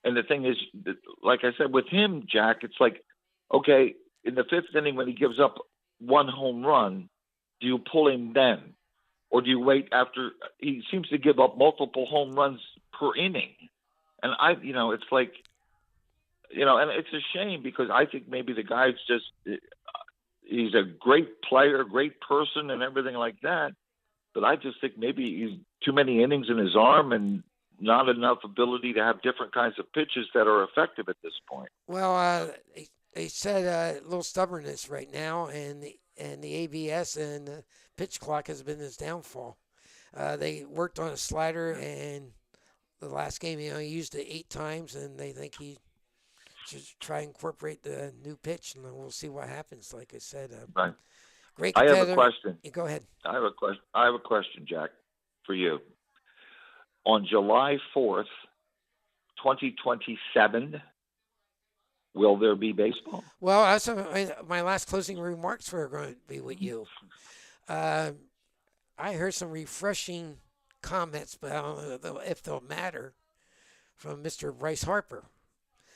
and the thing is, like I said, with him, Jack, it's like, okay, in the 5th inning when he gives up 1 home run, do you pull him then? Or do you wait after he seems to give up multiple home runs per inning? And it's like, and it's a shame because I think maybe the guy's just, he's a great player, great person and everything like that. But I just think maybe he's too many innings in his arm and not enough ability to have different kinds of pitches that are effective at this point. Well, they said a little stubbornness right now, and the ABS and the pitch clock has been his downfall. They worked on a slider, and the last game, he used it 8 times, and they think he should try and incorporate the new pitch, and we'll see what happens. Like I said, Right. Great I competitor. have a question. Go ahead. I have a question, Jack, for you. On July 4th, 2027, will there be baseball? Well, that's my last closing remarks were going to be with you. I heard some refreshing comments, but I don't know if they'll matter, from Mr. Bryce Harper.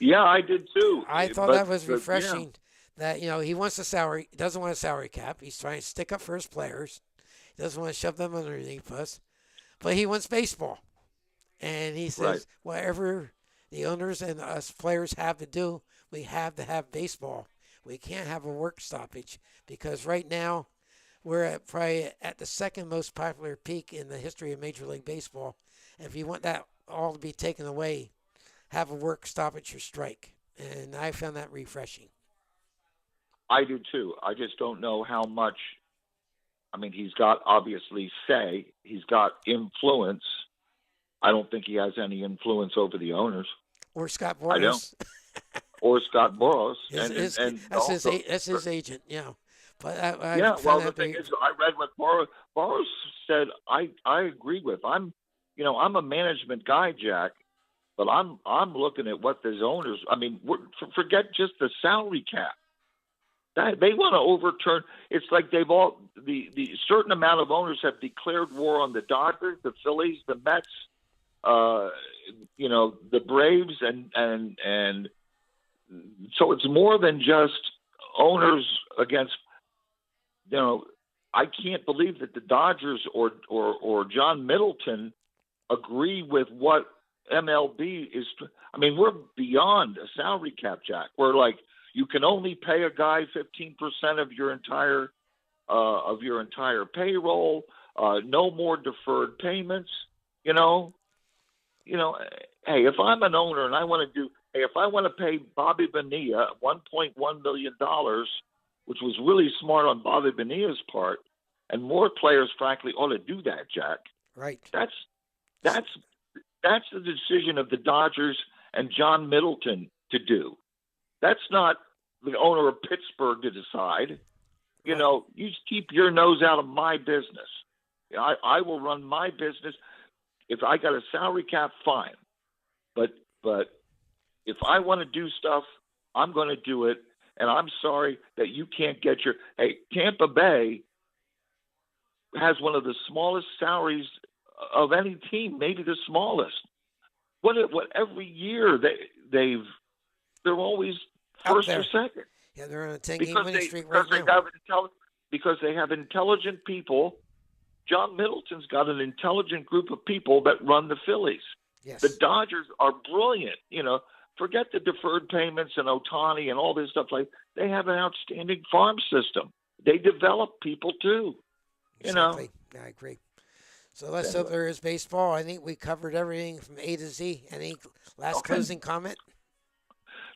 Yeah, I did too. I thought that was refreshing. That he wants a salary, doesn't want a salary cap. He's trying to stick up for his players. He doesn't want to shove them underneath us, but he wants baseball. And he says, Right. Whatever the owners and us players have to do, we have to have baseball. We can't have a work stoppage because right now we're probably at the second most popular peak in the history of Major League Baseball. And if you want that all to be taken away, have a work stoppage or strike. And I found that refreshing. I do too. I just don't know how much. I mean, he's got obviously say, he's got influence. I don't think he has any influence over the owners. Or Scott Boras. I don't. Or Scott Boras. That's his agent, yeah. But the thing is, I read what Boras said. I agree with. I'm a management guy, Jack, but I'm looking at what those owners. I mean, forget just the salary cap. They want to overturn. It's like they've all the certain amount of owners have declared war on the Dodgers, the Phillies, the Mets, the Braves, and so it's more than just owners against. I can't believe that the Dodgers or John Middleton agree with what MLB is. I mean, we're beyond a salary cap, Jack. We're like, you can only pay a guy 15% of your entire payroll. No more deferred payments. Hey, if I'm an owner and I want to pay Bobby Bonilla $1.1 million, which was really smart on Bobby Bonilla's part, and more players, frankly, ought to do that, Jack. Right. That's the decision of the Dodgers and John Middleton to do. That's not the owner of Pittsburgh to decide. You just keep your nose out of my business. I will run my business. If I got a salary cap, fine. But if I want to do stuff, I'm going to do it. And I'm sorry that you can't get Tampa Bay has one of the smallest salaries of any team, maybe the smallest. What every year they're always Up first there. or second. Yeah, they're on a 10-game Because winning they streak right because they now. have because they have intelligent people. John Middleton's got an intelligent group of people that run the Phillies. Yes. The Dodgers are brilliant. Forget the deferred payments and Otani and all this stuff. Like, they have an outstanding farm system. They develop people too. Exactly. Yeah, I agree. So let's hope there is baseball. I think we covered everything from A to Z. Any last closing comment?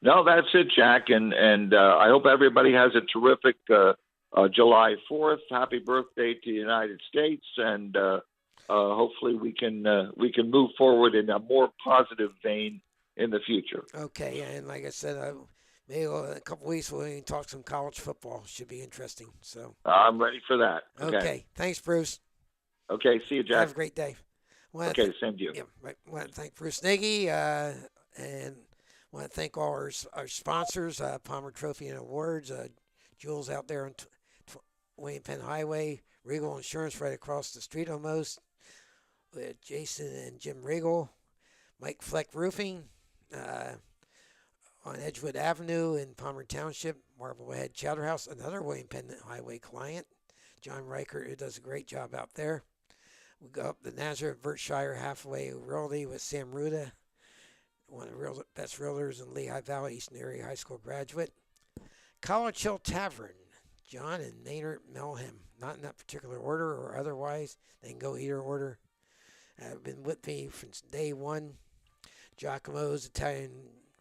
No, that's it, Jack. And I hope everybody has a terrific July 4th. Happy birthday to the United States. And hopefully we can move forward in a more positive vein in the future. Okay. And like I said, maybe in a couple weeks we'll even talk some college football. Should be interesting. So I'm ready for that. Okay. Thanks, Bruce. Okay. See you, Jack. Have a great day. Okay. Same to you. Yeah. I want to thank Bruce Nagy and want to thank all our sponsors, Palmer Trophy and Awards, Jules out there on William Penn Highway, Regal Insurance right across the street almost, with Jason and Jim Regal, Mike Fleck Roofing on Edgewood Avenue in Palmer Township, Marblehead Chowder House, another William Penn Highway client, John Reichert, who does a great job out there. We go up the Nazareth Berkshire Halfway Realty with Sam Ruda, one of the best realtors in Lehigh Valley, Eastern Area High School graduate. College Hill Tavern, John and Maynard Melham, not in that particular order or otherwise. They can go either order. Have been with me since day one. Giacomo's Italian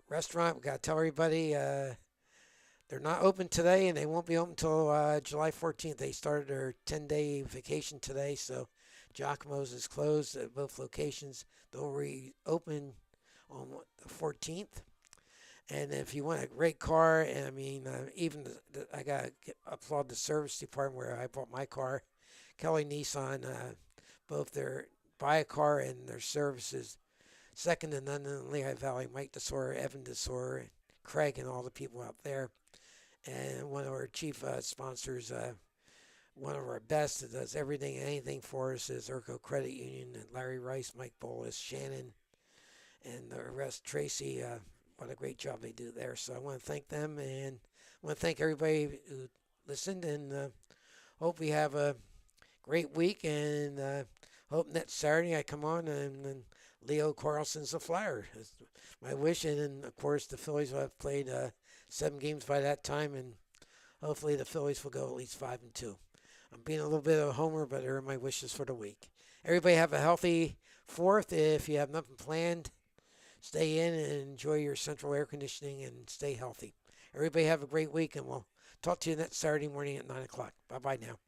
Restaurant. We got to tell everybody they're not open today, and they won't be open until July 14th. They started their 10-day vacation today, so Giacomo's is closed at both locations. They'll reopen on the 14th. And if you want a great car, and I mean, I got to applaud the service department where I bought my car. Kelly Nissan, both their buy a car and their services, second to none in the Lehigh Valley. Mike DeSora, Evan DeSora, Craig, and all the people out there. And one of our chief sponsors, one of our best that does everything and anything for us is Urco Credit Union, and Larry Rice, Mike Bolus, Shannon, and the rest, Tracy. What a great job they do there. So I want to thank them, and I want to thank everybody who listened, and hope we have a great week, and hope next Saturday I come on and Leo Carlson's a Flyer. That's my wish, and of course the Phillies will have played 7 games by that time, and hopefully the Phillies will go at least 5-2. I'm being a little bit of a homer, but here are my wishes for the week. Everybody have a healthy 4th. If you have nothing planned, stay in and enjoy your central air conditioning and stay healthy. Everybody have a great week, and we'll talk to you next Saturday morning at 9 o'clock. Bye-bye now.